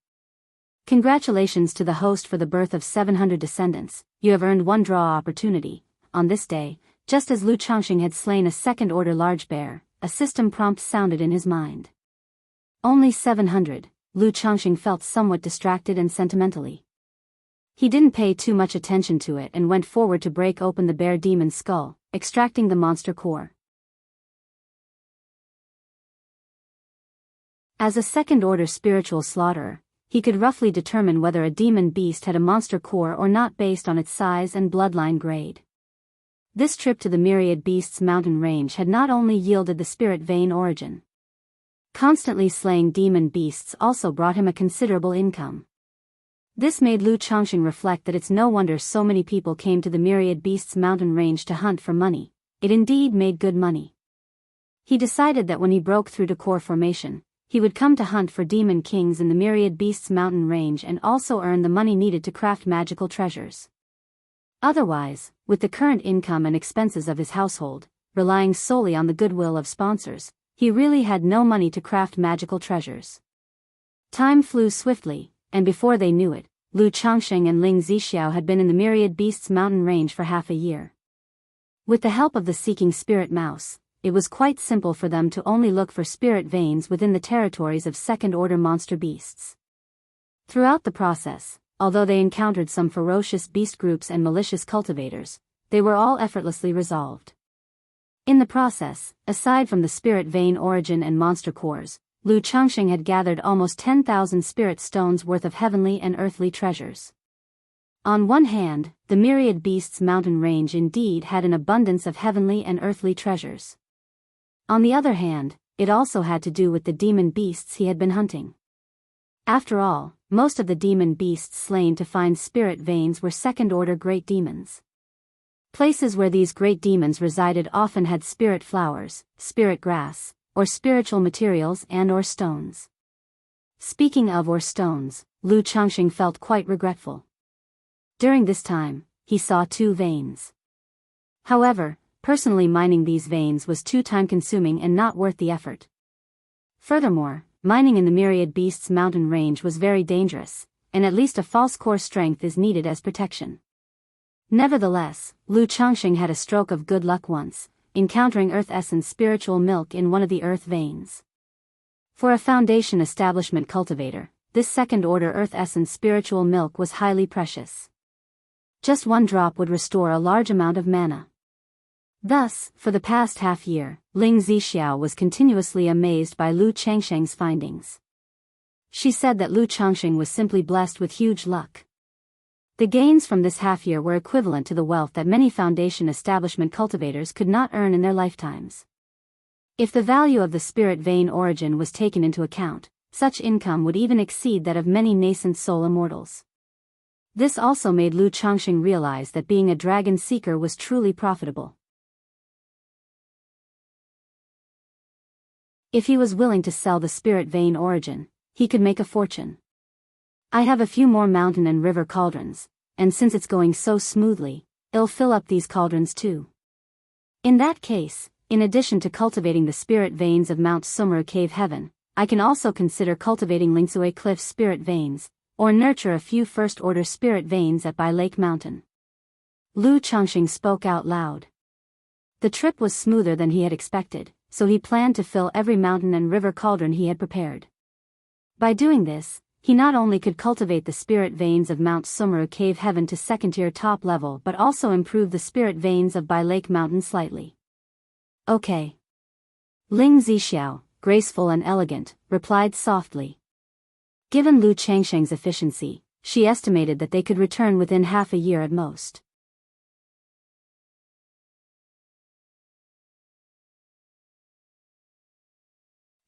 Congratulations to the host for the birth of 700 descendants, you have earned 1 draw opportunity. On this day, just as Lu Changxing had slain a second-order large bear, a system prompt sounded in his mind. Only 700, Lu Changxing felt somewhat distracted and sentimentally. He didn't pay too much attention to it and went forward to break open the bear demon's skull, extracting the monster core. As a second-order spiritual slaughterer, he could roughly determine whether a demon beast had a monster core or not based on its size and bloodline grade. This trip to the Myriad Beasts mountain range had not only yielded the spirit vein origin. Constantly slaying demon beasts also brought him a considerable income. This made Lu Changxing reflect that it's no wonder so many people came to the Myriad Beasts mountain range to hunt for money. It indeed made good money. He decided that when he broke through to core formation, he would come to hunt for demon kings in the Myriad Beasts mountain range and also earn the money needed to craft magical treasures. Otherwise, with the current income and expenses of his household, relying solely on the goodwill of sponsors, he really had no money to craft magical treasures. Time flew swiftly, and before they knew it, Lu Changxing and Ling Zixiao had been in the Myriad Beasts mountain range for half a year. With the help of the seeking spirit mouse, it was quite simple for them to only look for spirit veins within the territories of second-order monster beasts. Throughout the process, although they encountered some ferocious beast groups and malicious cultivators, they were all effortlessly resolved. In the process, aside from the spirit vein origin and monster cores, Lu Changxing had gathered almost 10,000 spirit stones worth of heavenly and earthly treasures. On one hand, the Myriad Beasts mountain range indeed had an abundance of heavenly and earthly treasures. On the other hand, it also had to do with the demon beasts he had been hunting. After all, most of the demon beasts slain to find spirit veins were second-order great demons. Places where these great demons resided often had spirit flowers, spirit grass, or spiritual materials and/or stones. Speaking of or stones, Lu Changxing felt quite regretful. During this time, he saw 2 veins. However, personally mining these veins was too time-consuming and not worth the effort. Furthermore, mining in the Myriad Beasts mountain range was very dangerous, and at least a false core strength is needed as protection. Nevertheless, Lu Changxing had a stroke of good luck once, encountering Earth Essence spiritual milk in one of the earth veins. For a Foundation establishment cultivator, this second-order Earth Essence spiritual milk was highly precious. Just 1 drop would restore a large amount of mana. Thus, for the past half-year, Ling Zixiao was continuously amazed by Lu Changxing's findings. She said that Lu Changxing was simply blessed with huge luck. The gains from this half-year were equivalent to the wealth that many Foundation establishment cultivators could not earn in their lifetimes. If the value of the spirit vein origin was taken into account, such income would even exceed that of many nascent soul immortals. This also made Lu Changxing realize that being a dragon seeker was truly profitable. If he was willing to sell the spirit vein origin, he could make a fortune. I have a few more mountain and river cauldrons, and since it's going so smoothly, I'll fill up these cauldrons too. In that case, in addition to cultivating the spirit veins of Mount Sumru Cave Heaven, I can also consider cultivating Lingsue Cliff spirit veins, or nurture a few first-order spirit veins at Bai Lake Mountain. Lu Changxing spoke out loud. The trip was smoother than he had expected, so he planned to fill every mountain and river cauldron he had prepared. By doing this, he not only could cultivate the spirit veins of Mount Sumru Cave Heaven to second-tier top level but also improve the spirit veins of Bai Lake Mountain slightly. Okay. Ling Zixiao, graceful and elegant, replied softly. Given Lu Changxing's efficiency, she estimated that they could return within half a year at most.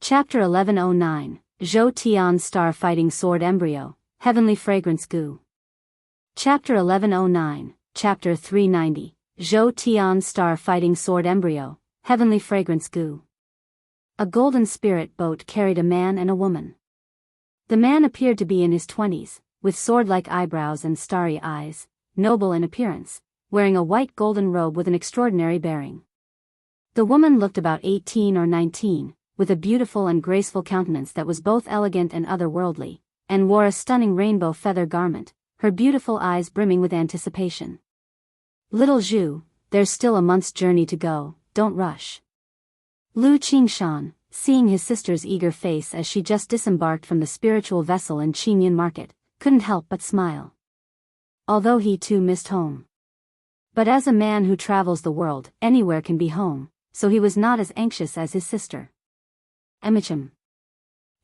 Chapter 1109, Zhou Tian's Star Fighting Sword Embryo, Heavenly Fragrance Goo. Chapter 1109, Chapter 390, Zhou Tian's Star Fighting Sword Embryo, Heavenly Fragrance Goo. A golden spirit boat carried a man and a woman. The man appeared to be in his 20s, with sword-like eyebrows and starry eyes, noble in appearance, wearing a white golden robe with an extraordinary bearing. The woman looked about 18 or 19, with a beautiful and graceful countenance that was both elegant and otherworldly, and wore a stunning rainbow feather garment, her beautiful eyes brimming with anticipation. Little Zhu, there's still a month's journey to go, don't rush. Lu Qingshan, seeing his sister's eager face as she just disembarked from the spiritual vessel in Qingyan Market, couldn't help but smile. Although he too missed home. But as a man who travels the world, anywhere can be home, so he was not as anxious as his sister. Emichim.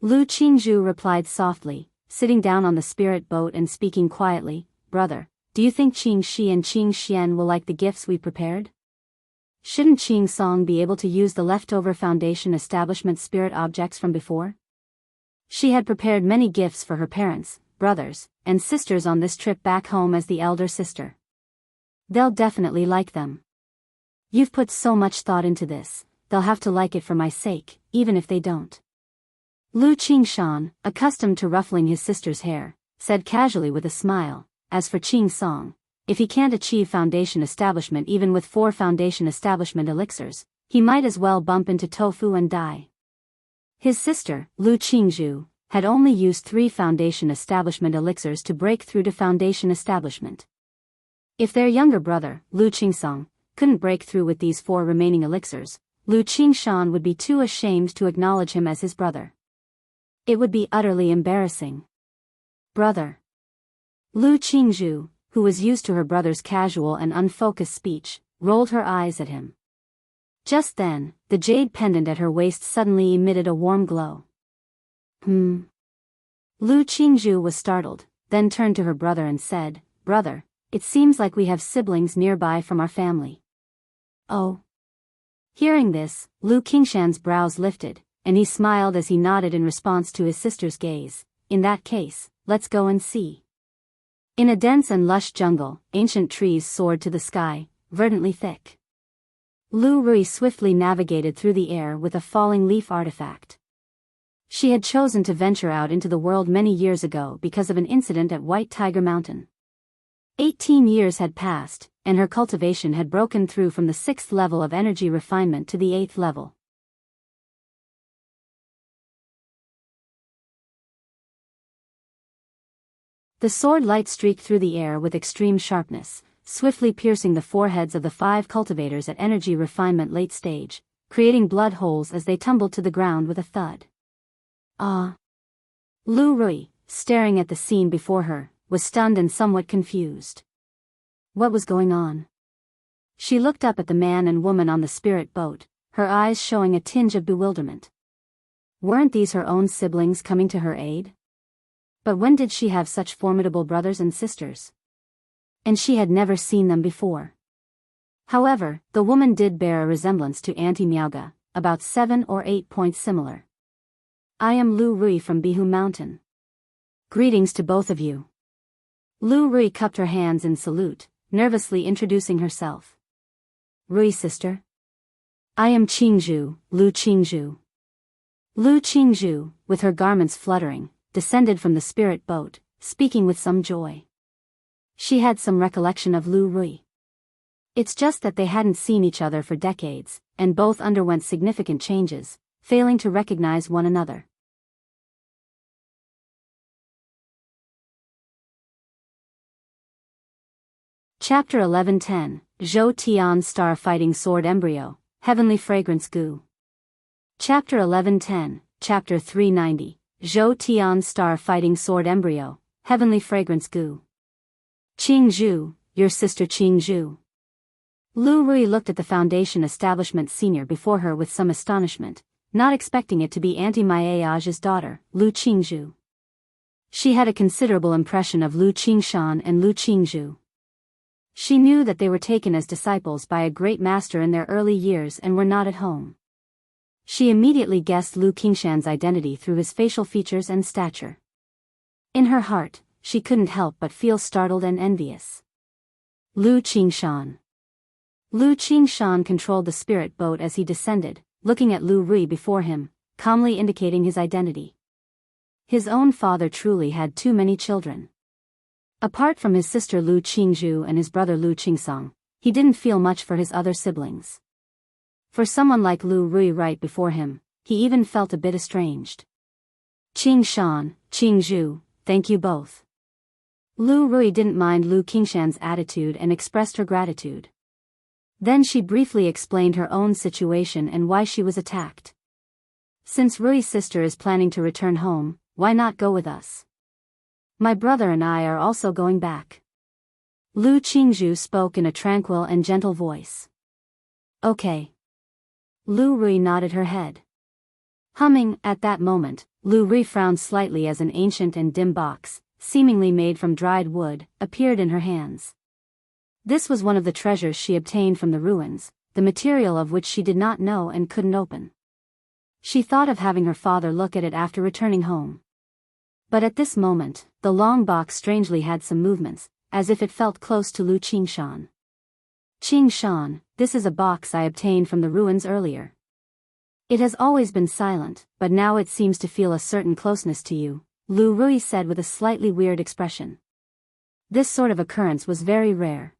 Lu Qingzhu replied softly, sitting down on the spirit boat and speaking quietly, Brother, do you think Qing Shi and Qing Xian will like the gifts we prepared? Shouldn't Qing Song be able to use the leftover Foundation establishment spirit objects from before? She had prepared many gifts for her parents, brothers, and sisters on this trip back home as the elder sister. They'll definitely like them. You've put so much thought into this, they'll have to like it for my sake, even if they don't. Lu Qingshan, accustomed to ruffling his sister's hair, said casually with a smile, as for Qing Song, if he can't achieve Foundation establishment even with 4 Foundation establishment elixirs, he might as well bump into tofu and die. His sister, Lu Qingzhu, had only used 3 Foundation establishment elixirs to break through to Foundation establishment. If their younger brother, Lu Qingsong, couldn't break through with these 4 remaining elixirs, Lu Qingshan would be too ashamed to acknowledge him as his brother. It would be utterly embarrassing. Brother. Lu Qingzhu, who was used to her brother's casual and unfocused speech, rolled her eyes at him. Just then, the jade pendant at her waist suddenly emitted a warm glow. Lu Qingzhu was startled, then turned to her brother and said, Brother, it seems like we have siblings nearby from our family. Oh. Hearing this, Lu Qingshan's brows lifted, and he smiled as he nodded in response to his sister's gaze. In that case, let's go and see. In a dense and lush jungle, ancient trees soared to the sky, verdantly thick. Lu Rui swiftly navigated through the air with a falling leaf artifact. She had chosen to venture out into the world many years ago because of an incident at White Tiger Mountain. 18 years had passed, and her cultivation had broken through from the 6th level of energy refinement to the 8th level. The sword light streaked through the air with extreme sharpness, swiftly piercing the foreheads of the 5 cultivators at energy refinement late stage, creating blood holes as they tumbled to the ground with a thud. Ah! Lu Rui, staring at the scene before her, was stunned and somewhat confused. What was going on? She looked up at the man and woman on the spirit boat, her eyes showing a tinge of bewilderment. Weren't these her own siblings coming to her aid? But when did she have such formidable brothers and sisters? And she had never seen them before. However, the woman did bear a resemblance to Auntie Miaoga, about 7 or 8 points similar. I am Lu Rui from Bihu Mountain. Greetings to both of you. Lu Rui cupped her hands in salute, nervously introducing herself. Rui sister. I am Qingzhu, Lu Qingzhu. Lu Qingzhu, with her garments fluttering, descended from the spirit boat, speaking with some joy. She had some recollection of Lu Rui. It's just that they hadn't seen each other for decades, and both underwent significant changes, failing to recognize one another. Chapter 11:10, Zhou Tian Star Fighting Sword Embryo, Heavenly Fragrance Goo. Chapter 11:10, Chapter 390, Zhou Tian Star Fighting Sword Embryo, Heavenly Fragrance Goo. Qingzhu, your sister Qingzhu. Lu Rui looked at the Foundation Establishment senior before her with some astonishment, not expecting it to be Auntie Maiage's daughter, Lu Qingzhu. She had a considerable impression of Lu Qingshan and Lu Qingzhu. She knew that they were taken as disciples by a great master in their early years and were not at home. She immediately guessed Lu Qingshan's identity through his facial features and stature. In her heart, she couldn't help but feel startled and envious. Lu Qingshan. Lu Qingshan controlled the spirit boat as he descended, looking at Lu Rui before him, calmly indicating his identity. His own father truly had too many children. Apart from his sister Lu Qingzhu and his brother Lu Qingsong, he didn't feel much for his other siblings. For someone like Lu Rui right before him, he even felt a bit estranged. Qingshan, Qingzhu, thank you both. Lu Rui didn't mind Lu Qingshan's attitude and expressed her gratitude. Then she briefly explained her own situation and why she was attacked. Since Rui's sister is planning to return home, why not go with us? My brother and I are also going back. Lu Qingzhu spoke in a tranquil and gentle voice. Okay. Lu Rui nodded her head. Humming, at that moment, Lu Rui frowned slightly as an ancient and dim box, seemingly made from dried wood, appeared in her hands. This was one of the treasures she obtained from the ruins, the material of which she did not know and couldn't open. She thought of having her father look at it after returning home. But at this moment, the long box strangely had some movements, as if it felt close to Lu Qingshan. Qingshan, this is a box I obtained from the ruins earlier. It has always been silent, but now it seems to feel a certain closeness to you, Lu Rui said with a slightly weird expression. This sort of occurrence was very rare.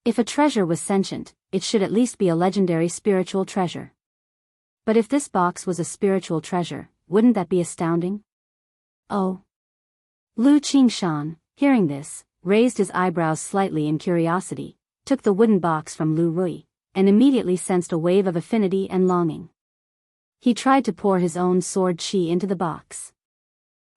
If a treasure was sentient, it should at least be a legendary spiritual treasure. But if this box was a spiritual treasure, wouldn't that be astounding? Oh. Lu Qingshan, hearing this, raised his eyebrows slightly in curiosity, took the wooden box from Lu Rui, and immediately sensed a wave of affinity and longing. He tried to pour his own sword qi into the box.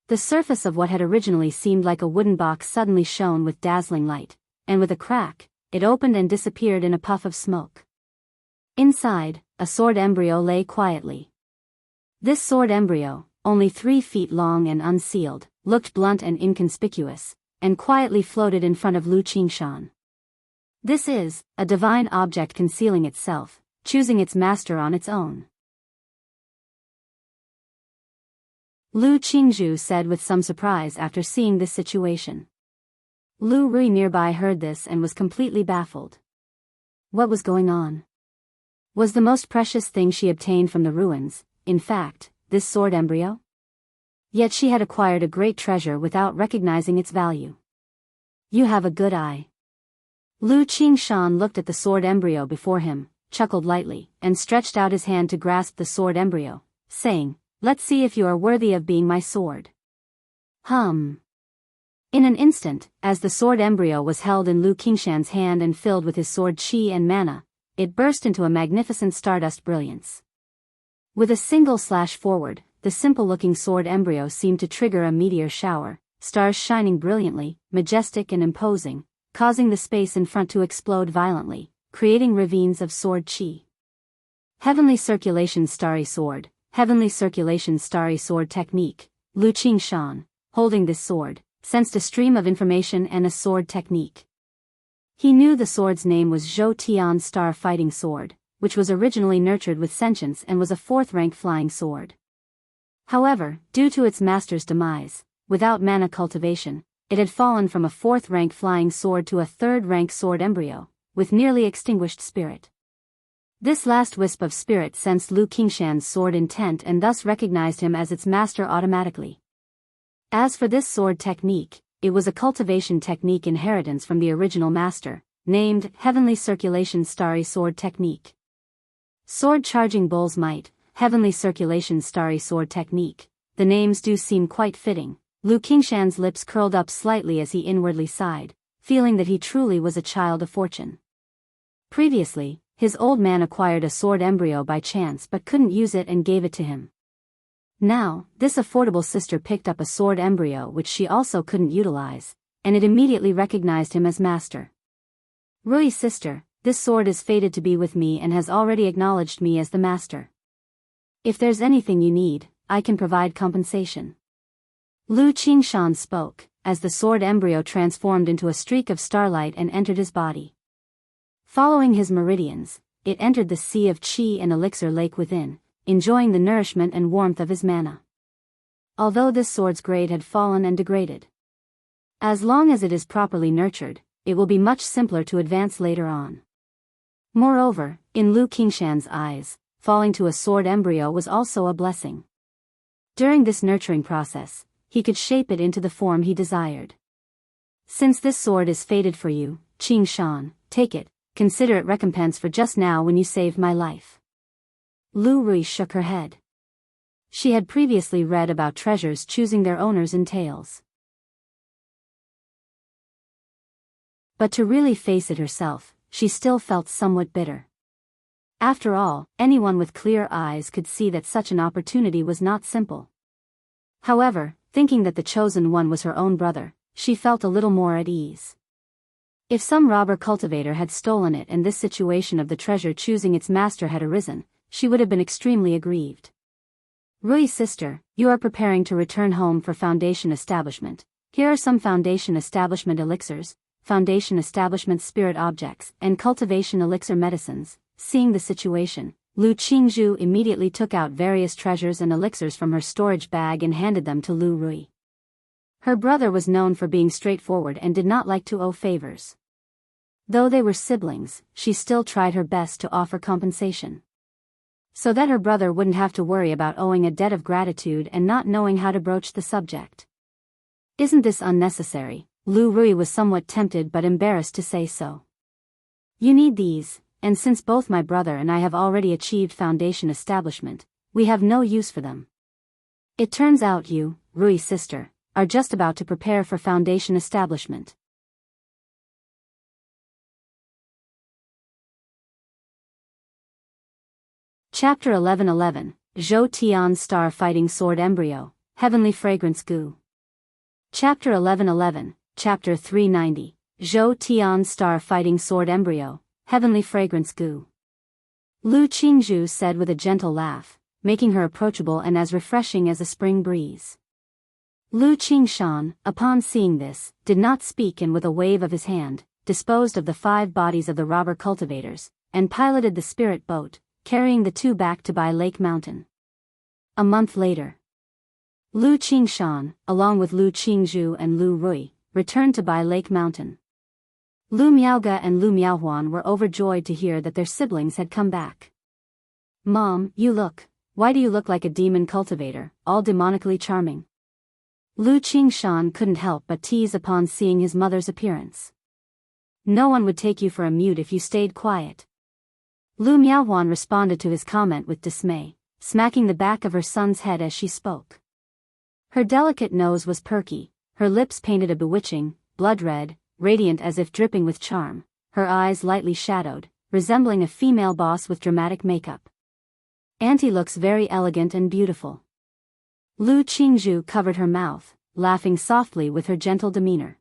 The surface of what had originally seemed like a wooden box suddenly shone with dazzling light, and with a crack, it opened and disappeared in a puff of smoke. Inside, a sword embryo lay quietly. This sword embryo, only 3 feet long and unsealed, looked blunt and inconspicuous, and quietly floated in front of Lu Qingshan. This is a divine object concealing itself, choosing its master on its own. Lu Qingzhu said with some surprise after seeing this situation. Lu Rui nearby heard this and was completely baffled. What was going on? Was the most precious thing she obtained from the ruins, in fact, this sword embryo? Yet she had acquired a great treasure without recognizing its value. You have a good eye. Lu Qingshan looked at the sword embryo before him, chuckled lightly, and stretched out his hand to grasp the sword embryo, saying, "Let's see if you are worthy of being my sword." In an instant, as the sword embryo was held in Lu Qingshan's hand and filled with his sword qi and mana, it burst into a magnificent stardust brilliance. With a single slash forward, the simple-looking sword embryo seemed to trigger a meteor shower, stars shining brilliantly, majestic and imposing, causing the space in front to explode violently, creating ravines of sword qi. Heavenly Circulation Starry Sword, Heavenly Circulation Starry Sword Technique. Lu Qingshan, holding this sword, sensed a stream of information and a sword technique. He knew the sword's name was Zhou Tian Star Fighting Sword, which was originally nurtured with sentience and was a 4th-rank flying sword. However, due to its master's demise, without mana cultivation, it had fallen from a 4th-rank flying sword to a 3rd-rank sword embryo, with nearly extinguished spirit. This last wisp of spirit sensed Lu Qingshan's sword intent and thus recognized him as its master automatically. As for this sword technique, it was a cultivation technique inheritance from the original master, named Heavenly Circulation Starry Sword Technique. Sword Charging Bull's Might, Heavenly Circulation Starry Sword Technique. The names do seem quite fitting. Lu Qingshan's lips curled up slightly as he inwardly sighed, feeling that he truly was a child of fortune. Previously, his old man acquired a sword embryo by chance but couldn't use it and gave it to him. Now, this affordable sister picked up a sword embryo which she also couldn't utilize, and it immediately recognized him as master. Rui sister, this sword is fated to be with me and has already acknowledged me as the master. If there's anything you need, I can provide compensation. Lu Qingshan spoke, as the sword embryo transformed into a streak of starlight and entered his body. Following his meridians, it entered the sea of qi and elixir lake within, enjoying the nourishment and warmth of his mana. Although this sword's grade had fallen and degraded, as long as it is properly nurtured, it will be much simpler to advance later on. Moreover, in Lu Qingshan's eyes, falling to a sword embryo was also a blessing. During this nurturing process, he could shape it into the form he desired. Since this sword is fated for you, Qingshan, take it, consider it recompense for just now when you saved my life. Lu Rui shook her head. She had previously read about treasures choosing their owners in tales. But to really face it herself, she still felt somewhat bitter. After all, anyone with clear eyes could see that such an opportunity was not simple. However, thinking that the chosen one was her own brother, she felt a little more at ease. If some robber cultivator had stolen it and this situation of the treasure choosing its master had arisen, she would have been extremely aggrieved. Rui sister, you are preparing to return home for Foundation Establishment. Here are some Foundation Establishment elixirs, Foundation Establishment spirit objects, and cultivation elixir medicines. Seeing the situation, Lu Qingzhu immediately took out various treasures and elixirs from her storage bag and handed them to Lu Rui. Her brother was known for being straightforward and did not like to owe favors. Though they were siblings, she still tried her best to offer compensation, so that her brother wouldn't have to worry about owing a debt of gratitude and not knowing how to broach the subject. Isn't this unnecessary? Lu Rui was somewhat tempted but embarrassed to say so. You need these, and since both my brother and I have already achieved Foundation Establishment, we have no use for them. It turns out you, Rui sister, are just about to prepare for Foundation Establishment. Chapter 1111, Zhou Tian Star Fighting Sword Embryo, Heavenly Fragrance Goo. Chapter 1111, Chapter 390, Zhou Tian Star Fighting Sword Embryo, Heavenly Fragrance Goo. Lu Qingzhu said with a gentle laugh, making her approachable and as refreshing as a spring breeze. Lu Qingshan, upon seeing this, did not speak and with a wave of his hand, disposed of the 5 bodies of the robber cultivators, and piloted the spirit boat, carrying the 2 back to Bai Lake Mountain. A month later, Lu Qingshan, along with Lu Qingzhu and Lu Rui, returned to Bai Lake Mountain. Lu Miaoge and Lu Miaohuan were overjoyed to hear that their siblings had come back. Mom, why do you look like a demon cultivator, all demonically charming? Lu Qingshan couldn't help but tease upon seeing his mother's appearance. No one would take you for a mute if you stayed quiet. Lu Miaohuan responded to his comment with dismay, smacking the back of her son's head as she spoke. Her delicate nose was perky, her lips painted a bewitching, blood red, radiant as if dripping with charm, her eyes lightly shadowed, resembling a female boss with dramatic makeup. Auntie looks very elegant and beautiful. Lu Qingzhu covered her mouth, laughing softly with her gentle demeanor.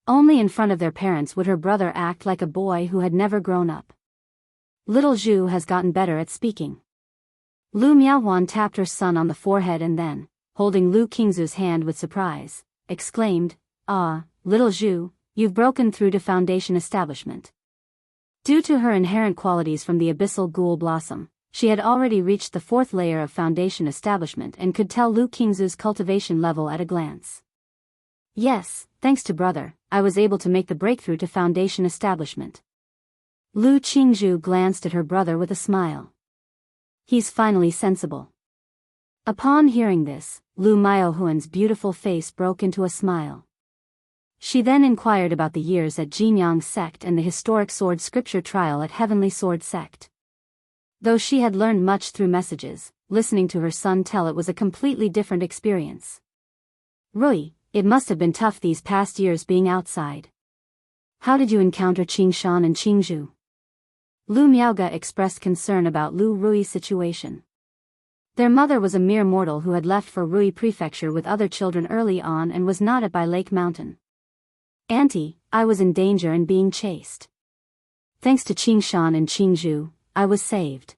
Only in front of their parents would her brother act like a boy who had never grown up. Little Zhu has gotten better at speaking. Lu Miaohuan tapped her son on the forehead and then, holding Lu Qingzhu's hand with surprise, exclaimed, "Ah, little Zhu, you've broken through to Foundation Establishment. Due to her inherent qualities from the abyssal ghoul blossom, she had already reached the 4th layer of foundation establishment and could tell Lu Qingzu's cultivation level at a glance. Yes, thanks to brother, I was able to make the breakthrough to foundation establishment. Lu Qingzhu glanced at her brother with a smile. He's finally sensible. Upon hearing this, Lu Miaohuan's beautiful face broke into a smile. She then inquired about the years at Jinyang sect and the historic sword scripture trial at Heavenly Sword sect. Though she had learned much through messages, listening to her son tell it was a completely different experience. Rui, it must have been tough these past years being outside. How did you encounter Qingshan and Qingzhu? Lu Miaoga expressed concern about Lu Rui's situation. Their mother was a mere mortal who had left for Rui Prefecture with other children early on and was not at by Lake Mountain. Auntie, I was in danger and being chased. Thanks to Qingshan and Qingzhu, I was saved.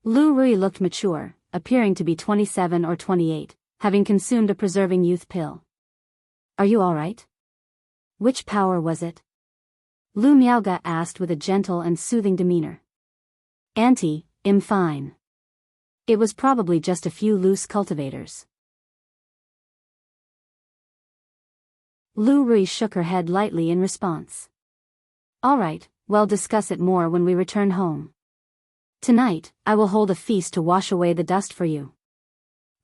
Lu Rui looked mature, appearing to be 27 or 28, having consumed a preserving youth pill. Are you alright? Which power was it? Lu Miaoga asked with a gentle and soothing demeanor. Auntie, I'm fine. It was probably just a few loose cultivators. Lu Rui shook her head lightly in response. Alright, we'll discuss it more when we return home. Tonight, I will hold a feast to wash away the dust for you.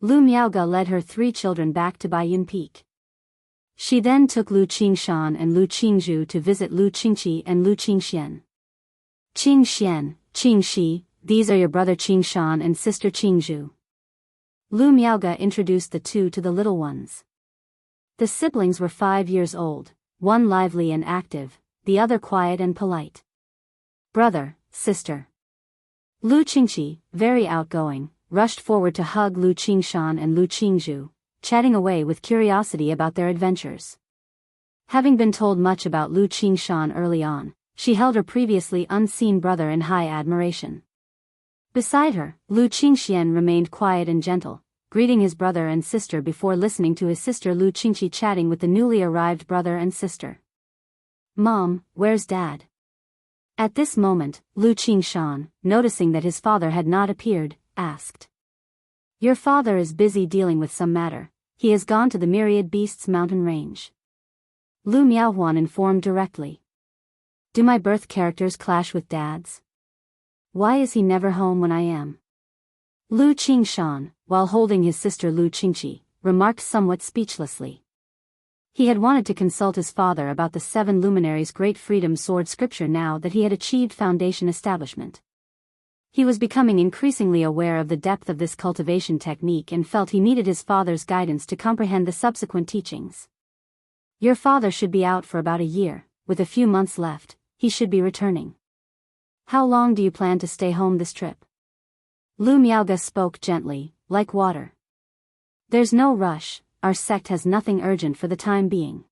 Lu Miaoga led her 3 children back to Baiyun Peak. She then took Lu Qingshan and Lu Qingzhu to visit Lu Qingqi and Lu Qingxian. Qingxian, Qingxi, these are your brother Qingshan and sister Qingzhu. Lu Miaoga introduced the 2 to the little ones. The siblings were 5 years old, one lively and active, the other quiet and polite. Brother, sister. Lu Qingqi, very outgoing, rushed forward to hug Lu Qingshan and Lu Qingzhu, chatting away with curiosity about their adventures. Having been told much about Lu Qingshan early on, she held her previously unseen brother in high admiration. Beside her, Lu Qingxian remained quiet and gentle, greeting his brother and sister before listening to his sister Lu Qingqi chatting with the newly arrived brother and sister. Mom, where's Dad? At this moment, Lu Qingshan, noticing that his father had not appeared, asked. Your father is busy dealing with some matter, he has gone to the Myriad Beasts mountain range. Lu Miaohuan informed directly. Do my birth characters clash with Dad's? Why is he never home when I am? Lu Qingshan, while holding his sister Lu Qingqi, remarked somewhat speechlessly. He had wanted to consult his father about the 7 luminaries' great freedom sword scripture now that he had achieved foundation establishment. He was becoming increasingly aware of the depth of this cultivation technique and felt he needed his father's guidance to comprehend the subsequent teachings. Your father should be out for about a year, with a few months left, he should be returning. How long do you plan to stay home this trip? Lu Miaoga spoke gently, like water. There's no rush, our sect has nothing urgent for the time being.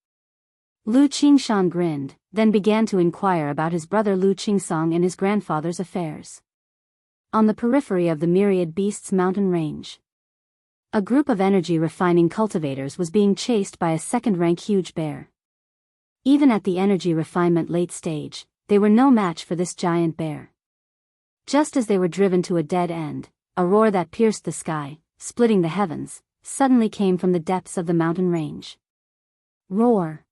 Lu Qingshan grinned, then began to inquire about his brother Lu Qingsong and his grandfather's affairs. On the periphery of the Myriad Beasts mountain range, a group of energy refining cultivators was being chased by a second-rank huge bear. Even at the energy refinement late stage, they were no match for this giant bear. Just as they were driven to a dead end, a roar that pierced the sky, splitting the heavens, suddenly came from the depths of the mountain range. Roar.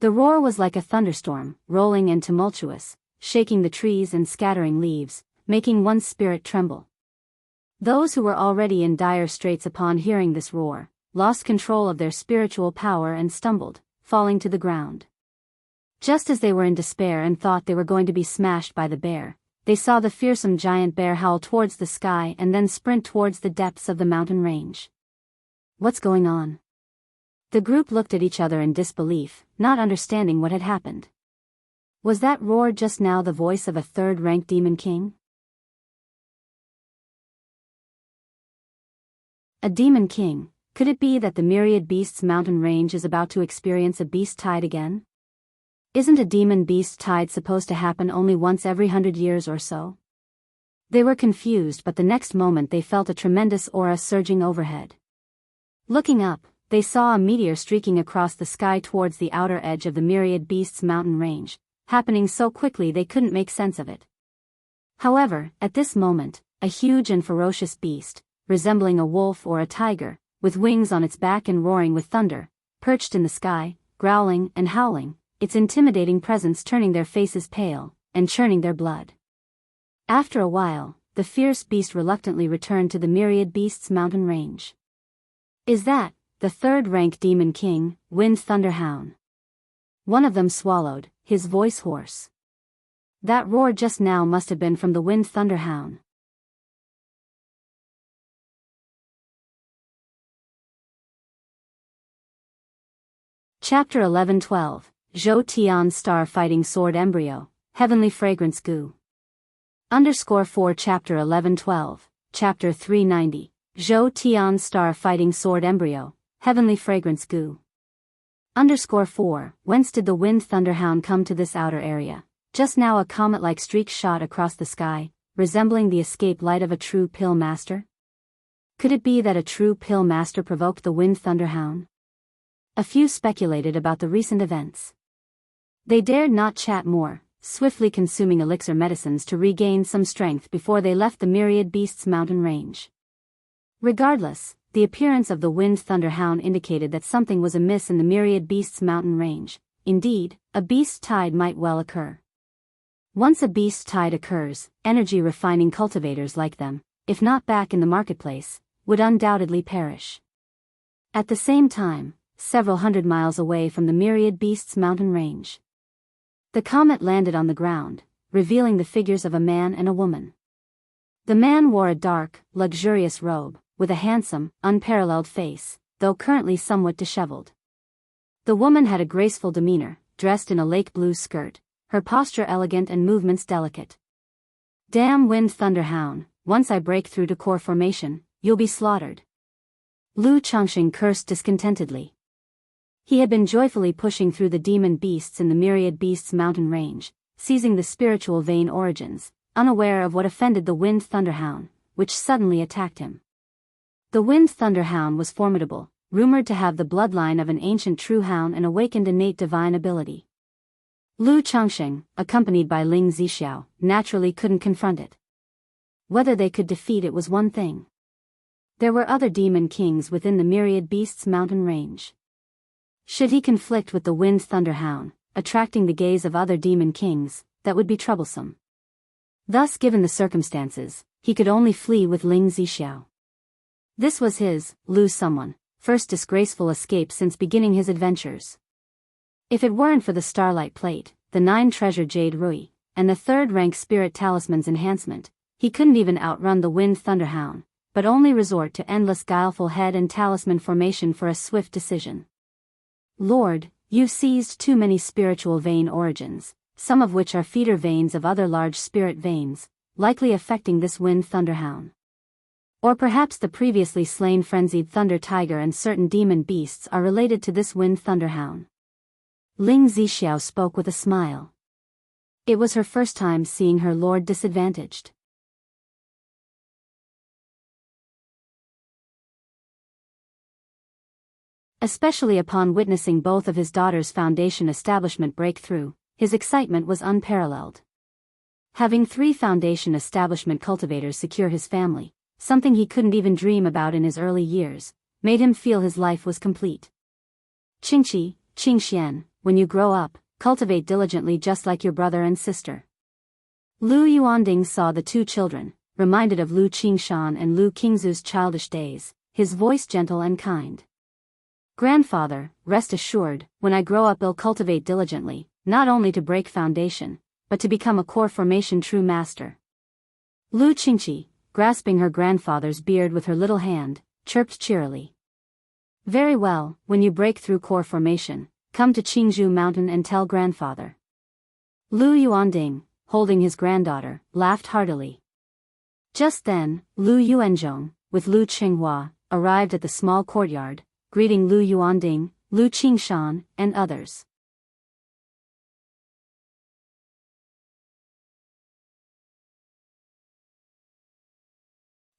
The roar was like a thunderstorm, rolling and tumultuous, shaking the trees and scattering leaves, making one's spirit tremble. Those who were already in dire straits upon hearing this roar, lost control of their spiritual power and stumbled, falling to the ground. Just as they were in despair and thought they were going to be smashed by the bear, they saw the fearsome giant bear howl towards the sky and then sprint towards the depths of the mountain range. What's going on? The group looked at each other in disbelief, not understanding what had happened. Was that roar just now the voice of a third-rank demon king? A demon king, could it be that the Myriad Beasts mountain range is about to experience a beast tide again? Isn't a demon beast tide supposed to happen only once every 100 years or so? They were confused, but the next moment they felt a tremendous aura surging overhead. Looking up, they saw a meteor streaking across the sky towards the outer edge of the Myriad Beasts mountain range, happening so quickly they couldn't make sense of it. However, at this moment, a huge and ferocious beast, resembling a wolf or a tiger, with wings on its back and roaring with thunder, perched in the sky, growling and howling, its intimidating presence turning their faces pale, and churning their blood. After a while, the fierce beast reluctantly returned to the Myriad Beasts mountain range. "Is that the third-rank demon king, Wind Thunderhound?" One of them swallowed, his voice hoarse. That roar just now must have been from the Wind Thunderhound. Chapter 11-12, Zhou Tian's Star Fighting Sword Embryo, Heavenly Fragrance Goo. _4 Chapter 11-12, Chapter 390, Zhou Tian's Star Fighting Sword Embryo, Heavenly Fragrance Goo. _4 Whence did the Wind Thunderhound come to this outer area? Just now a comet-like streak shot across the sky, resembling the escape light of a true pill master? Could it be that a true pill master provoked the Wind Thunderhound? A few speculated about the recent events. They dared not chat more, swiftly consuming elixir medicines to regain some strength before they left the Myriad Beasts mountain range. Regardless, the appearance of the Wind Thunderhound indicated that something was amiss in the Myriad Beasts mountain range. Indeed, a beast tide might well occur. Once a beast tide occurs, energy-refining cultivators like them, if not back in the marketplace, would undoubtedly perish. At the same time, several hundred miles away from the Myriad Beasts mountain range, the comet landed on the ground, revealing the figures of a man and a woman. The man wore a dark, luxurious robe, with a handsome, unparalleled face, though currently somewhat disheveled. The woman had a graceful demeanor, dressed in a lake blue skirt, her posture elegant and movements delicate. "Damn Wind Thunderhound, once I break through to core formation, you'll be slaughtered." Lu Changxing cursed discontentedly. He had been joyfully pushing through the demon beasts in the Myriad Beasts mountain range, seizing the spiritual vein origins, unaware of what offended the Wind Thunderhound, which suddenly attacked him. The Wind Thunderhound was formidable, rumored to have the bloodline of an ancient true hound and awakened innate divine ability. Lu Changxing, accompanied by Ling Zixiao, naturally couldn't confront it. Whether they could defeat it was one thing. There were other demon kings within the Myriad Beasts mountain range. Should he conflict with the Wind Thunderhound, attracting the gaze of other demon kings, that would be troublesome. Thus, given the circumstances, he could only flee with Ling Zixiao. This was his, Lu's first disgraceful escape since beginning his adventures. If it weren't for the Starlight Plate, the 9-treasure Jade Rui, and the 3rd-rank Spirit Talisman's enhancement, he couldn't even outrun the Wind Thunderhound, but only resort to endless guileful head and talisman formation for a swift decision. "Lord, you've seized too many spiritual vein origins, some of which are feeder veins of other large spirit veins, likely affecting this Wind Thunderhound. Or perhaps the previously slain frenzied Thunder Tiger and certain demon beasts are related to this Wind Thunderhound." Ling Zixiao spoke with a smile. It was her first time seeing her lord disadvantaged. Especially upon witnessing both of his daughter's foundation establishment break through, his excitement was unparalleled. Having 3 foundation establishment cultivators secure his family, something he couldn't even dream about in his early years, made him feel his life was complete. "Qingqi, Qingxian, when you grow up, cultivate diligently just like your brother and sister." Lu Yuanding saw the 2 children, reminded of Lu Qingshan and Lu Qingzu's childish days, his voice gentle and kind. "Grandfather, rest assured, when I grow up I'll cultivate diligently, not only to break foundation, but to become a core formation true master." Lu Qingqi, grasping her grandfather's beard with her little hand, chirped cheerily. "Very well, when you break through core formation, come to Qingzhou Mountain and tell grandfather." Lu Yuanding, holding his granddaughter, laughed heartily. Just then, Lu Yuanzhong, with Lu Qinghua, arrived at the small courtyard, greeting Lu Yuanding, Lu Qingshan, and others.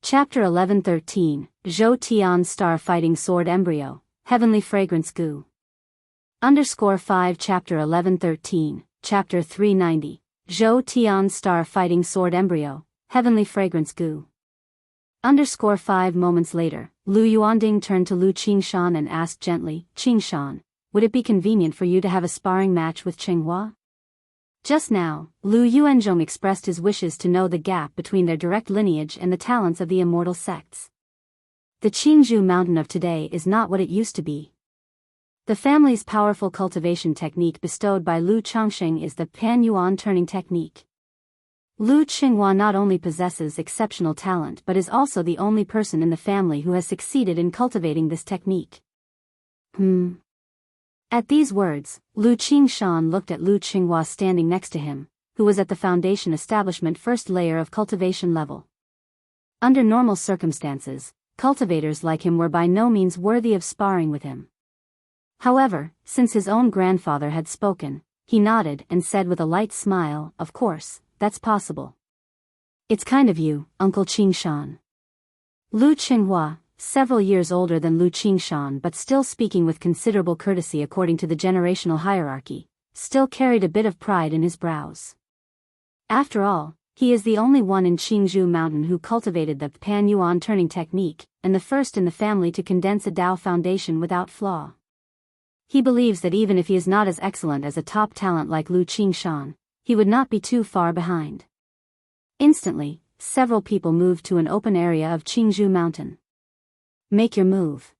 Chapter 11-13, Zhou Tian's Star Fighting Sword Embryo, Heavenly Fragrance Goo. _5 Chapter 11-13, Chapter 390, Zhou Tian's Star Fighting Sword Embryo, Heavenly Fragrance Goo. Underscore 5 moments later, Lu Yuanding turned to Lu Qingshan and asked gently, Qingshan, would it be convenient for you to have a sparring match with Chenghua? Just now, Lu Yuanzhong expressed his wishes to know the gap between their direct lineage and the talents of the immortal sects. The Qingzhou Mountain of today is not what it used to be. The family's powerful cultivation technique bestowed by Lu Changsheng is the Pan-Yuan turning technique. Lu Qinghua not only possesses exceptional talent but is also the only person in the family who has succeeded in cultivating this technique. At these words, Lu Qingshan looked at Lu Qinghua standing next to him, who was at the foundation establishment first layer of cultivation level. Under normal circumstances, cultivators like him were by no means worthy of sparring with him. However, since his own grandfather had spoken, he nodded and said with a light smile, of course, that's possible. It's kind of you, Uncle Qingshan. Lu Qinghua, several years older than Lu Qingshan but still speaking with considerable courtesy according to the generational hierarchy, still carried a bit of pride in his brows. After all, he is the only one in Qingzhou Mountain who cultivated the Pan-Yuan turning technique, and the first in the family to condense a Dao foundation without flaw. He believes that even if he is not as excellent as a top talent like Lu Qingshan, he would not be too far behind. Instantly, several people moved to an open area of Qingzhou Mountain. Make your move.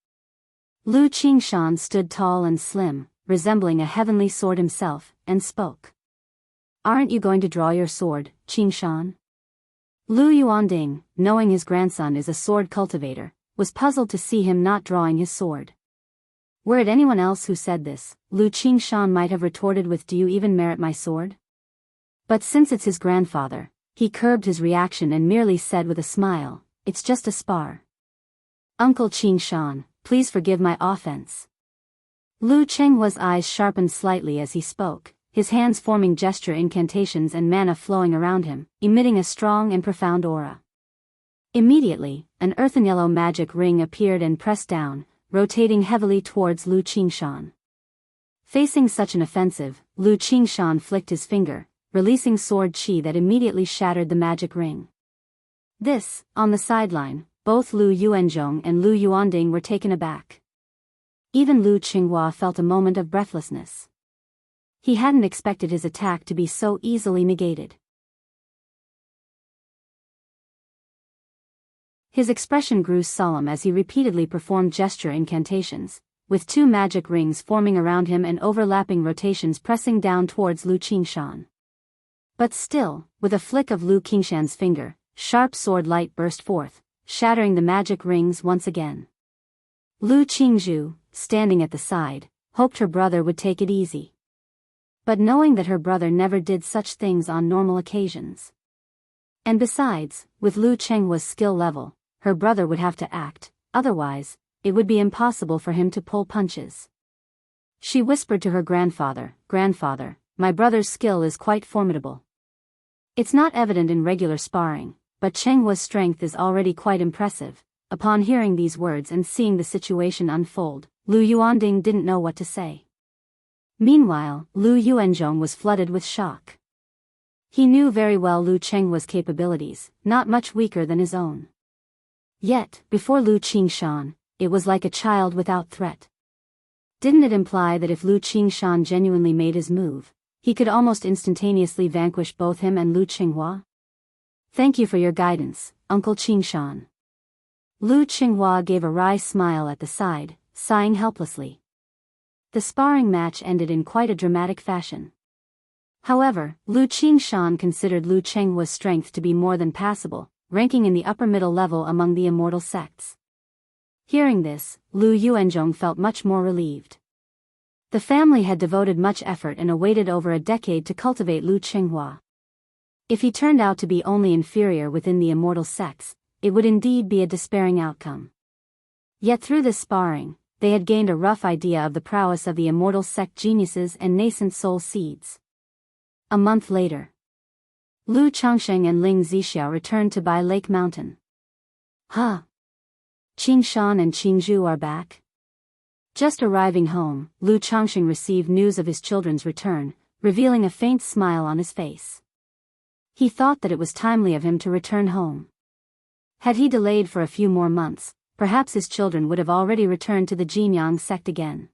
Lu Qingshan stood tall and slim, resembling a heavenly sword himself, and spoke. Aren't you going to draw your sword, Qingshan? Lu Yuanding, knowing his grandson is a sword cultivator, was puzzled to see him not drawing his sword. Were it anyone else who said this, Lu Qingshan might have retorted with, do you even merit my sword? But since it's his grandfather, he curbed his reaction and merely said with a smile, it's just a spar. Uncle Qingshan, please forgive my offense. Lu Chenghua's eyes sharpened slightly as he spoke, his hands forming gesture incantations and mana flowing around him, emitting a strong and profound aura. Immediately, an earthen yellow magic ring appeared and pressed down, rotating heavily towards Lu Qingshan. Facing such an offensive, Lu Qingshan flicked his finger, releasing sword chi that immediately shattered the magic ring. This, on the sideline, both Lu Yuanzhong and Lu Yuanding were taken aback. Even Lu Qinghua felt a moment of breathlessness. He hadn't expected his attack to be so easily negated. His expression grew solemn as he repeatedly performed gesture incantations, with two magic rings forming around him and overlapping rotations pressing down towards Lu Qingshan. But still, with a flick of Lu Qingshan's finger, sharp sword light burst forth, shattering the magic rings once again. Lu Qingzhu, standing at the side, hoped her brother would take it easy. But knowing that her brother never did such things on normal occasions. And besides, with Lu Chenghua's skill level, her brother would have to act, otherwise, it would be impossible for him to pull punches. She whispered to her grandfather, Grandfather, my brother's skill is quite formidable. It's not evident in regular sparring, but Chenghua's strength is already quite impressive. Upon hearing these words and seeing the situation unfold, Lu Yuanding didn't know what to say. Meanwhile, Lu Yuanzhong was flooded with shock. He knew very well Lu Chenghua's capabilities, not much weaker than his own. Yet, before Lu Qingshan, it was like a child without threat. Didn't it imply that if Lu Qingshan genuinely made his move, he could almost instantaneously vanquish both him and Lu Qinghua? Thank you for your guidance, Uncle Qingshan. Lu Qinghua gave a wry smile at the side, sighing helplessly. The sparring match ended in quite a dramatic fashion. However, Lu Qingshan considered Lu Chenghua's strength to be more than passable, ranking in the upper middle level among the immortal sects. Hearing this, Lu Yuanzhong felt much more relieved. The family had devoted much effort and awaited over a decade to cultivate Lu Qinghua. If he turned out to be only inferior within the immortal sects, it would indeed be a despairing outcome. Yet through this sparring, they had gained a rough idea of the prowess of the immortal sect geniuses and nascent soul seeds. A month later, Lu Changsheng and Ling Zixiao returned to Bai Lake Mountain. Huh? Qingshan and Qingzhu are back? Just arriving home, Lu Changsheng received news of his children's return, revealing a faint smile on his face. He thought that it was timely of him to return home. Had he delayed for a few more months, perhaps his children would have already returned to the Jinyang sect again.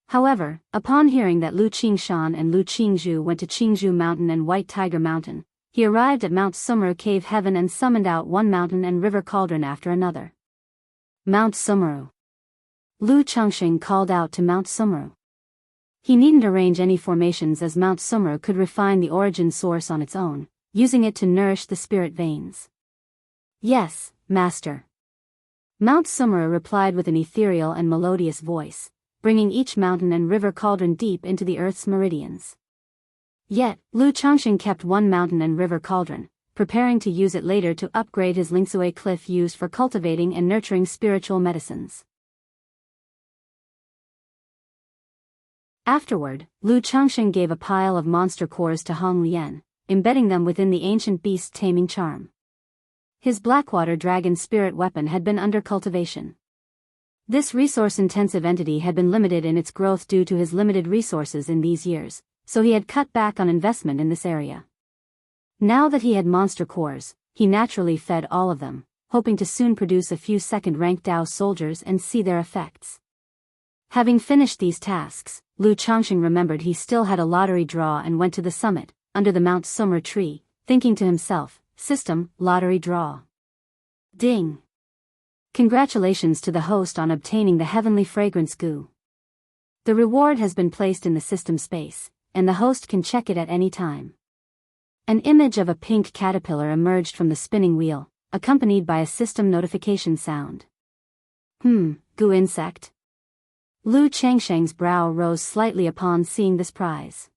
However, upon hearing that Lu Qingshan and Lu Qingzhu went to Qingzhou Mountain and White Tiger Mountain, he arrived at Mount Sumeru Cave Heaven and summoned out one mountain and river cauldron after another. Mount Sumeru. Lu Chengxing called out to Mount Sumeru. He needn't arrange any formations, as Mount Sumeru could refine the origin source on its own, using it to nourish the spirit veins. Yes, Master. Mount Sumeru replied with an ethereal and melodious voice, bringing each mountain and river cauldron deep into the earth's meridians. Yet, Lu Chengxing kept one mountain and river cauldron, preparing to use it later to upgrade his Lingsui cliff used for cultivating and nurturing spiritual medicines. Afterward, Lu Chengxing gave a pile of monster cores to Hong Lian, embedding them within the ancient beast's taming charm. His Blackwater Dragon spirit weapon had been under cultivation. This resource-intensive entity had been limited in its growth due to his limited resources in these years, so he had cut back on investment in this area. Now that he had monster cores, he naturally fed all of them, hoping to soon produce a few second-rank Dao soldiers and see their effects. Having finished these tasks, Lu Chengxing remembered he still had a lottery draw and went to the summit, under the Mount Sumeru tree, thinking to himself, "System, lottery draw. Ding! Congratulations to the host on obtaining the heavenly fragrance goo. The reward has been placed in the system space, and the host can check it at any time." An image of a pink caterpillar emerged from the spinning wheel, accompanied by a system notification sound. Goo insect? Lu Chengxing's brow rose slightly upon seeing this prize.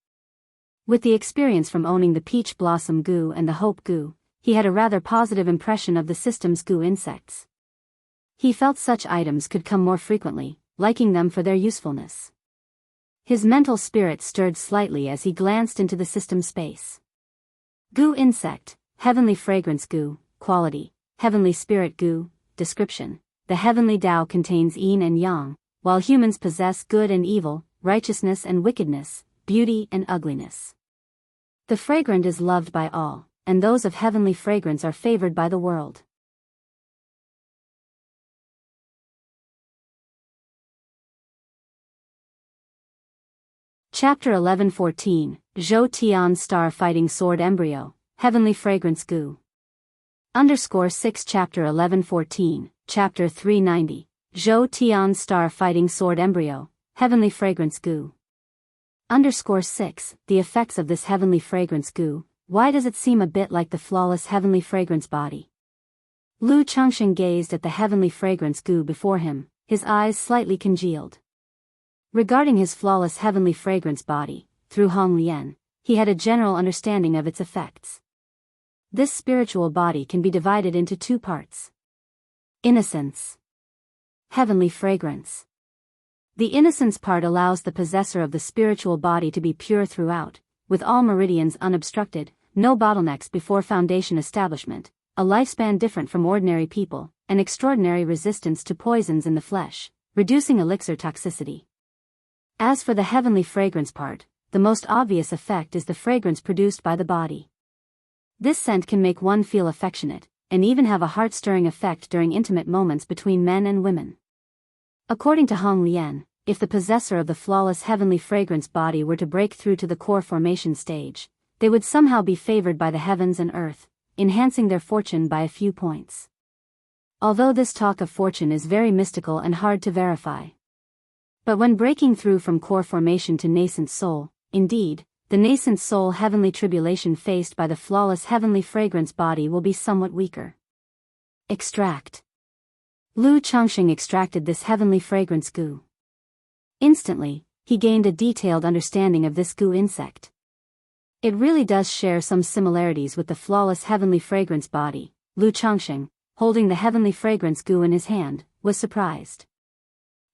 With the experience from owning the peach blossom goo and the hope goo, he had a rather positive impression of the system's goo insects. He felt such items could come more frequently, liking them for their usefulness. His mental spirit stirred slightly as he glanced into the system space. Goo insect, heavenly fragrance goo, quality, heavenly spirit goo, description. The heavenly Tao contains yin and yang, while humans possess good and evil, righteousness and wickedness, beauty and ugliness. The fragrant is loved by all, and those of heavenly fragrance are favored by the world. Chapter 1114, Zhou Tian Star Fighting Sword Embryo, Heavenly Fragrance Goo. _6 Chapter 1114, Chapter 390, Zhou Tian Star Fighting Sword Embryo, Heavenly Fragrance Goo. _6 The effects of this heavenly fragrance goo. Why does it seem a bit like the flawless heavenly fragrance body? Lu Chengxing gazed at the heavenly fragrance goo before him, his eyes slightly congealed. Regarding his flawless heavenly fragrance body, through Hong Lian, he had a general understanding of its effects. This spiritual body can be divided into two parts. Innocence. Heavenly fragrance. The innocence part allows the possessor of the spiritual body to be pure throughout, with all meridians unobstructed, no bottlenecks before foundation establishment, a lifespan different from ordinary people, and extraordinary resistance to poisons in the flesh, reducing elixir toxicity. As for the heavenly fragrance part, the most obvious effect is the fragrance produced by the body. This scent can make one feel affectionate, and even have a heart-stirring effect during intimate moments between men and women. According to Hong Lian, if the possessor of the flawless heavenly fragrance body were to break through to the core formation stage, they would somehow be favored by the heavens and earth, enhancing their fortune by a few points. Although this talk of fortune is very mystical and hard to verify. But when breaking through from core formation to nascent soul, indeed, the nascent soul heavenly tribulation faced by the flawless heavenly fragrance body will be somewhat weaker. Extract. Lu Chengxing extracted this heavenly fragrance goo. Instantly, he gained a detailed understanding of this goo insect. It really does share some similarities with the flawless heavenly fragrance body. Lu Chengxing, holding the heavenly fragrance goo in his hand, was surprised.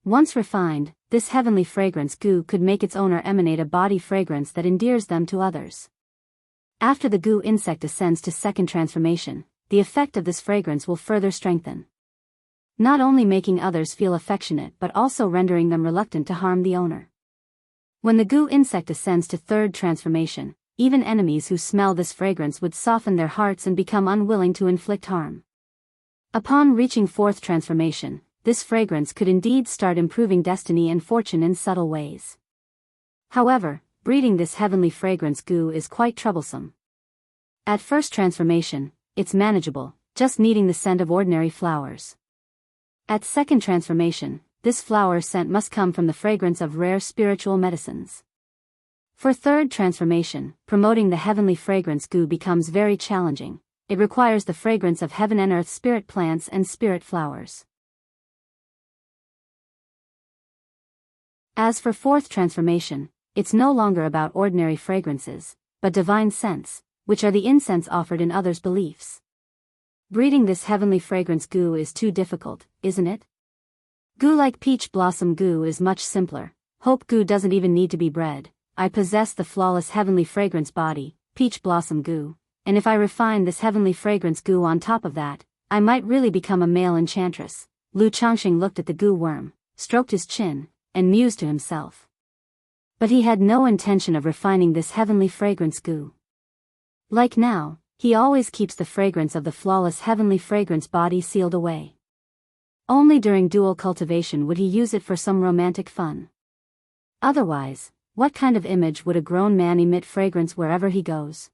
Once refined, this heavenly fragrance goo could make its owner emanate a body fragrance that endears them to others. After the goo insect ascends to second transformation, the effect of this fragrance will further strengthen. Not only making others feel affectionate but also rendering them reluctant to harm the owner. When the goo insect ascends to third transformation, even enemies who smell this fragrance would soften their hearts and become unwilling to inflict harm. Upon reaching fourth transformation, this fragrance could indeed start improving destiny and fortune in subtle ways. However, breeding this heavenly fragrance goo is quite troublesome. At first transformation, it's manageable, just needing the scent of ordinary flowers. At second transformation, this flower scent must come from the fragrance of rare spiritual medicines. For third transformation, promoting the heavenly fragrance goo becomes very challenging. It requires the fragrance of heaven and earth spirit plants and spirit flowers. As for fourth transformation, it's no longer about ordinary fragrances, but divine scents, which are the incense offered in others' beliefs. Breeding this heavenly fragrance goo is too difficult, isn't it? Goo like peach blossom goo is much simpler. Hope goo doesn't even need to be bred. I possess the flawless heavenly fragrance body, peach blossom goo, and if I refine this heavenly fragrance goo on top of that, I might really become a male enchantress. Lu Changxing looked at the goo worm, stroked his chin, and mused to himself. But he had no intention of refining this heavenly fragrance goo. Like now, he always keeps the fragrance of the flawless heavenly fragrance body sealed away. Only during dual cultivation would he use it for some romantic fun. Otherwise, what kind of image would a grown man emit fragrance wherever he goes?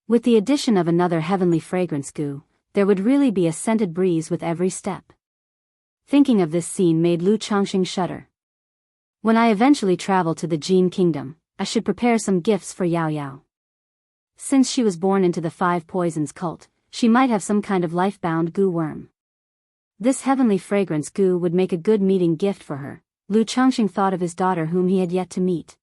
With the addition of another heavenly fragrance goo, there would really be a scented breeze with every step. Thinking of this scene made Lu Changxing shudder. When I eventually travel to the Jin Kingdom, I should prepare some gifts for Yao Yao. Since she was born into the five poisons cult, she might have some kind of life-bound goo worm. This heavenly fragrance goo would make a good meeting gift for her. Lu Changxing thought of his daughter whom he had yet to meet.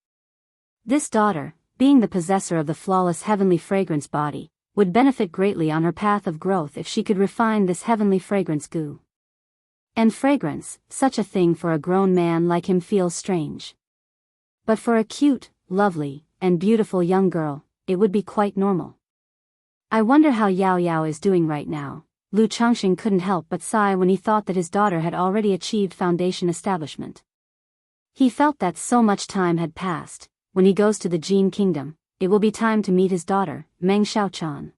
This daughter, being the possessor of the flawless heavenly fragrance body, would benefit greatly on her path of growth if she could refine this heavenly fragrance goo. And fragrance, such a thing for a grown man like him feels strange. But for a cute, lovely, and beautiful young girl, it would be quite normal. I wonder how Yao Yao is doing right now. Lu Changxing couldn't help but sigh when he thought that his daughter had already achieved foundation establishment. He felt that so much time had passed. When he goes to the Jin Kingdom, it will be time to meet his daughter, Meng Xiaochan.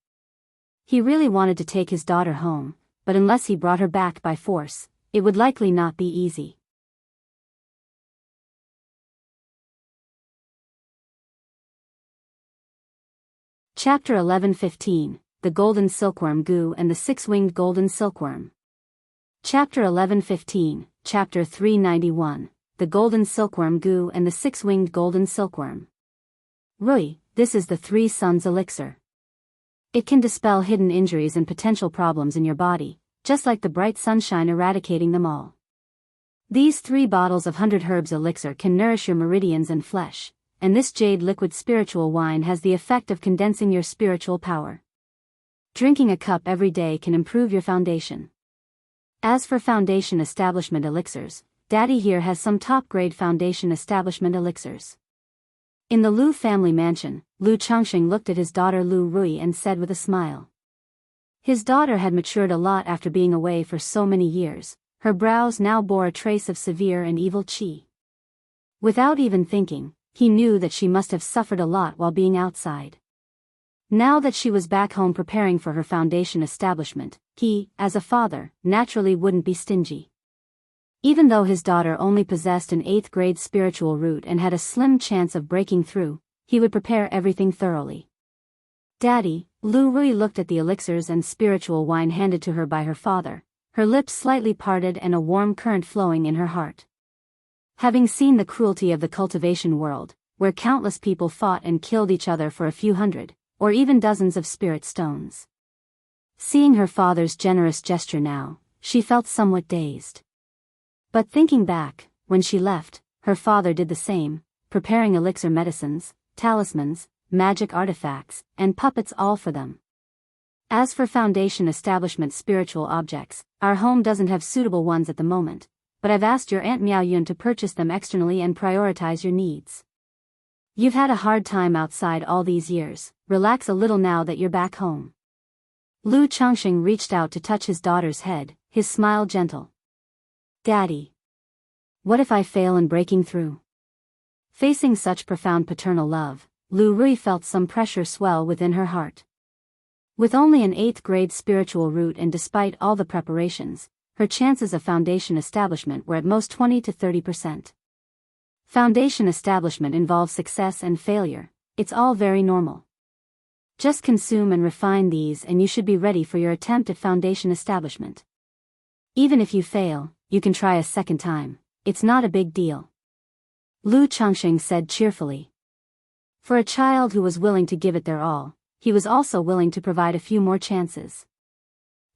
He really wanted to take his daughter home, but unless he brought her back by force, it would likely not be easy. Chapter 11:15, The Golden Silkworm Goo and the Six-Winged Golden Silkworm. Chapter 11:15, Chapter 391, The Golden Silkworm Goo and the Six-Winged Golden Silkworm. Rui, this is the Three Suns Elixir. It can dispel hidden injuries and potential problems in your body, just like the bright sunshine eradicating them all. These 3 bottles of 100 herbs elixir can nourish your meridians and flesh, and this jade liquid spiritual wine has the effect of condensing your spiritual power. Drinking a cup every day can improve your foundation. As for foundation establishment elixirs, Daddy here has some top-grade foundation establishment elixirs. In the Lu family mansion, Lu Changxing looked at his daughter Lu Rui and said with a smile. His daughter had matured a lot after being away for so many years. Her brows now bore a trace of severe and evil qi. Without even thinking, he knew that she must have suffered a lot while being outside. Now that she was back home preparing for her foundation establishment, he, as a father, naturally wouldn't be stingy. Even though his daughter only possessed an 8th-grade spiritual root and had a slim chance of breaking through, he would prepare everything thoroughly. Daddy, Lu Rui looked at the elixirs and spiritual wine handed to her by her father, her lips slightly parted and a warm current flowing in her heart. Having seen the cruelty of the cultivation world, where countless people fought and killed each other for a few hundred, or even dozens of spirit stones. Seeing her father's generous gesture now, she felt somewhat dazed. But thinking back, when she left, her father did the same, preparing elixir medicines, talismans, magic artifacts, and puppets all for them. As for foundation establishment spiritual objects, our home doesn't have suitable ones at the moment, but I've asked your Aunt Miao Yun to purchase them externally and prioritize your needs. You've had a hard time outside all these years, relax a little now that you're back home. Lu Changxing reached out to touch his daughter's head, his smile gentle. Daddy. What if I fail in breaking through? Facing such profound paternal love, Lu Rui felt some pressure swell within her heart. With only an 8th grade spiritual root and despite all the preparations, her chances of foundation establishment were at most 20 to 30%. Foundation establishment involves success and failure, it's all very normal. Just consume and refine these and you should be ready for your attempt at foundation establishment. Even if you fail, you can try a second time, it's not a big deal. Lu Changxing said cheerfully. For a child who was willing to give it their all, he was also willing to provide a few more chances.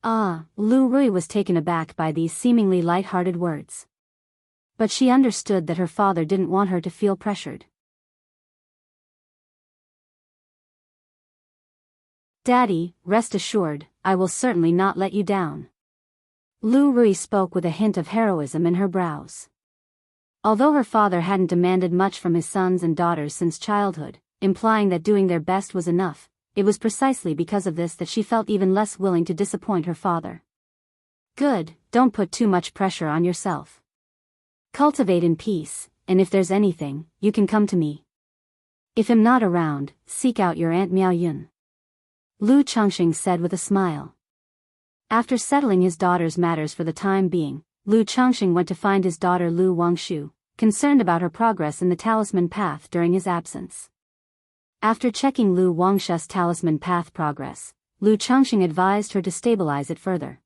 Lu Rui was taken aback by these seemingly light-hearted words. But she understood that her father didn't want her to feel pressured. Daddy, rest assured, I will certainly not let you down. Lu Rui spoke with a hint of heroism in her brows. Although her father hadn't demanded much from his sons and daughters since childhood, implying that doing their best was enough, it was precisely because of this that she felt even less willing to disappoint her father. Good, don't put too much pressure on yourself. Cultivate in peace, and if there's anything, you can come to me. If I'm not around, seek out your Aunt Miao Yun. Lu Changxing said with a smile. After settling his daughter's matters for the time being, Lu Changxing went to find his daughter Lu Wangshu, concerned about her progress in the talisman path during his absence. After checking Lu Wangshu's talisman path progress, Lu Changxing advised her to stabilize it further.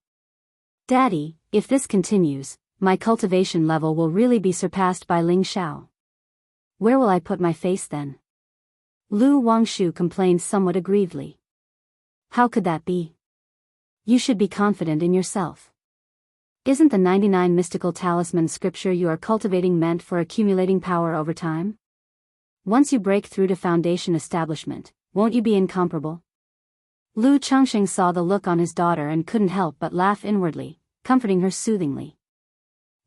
Daddy, if this continues, my cultivation level will really be surpassed by Ling Xiao. Where will I put my face then? Lu Wangshu complained somewhat aggrievedly. How could that be? You should be confident in yourself. Isn't the 99 mystical talisman scripture you are cultivating meant for accumulating power over time? Once you break through to foundation establishment, won't you be incomparable? Lu Changxing saw the look on his daughter and couldn't help but laugh inwardly, comforting her soothingly.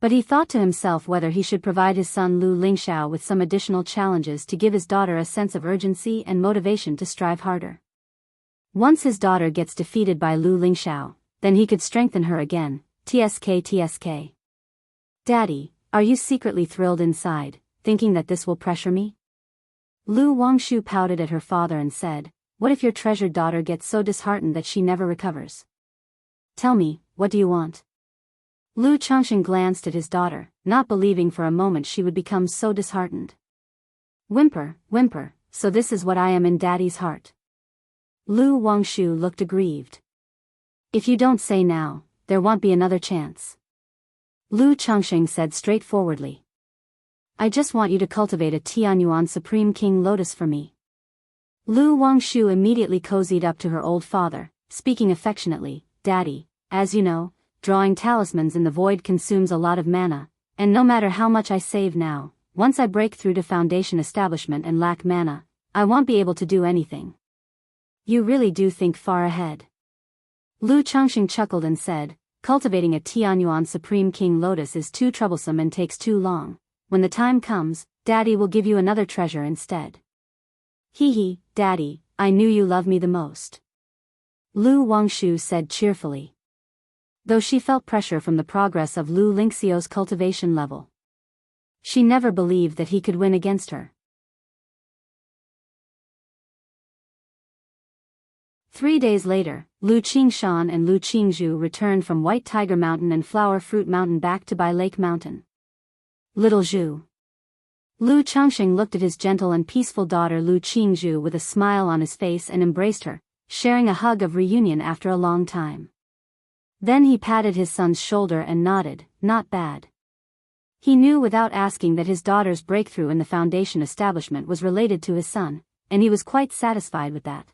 But he thought to himself whether he should provide his son Lu Lingxiao with some additional challenges to give his daughter a sense of urgency and motivation to strive harder. Once his daughter gets defeated by Lu Lingxiao, then he could strengthen her again, TSK. Daddy, are you secretly thrilled inside, thinking that this will pressure me? Lu Wangshu pouted at her father and said, what if your treasured daughter gets so disheartened that she never recovers? Tell me, what do you want? Lu Changxing glanced at his daughter, not believing for a moment she would become so disheartened. Whimper, so this is what I am in Daddy's heart. Lu Wangshu looked aggrieved. If you don't say now, there won't be another chance. Lu Changxing said straightforwardly. I just want you to cultivate a Tianyuan Supreme King Lotus for me. Lu Wangshu immediately cozied up to her old father, speaking affectionately, Daddy, as you know, drawing talismans in the void consumes a lot of mana, and no matter how much I save now, once I break through to foundation establishment and lack mana, I won't be able to do anything. You really do think far ahead. Lu Changxing chuckled and said, cultivating a Tianyuan Supreme King Lotus is too troublesome and takes too long. When the time comes, Daddy will give you another treasure instead. Hee, Daddy, I knew you loved me the most. Lu Wangshu said cheerfully. Though she felt pressure from the progress of Lu Lingxiao's cultivation level. She never believed that he could win against her. 3 days later, Lu Qingshan and Lu Qingzhu returned from White Tiger Mountain and Flower Fruit Mountain back to Bai Lake Mountain. Little Zhu. Lu Changxing looked at his gentle and peaceful daughter Lu Qingzhu with a smile on his face and embraced her, sharing a hug of reunion after a long time. Then he patted his son's shoulder and nodded, not bad. He knew without asking that his daughter's breakthrough in the foundation establishment was related to his son, and he was quite satisfied with that.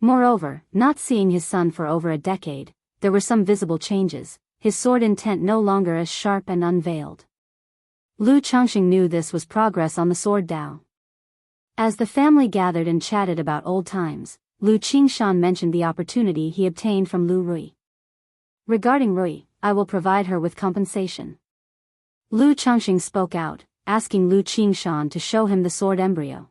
Moreover, not seeing his son for over a decade, there were some visible changes, his sword intent no longer as sharp and unveiled. Lu Changxing knew this was progress on the sword Dao. As the family gathered and chatted about old times, Lu Qingshan mentioned the opportunity he obtained from Lu Rui. Regarding Rui, I will provide her with compensation. Lu Changxing spoke out, asking Lu Qingshan to show him the sword embryo.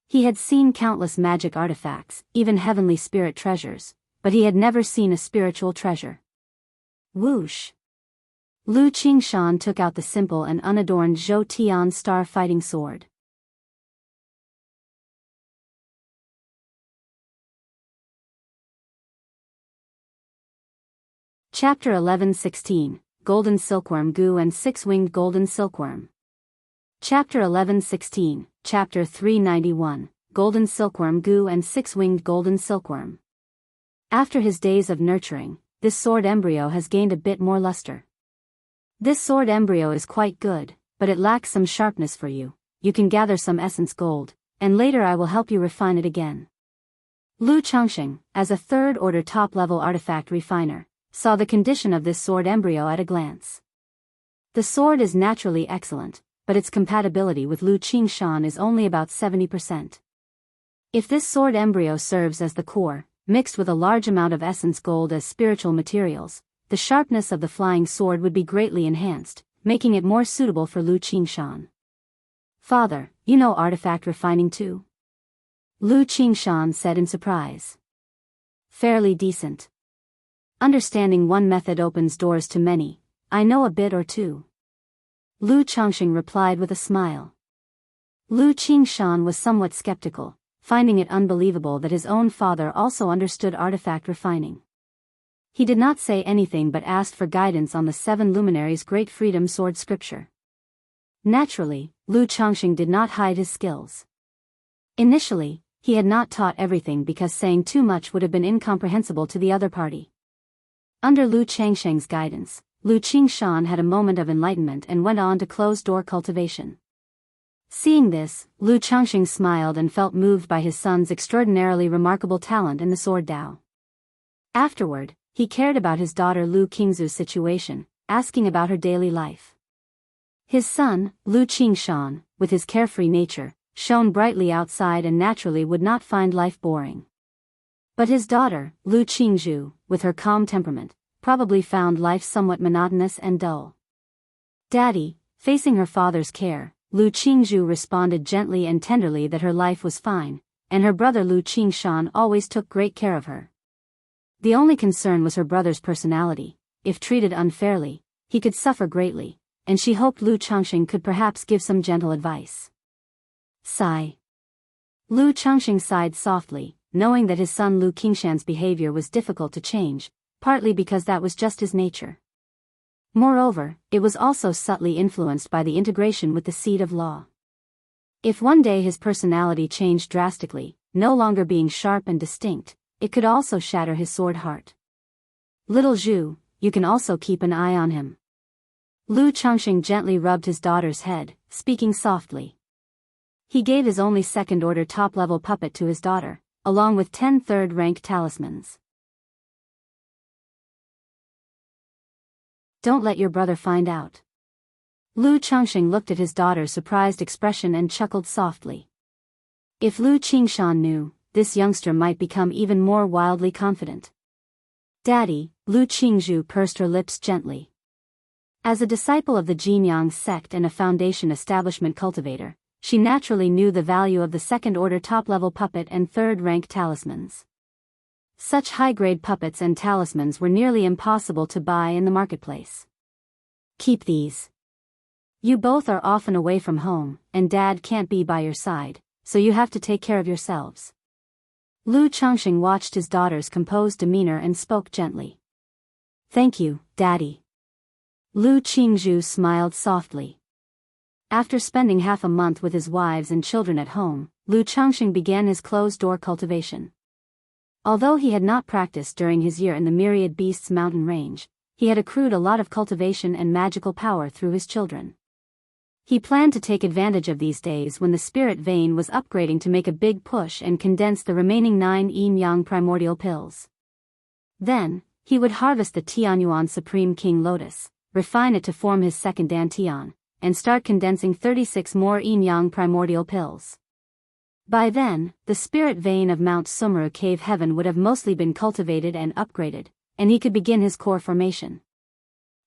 He had seen countless magic artifacts, even heavenly spirit treasures, but he had never seen a spiritual treasure. Whoosh! Lu Qingshan took out the simple and unadorned Zhou Tian star fighting sword. Chapter 11:16, Golden Silkworm Gu and Six-Winged Golden Silkworm. Chapter 11:16, Chapter 391, Golden Silkworm Gu and Six-Winged Golden Silkworm. After his days of nurturing, this sword embryo has gained a bit more luster. This sword embryo is quite good, but it lacks some sharpness for you. You can gather some essence gold, and later I will help you refine it again. Lu Changxing, as a third-order top-level artifact refiner, saw the condition of this sword embryo at a glance. The sword is naturally excellent, but its compatibility with Lu Qingshan is only about 70%. If this sword embryo serves as the core, mixed with a large amount of essence gold as spiritual materials, the sharpness of the flying sword would be greatly enhanced, making it more suitable for Lu Qingshan. Father, you know artifact refining too? Lu Qingshan said in surprise. Fairly decent. Understanding one method opens doors to many. I know a bit or two. Lu Changxing replied with a smile. Lu Qingshan was somewhat skeptical, finding it unbelievable that his own father also understood artifact refining. He did not say anything but asked for guidance on the seven luminaries' great freedom sword scripture. Naturally, Lu Changxing did not hide his skills. Initially, he had not taught everything because saying too much would have been incomprehensible to the other party. Under Lu Changxing's guidance, Lu Qingshan had a moment of enlightenment and went on to closed-door cultivation. Seeing this, Lu Changxing smiled and felt moved by his son's extraordinarily remarkable talent in the sword Dao. Afterward, he cared about his daughter Lu Qingzu's situation, asking about her daily life. His son, Lu Qingshan, with his carefree nature, shone brightly outside and naturally would not find life boring. But his daughter, Lu Qingzhu, with her calm temperament, probably found life somewhat monotonous and dull. Daddy, facing her father's care, Lu Qingzhu responded gently and tenderly that her life was fine, and her brother Lu Qingshan always took great care of her. The only concern was her brother's personality. If treated unfairly, he could suffer greatly, and she hoped Lu Changxing could perhaps give some gentle advice. Sigh. Lu Changxing sighed softly, knowing that his son Lu Qingshan's behavior was difficult to change, partly because that was just his nature. Moreover, it was also subtly influenced by the integration with the seed of law. If one day his personality changed drastically, no longer being sharp and distinct, it could also shatter his sword heart. Little Zhu, you can also keep an eye on him. Lu Changxing gently rubbed his daughter's head, speaking softly. He gave his only second-order top-level puppet to his daughter, along with 10 third-rank talismans. Don't let your brother find out. Lu Changxing looked at his daughter's surprised expression and chuckled softly. If Lu Qingshan knew, this youngster might become even more wildly confident. Daddy, Lu Qingzhu pursed her lips gently. As a disciple of the Jinyang sect and a foundation establishment cultivator, she naturally knew the value of the second-order top-level puppet and third-rank talismans. Such high-grade puppets and talismans were nearly impossible to buy in the marketplace. Keep these. You both are often away from home, and Dad can't be by your side, so you have to take care of yourselves. Lu Changxing watched his daughter's composed demeanor and spoke gently. Thank you, Daddy. Lu Qingzhu smiled softly. After spending half a month with his wives and children at home, Lu Changxing began his closed-door cultivation. Although he had not practiced during his year in the Myriad Beasts mountain range, he had accrued a lot of cultivation and magical power through his children. He planned to take advantage of these days when the spirit vein was upgrading to make a big push and condense the remaining 9 yin-yang primordial pills. Then, he would harvest the Tianyuan Supreme King Lotus, refine it to form his second Dantian, and start condensing 36 more yin-yang primordial pills. By then, the spirit vein of Mount Sumru Cave Heaven would have mostly been cultivated and upgraded, and he could begin his core formation.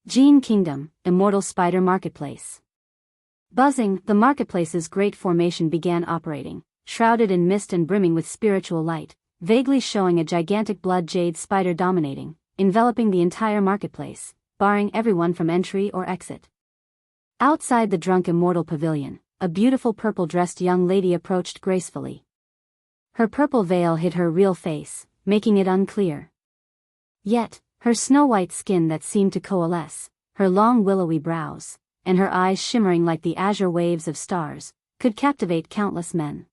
Gene Kingdom, Immortal Spider Marketplace. Buzzing, the marketplace's great formation began operating, shrouded in mist and brimming with spiritual light, vaguely showing a gigantic blood jade spider dominating, enveloping the entire marketplace, barring everyone from entry or exit. Outside the drunk Immortal pavilion, a beautiful purple-dressed young lady approached gracefully. Her purple veil hid her real face, making it unclear. Yet, her snow-white skin that seemed to coalesce, her long willowy brows, and her eyes shimmering like the azure waves of stars, could captivate countless men.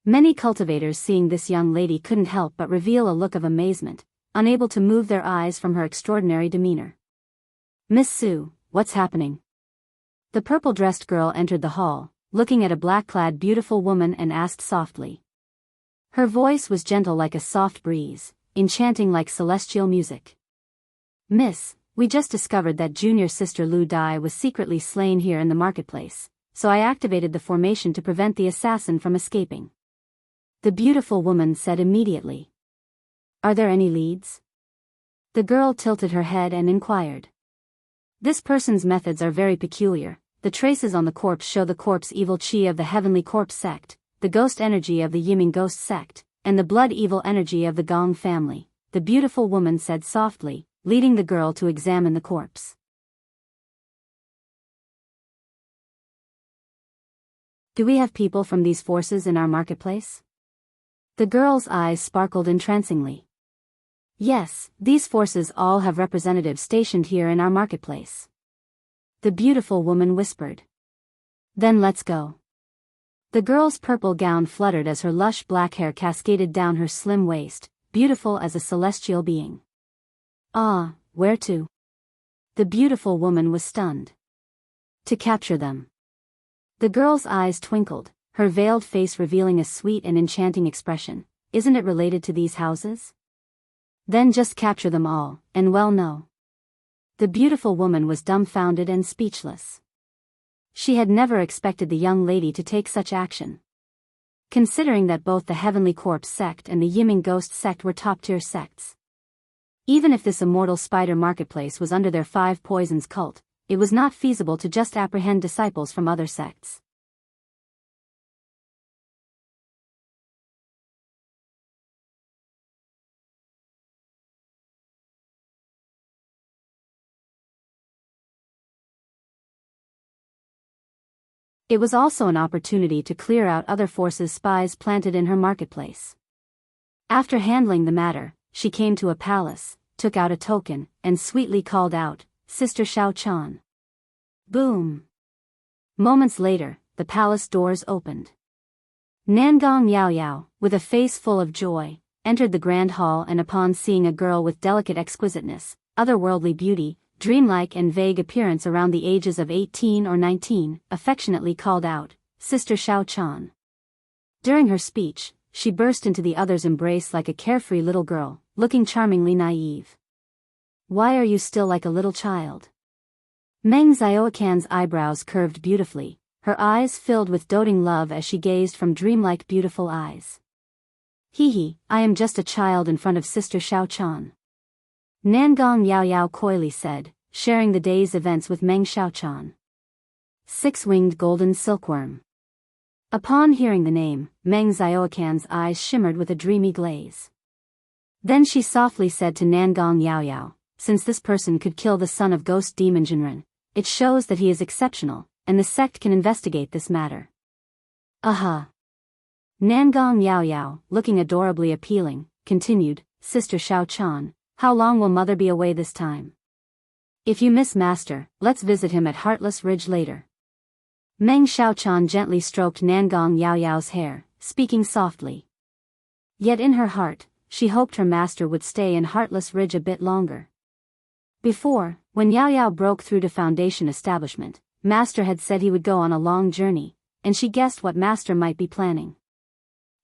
Many cultivators seeing this young lady couldn't help but reveal a look of amazement, unable to move their eyes from her extraordinary demeanor. "Miss Sue, what's happening?" The purple-dressed girl entered the hall, looking at a black-clad beautiful woman and asked softly. Her voice was gentle like a soft breeze, enchanting like celestial music. "Miss, we just discovered that junior sister Lu Dai was secretly slain here in the marketplace, so I activated the formation to prevent the assassin from escaping," the beautiful woman said immediately. "Are there any leads?" The girl tilted her head and inquired. "This person's methods are very peculiar. The traces on the corpse show the corpse evil chi of the heavenly corpse sect, the ghost energy of the Yiming ghost sect, and the blood evil energy of the Gong family," the beautiful woman said softly, leading the girl to examine the corpse. "Do we have people from these forces in our marketplace?" The girl's eyes sparkled entrancingly. "Yes, these forces all have representatives stationed here in our marketplace," the beautiful woman whispered. "Then let's go." The girl's purple gown fluttered as her lush black hair cascaded down her slim waist, beautiful as a celestial being. "Ah, where to?" The beautiful woman was stunned. "To capture them." The girl's eyes twinkled, her veiled face revealing a sweet and enchanting expression. "Isn't it related to these houses?" "Then just capture them all, and well no." The beautiful woman was dumbfounded and speechless. She had never expected the young lady to take such action. Considering that both the Heavenly Corpse sect and the Yiming Ghost sect were top-tier sects. Even if this Immortal Spider marketplace was under their Five Poisons cult, it was not feasible to just apprehend disciples from other sects. It was also an opportunity to clear out other forces' spies planted in her marketplace. After handling the matter, she came to a palace, took out a token, and sweetly called out, "Sister Xiao Chan." Boom! Moments later, the palace doors opened. Nangong Yao Yao, with a face full of joy, entered the grand hall and upon seeing a girl with delicate exquisiteness, otherworldly beauty, dreamlike and vague appearance around the ages of 18 or 19, affectionately called out, "Sister Xiao Chan." During her speech, she burst into the other's embrace like a carefree little girl, looking charmingly naive. "Why are you still like a little child?" Meng Xiaoquan's eyebrows curved beautifully, her eyes filled with doting love as she gazed from dreamlike beautiful eyes. "Hee, I am just a child in front of Sister Xiao Chan," Nangong Yao Yao coyly said, sharing the day's events with Meng Xiaochan. Six-winged golden silkworm. Upon hearing the name, Meng Xiaoquan's eyes shimmered with a dreamy glaze. Then she softly said to Nangong Yao Yao, "Since this person could kill the son of ghost demon Jinren, it shows that he is exceptional, and the sect can investigate this matter." "Aha!" Nangong Yao Yao, looking adorably appealing, continued, "Sister Xiao Chan, how long will mother be away this time? If you miss master, let's visit him at Heartless Ridge later." Meng Xiaochan gently stroked Nangong Yao Yao's hair, speaking softly. Yet in her heart, she hoped her master would stay in Heartless Ridge a bit longer. Before, when Yao Yao broke through to Foundation establishment, master had said he would go on a long journey, and she guessed what master might be planning.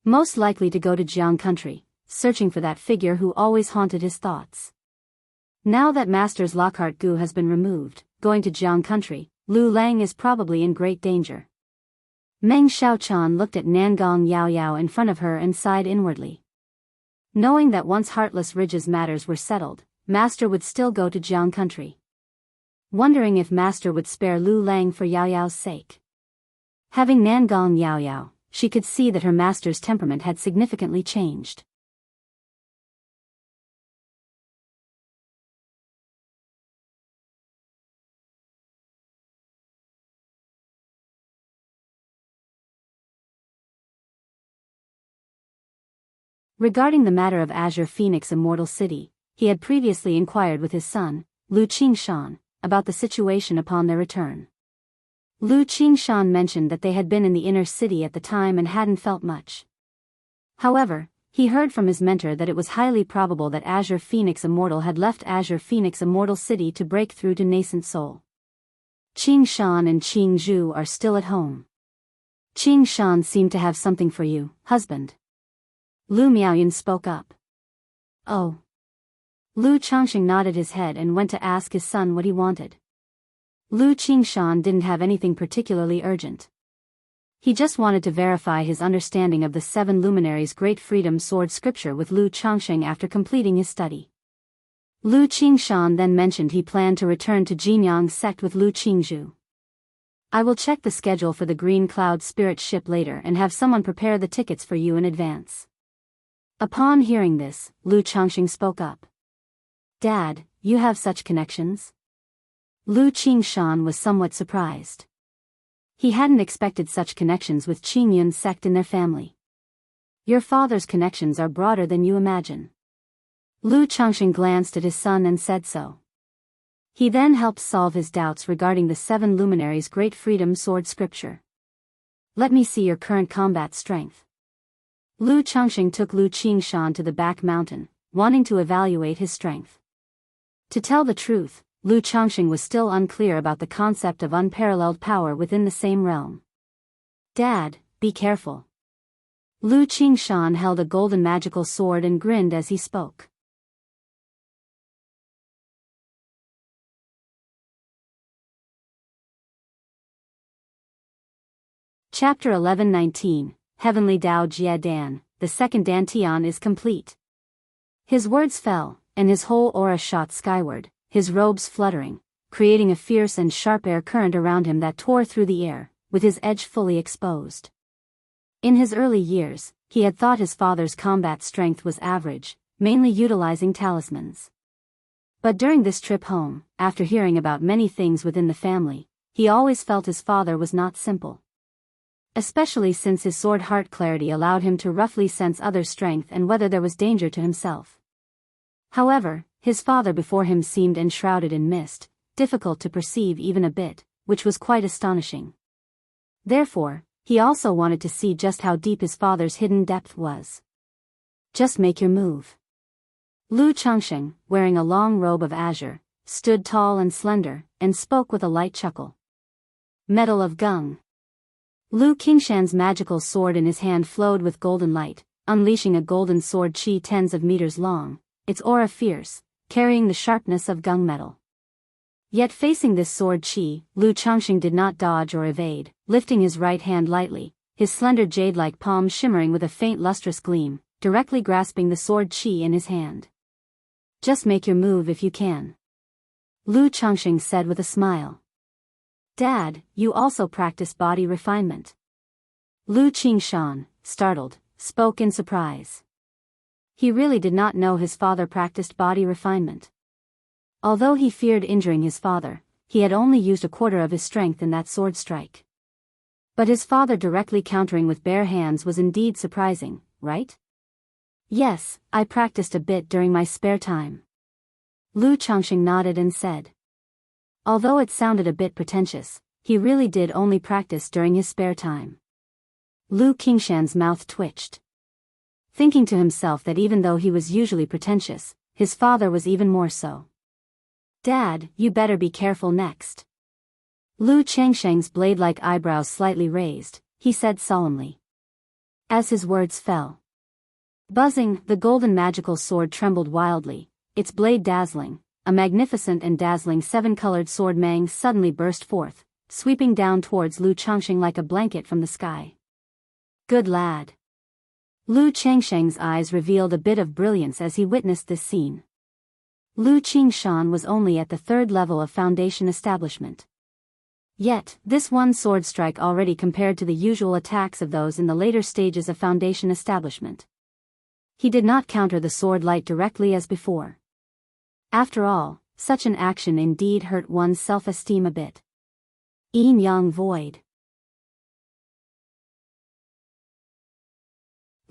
Most likely to go to Jiang country, searching for that figure who always haunted his thoughts. Now that master's Lockhart Gu has been removed, going to Jiang country, Lu Lang is probably in great danger. Meng Xiaochan looked at Nangong Yao Yao in front of her and sighed inwardly. Knowing that once Heartless Ridge's matters were settled, master would still go to Jiang country. Wondering if master would spare Lu Lang for Yao Yao's sake. Having Nangong Yao Yao, she could see that her master's temperament had significantly changed. Regarding the matter of Azure Phoenix Immortal City, he had previously inquired with his son, Lu Qingshan, about the situation upon their return. Lu Qingshan mentioned that they had been in the inner city at the time and hadn't felt much. However, he heard from his mentor that it was highly probable that Azure Phoenix Immortal had left Azure Phoenix Immortal City to break through to Nascent Soul. Qingshan and Qingzhu are still at home. Qingshan seemed to have something for you, husband. Lu Miaoyan spoke up. Oh. Lu Changxing nodded his head and went to ask his son what he wanted. Lu Qingshan didn't have anything particularly urgent. He just wanted to verify his understanding of the Seven Luminaries' Great Freedom Sword scripture with Lu Changxing after completing his study. Lu Qingshan then mentioned he planned to return to Jinyang sect with Lu Qingzhu. I will check the schedule for the Green Cloud Spirit ship later and have someone prepare the tickets for you in advance. Upon hearing this, Lu Changxing spoke up. Dad, you have such connections? Lu Qingshan was somewhat surprised. He hadn't expected such connections with Qingyun sect in their family. Your father's connections are broader than you imagine. Lu Changxing glanced at his son and said so. He then helped solve his doubts regarding the Seven Luminaries' Great Freedom Sword scripture. Let me see your current combat strength. Lu Changxing took Lu Qingshan to the back mountain, wanting to evaluate his strength. To tell the truth, Lu Changxing was still unclear about the concept of unparalleled power within the same realm. Dad, be careful. Lu Qingshan held a golden magical sword and grinned as he spoke. Chapter 11:19, Heavenly Dao Jie Dan, the second Dantian is complete. His words fell, and his whole aura shot skyward, his robes fluttering, creating a fierce and sharp air current around him that tore through the air, with his edge fully exposed. In his early years, he had thought his father's combat strength was average, mainly utilizing talismans. But during this trip home, after hearing about many things within the family, he always felt his father was not simple. Especially since his sword heart clarity allowed him to roughly sense others' strength and whether there was danger to himself. However, his father before him seemed enshrouded in mist, difficult to perceive even a bit, which was quite astonishing. Therefore, he also wanted to see just how deep his father's hidden depth was. Just make your move. Lu Changxing, wearing a long robe of azure, stood tall and slender, and spoke with a light chuckle. Metal of Gung. Lu Qingshan's magical sword in his hand flowed with golden light, unleashing a golden sword chi tens of meters long, its aura fierce, carrying the sharpness of gung metal. Yet facing this sword chi, Lu Changxing did not dodge or evade, lifting his right hand lightly, his slender jade-like palm shimmering with a faint lustrous gleam, directly grasping the sword chi in his hand. Just make your move if you can. Lu Changxing said with a smile. Dad, you also practice body refinement. Lu Qingshan, startled, spoke in surprise. He really did not know his father practiced body refinement. Although he feared injuring his father, he had only used a quarter of his strength in that sword strike. But his father directly countering with bare hands was indeed surprising, right? Yes, I practiced a bit during my spare time. Lu Changxing nodded and said. Although it sounded a bit pretentious, he really did only practice during his spare time. Lu Qingshan's mouth twitched. Thinking to himself that even though he was usually pretentious, his father was even more so. Dad, you better be careful next. Lu Changsheng's blade-like eyebrows slightly raised, he said solemnly. As his words fell. Buzzing, the golden magical sword trembled wildly, its blade dazzling. A magnificent and dazzling seven-colored sword mang suddenly burst forth, sweeping down towards Lu Changxing like a blanket from the sky. Good lad. Lu Changsheng's eyes revealed a bit of brilliance as he witnessed this scene. Lu Qingshan was only at the third level of foundation establishment. Yet, this one sword strike already compared to the usual attacks of those in the later stages of foundation establishment. He did not counter the sword light directly as before. After all, such an action indeed hurt one's self-esteem a bit. Yin Yang Void.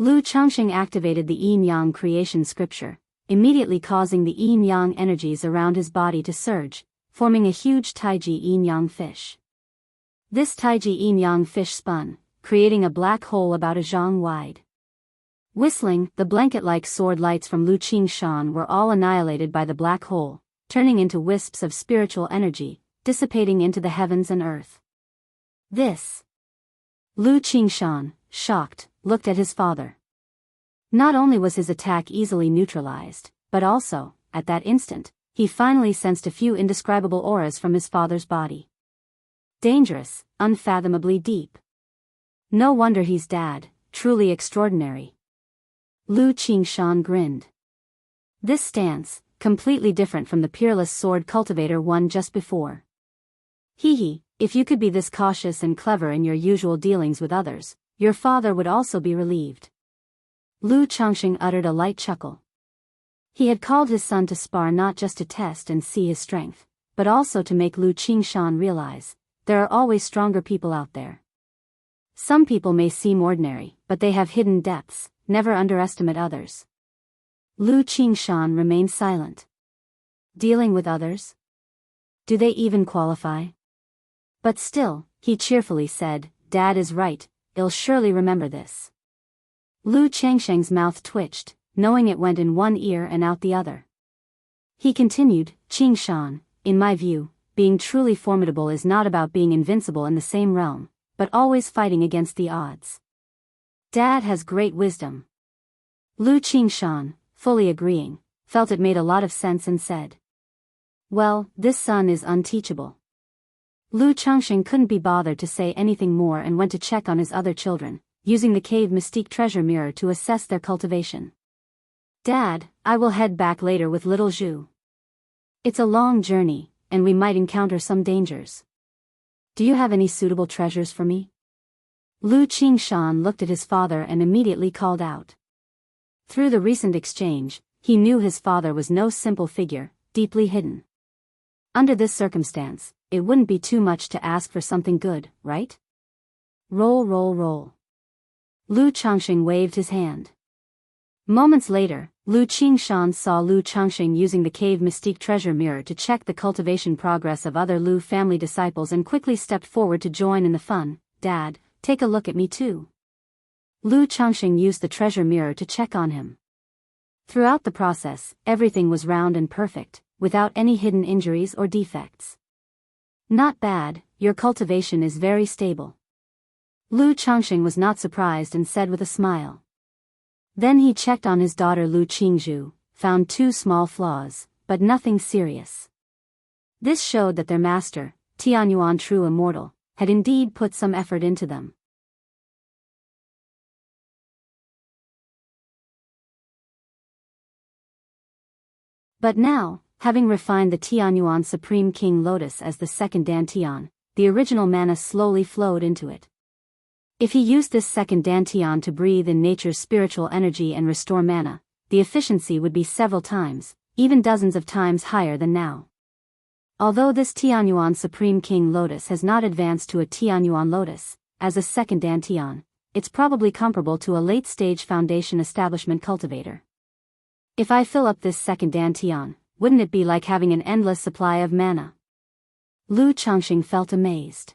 Lu Changxing activated the yin-yang creation scripture, immediately causing the yin-yang energies around his body to surge, forming a huge Taiji yin-yang fish. This Taiji yin-yang fish spun, creating a black hole about a zhang wide. Whistling, the blanket-like sword lights from Lu Qingshan were all annihilated by the black hole, turning into wisps of spiritual energy, dissipating into the heavens and earth. This. Lu Qingshan, shocked, looked at his father. Not only was his attack easily neutralized, but also, at that instant, he finally sensed a few indescribable auras from his father's body. Dangerous, unfathomably deep. No wonder he's dad, truly extraordinary. Lu Qingshan grinned. This stance, completely different from the peerless sword cultivator one just before. Hee, if you could be this cautious and clever in your usual dealings with others, your father would also be relieved. Lu Changxing uttered a light chuckle. He had called his son to spar not just to test and see his strength, but also to make Lu Qingshan realize, there are always stronger people out there. Some people may seem ordinary, but they have hidden depths, never underestimate others. Lu Qingshan remained silent. Dealing with others? Do they even qualify? But still, he cheerfully said, Dad is right, he'll surely remember this. Lu Changsheng's mouth twitched, knowing it went in one ear and out the other. He continued, Qingshan, in my view, being truly formidable is not about being invincible in the same realm, but always fighting against the odds. Dad has great wisdom. Lu Qingshan, fully agreeing, felt it made a lot of sense and said, well, this son is unteachable. Lu Changxing couldn't be bothered to say anything more and went to check on his other children, using the cave mystique treasure mirror to assess their cultivation. Dad, I will head back later with little Zhu. It's a long journey, and we might encounter some dangers. Do you have any suitable treasures for me? Lu Qingshan looked at his father and immediately called out. Through the recent exchange, he knew his father was no simple figure, deeply hidden. Under this circumstance, it wouldn't be too much to ask for something good, right? Roll, roll, roll. Lu Changxing waved his hand. Moments later, Lu Qingshan saw Lu Changxing using the cave mystique treasure mirror to check the cultivation progress of other Lu family disciples and quickly stepped forward to join in the fun. Dad, take a look at me too. Lu Changxing used the treasure mirror to check on him. Throughout the process, everything was round and perfect, without any hidden injuries or defects. Not bad, your cultivation is very stable. Lu Changxing was not surprised and said with a smile. Then he checked on his daughter Lu Qingzhu, found 2 small flaws, but nothing serious. This showed that their master, Tianyuan True Immortal, had indeed put some effort into them. But now, having refined the Tianyuan Supreme King Lotus as the second Dantian, the original mana slowly flowed into it. If he used this second Dantian to breathe in nature's spiritual energy and restore mana, the efficiency would be several times, even dozens of times higher than now. Although this Tianyuan Supreme King Lotus has not advanced to a Tianyuan Lotus, as a second Dantian, it's probably comparable to a late-stage foundation establishment cultivator. If I fill up this second Dantian, wouldn't it be like having an endless supply of mana? Lu Changxing felt amazed.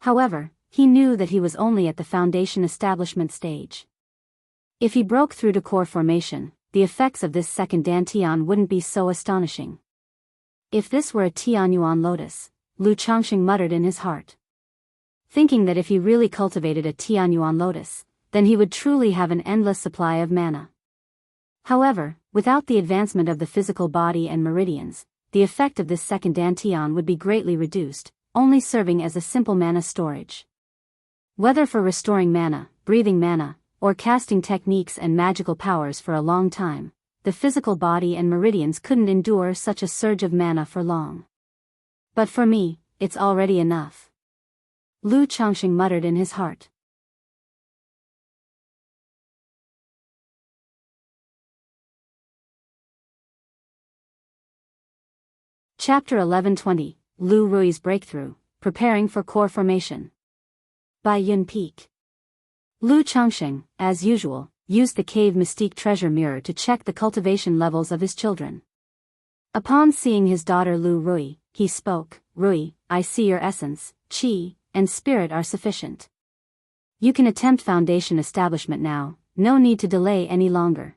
However, he knew that he was only at the foundation establishment stage. If he broke through to core formation, the effects of this second Dantian wouldn't be so astonishing. If this were a Tianyuan Lotus, Lu Changxing muttered in his heart. Thinking that if he really cultivated a Tianyuan Lotus, then he would truly have an endless supply of mana. However, without the advancement of the physical body and meridians, the effect of this second Dantian would be greatly reduced, only serving as a simple mana storage. Whether for restoring mana, breathing mana, or casting techniques and magical powers for a long time, the physical body and meridians couldn't endure such a surge of mana for long. But for me, it's already enough. Lu Changxing muttered in his heart. Chapter 1120, Lu Rui's Breakthrough, Preparing for Core Formation. By Yun Peak. Lu Changsheng, as usual, used the cave mystique treasure mirror to check the cultivation levels of his children. Upon seeing his daughter Lu Rui, he spoke, "Rui, I see your essence, qi, and spirit are sufficient. You can attempt foundation establishment now, no need to delay any longer."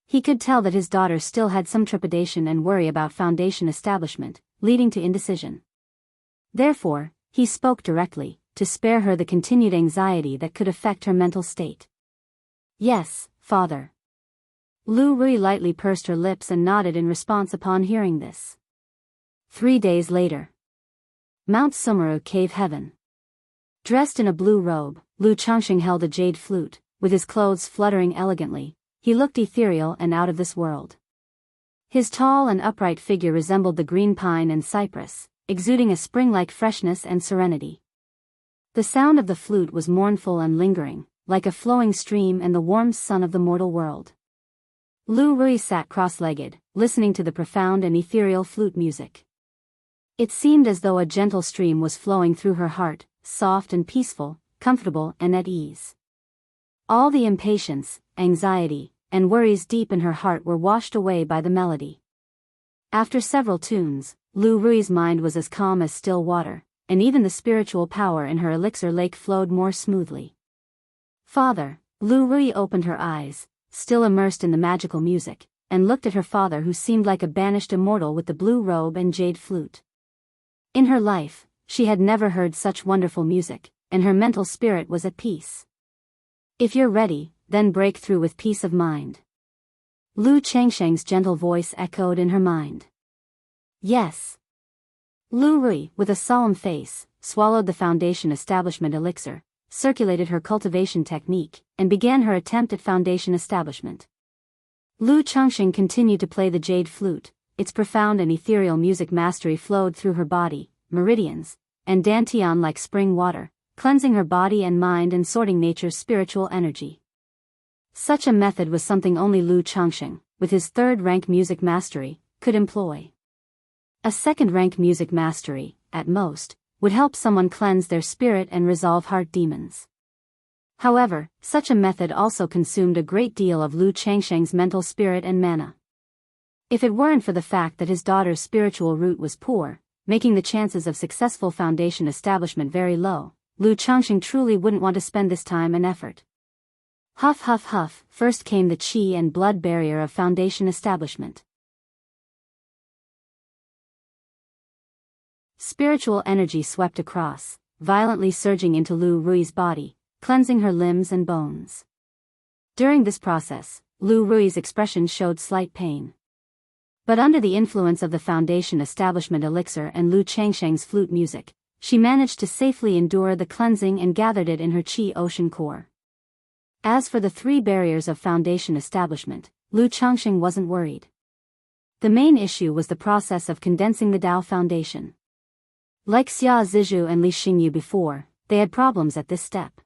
He could tell that his daughter still had some trepidation and worry about foundation establishment, leading to indecision. Therefore, he spoke directly, to spare her the continued anxiety that could affect her mental state. "Yes, father." Lu Rui lightly pursed her lips and nodded in response upon hearing this. 3 days later. Mount Sumeru Cave Heaven. Dressed in a blue robe, Lu Changsheng held a jade flute, with his clothes fluttering elegantly. He looked ethereal and out of this world. His tall and upright figure resembled the green pine and cypress, exuding a spring-like freshness and serenity. The sound of the flute was mournful and lingering, like a flowing stream and the warm sun of the mortal world. Lu Rui sat cross-legged, listening to the profound and ethereal flute music. It seemed as though a gentle stream was flowing through her heart, soft and peaceful, comfortable and at ease. All the impatience, anxiety, and worries deep in her heart were washed away by the melody. After several tunes, Lu Rui's mind was as calm as still water, and even the spiritual power in her elixir lake flowed more smoothly. "Father," Lu Rui opened her eyes, still immersed in the magical music, and looked at her father who seemed like a banished immortal with the blue robe and jade flute. In her life, she had never heard such wonderful music, and her mental spirit was at peace. "If you're ready, then break through with peace of mind." Lu Changsheng's gentle voice echoed in her mind. "Yes." Lu Rui, with a solemn face, swallowed the foundation establishment elixir, circulated her cultivation technique, and began her attempt at foundation establishment. Lu Changsheng continued to play the jade flute. Its profound and ethereal music mastery flowed through her body, meridians, and dantian like spring water, cleansing her body and mind and sorting nature's spiritual energy. Such a method was something only Lu Changsheng, with his third-rank music mastery, could employ. A second-rank music mastery, at most, would help someone cleanse their spirit and resolve heart demons. However, such a method also consumed a great deal of Lu Changsheng's mental spirit and mana. If it weren't for the fact that his daughter's spiritual root was poor, making the chances of successful foundation establishment very low, Lu Changsheng truly wouldn't want to spend this time and effort. Huff huff huff, first came the qi and blood barrier of foundation establishment. Spiritual energy swept across, violently surging into Lu Rui's body, cleansing her limbs and bones. During this process, Lu Rui's expression showed slight pain. But under the influence of the foundation establishment elixir and Lu Changsheng's flute music, she managed to safely endure the cleansing and gathered it in her qi ocean core. As for the 3 barriers of foundation establishment, Lu Changsheng wasn't worried. The main issue was the process of condensing the Tao foundation. Like Xia Zizhu and Li Xingyu before, they had problems at this step.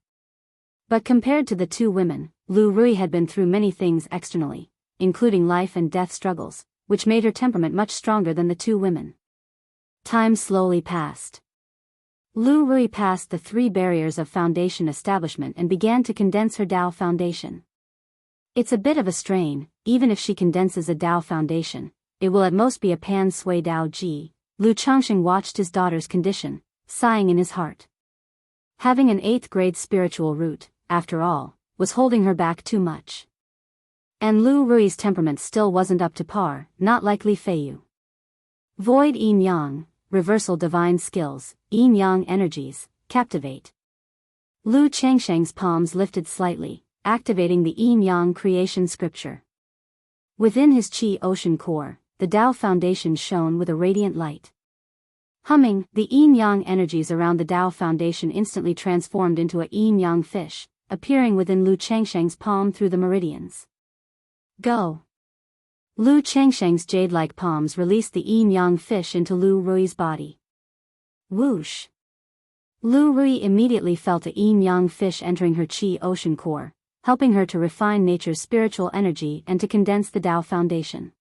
But compared to the 2 women, Lu Rui had been through many things externally, including life and death struggles, which made her temperament much stronger than the 2 women. Time slowly passed. Lu Rui passed the 3 barriers of foundation establishment and began to condense her Tao foundation. It's a bit of a strain, even if she condenses a Tao foundation, it will at most be a pan sui Tao ji. Lu Changsheng watched his daughter's condition, sighing in his heart. Having an 8th grade spiritual root, after all, was holding her back too much. And Lu Rui's temperament still wasn't up to par, not like Li Feiyu. Void Yin Yang, reversal divine skills, Yin Yang energies, captivate. Lu Changsheng's palms lifted slightly, activating the Yin Yang creation scripture. Within his qi ocean core, the Tao foundation shone with a radiant light. Humming, the Yin Yang energies around the Tao foundation instantly transformed into a Yin Yang fish, appearing within Lu Changsheng's palm through the meridians. Go! Lu Changsheng's jade-like palms released the Yin Yang fish into Lu Rui's body. Whoosh! Lu Rui immediately felt a Yin Yang fish entering her qi ocean core, helping her to refine nature's spiritual energy and to condense the Tao foundation.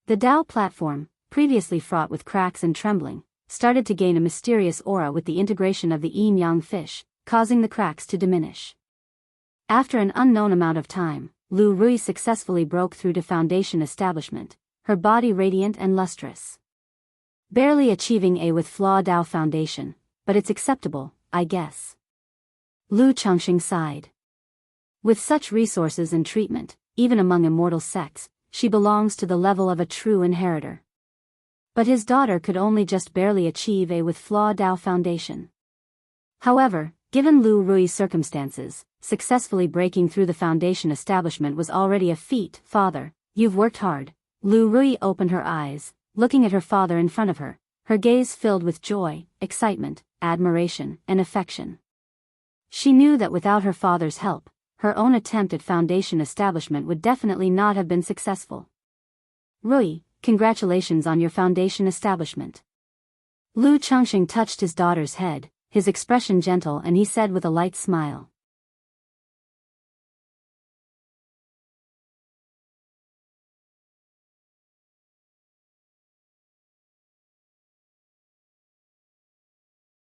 The Tao platform, previously fraught with cracks and trembling, started to gain a mysterious aura with the integration of the Yin Yang fish, causing the cracks to diminish. After an unknown amount of time, Lu Rui successfully broke through to foundation establishment, her body radiant and lustrous. Barely achieving A with Flaw Dao foundation, but it's acceptable, I guess. Lu Chengxing sighed. With such resources and treatment, even among immortal sects, she belongs to the level of a true inheritor. But his daughter could only just barely achieve A with Flaw Dao foundation. However, given Lu Rui's circumstances, successfully breaking through the foundation establishment was already a feat. Father, you've worked hard. Lu Rui opened her eyes, looking at her father in front of her, her gaze filled with joy, excitement, admiration, and affection. She knew that without her father's help, her own attempt at foundation establishment would definitely not have been successful. Rui, congratulations on your foundation establishment. Lu Chengxing touched his daughter's head, his expression gentle, and he said with a light smile.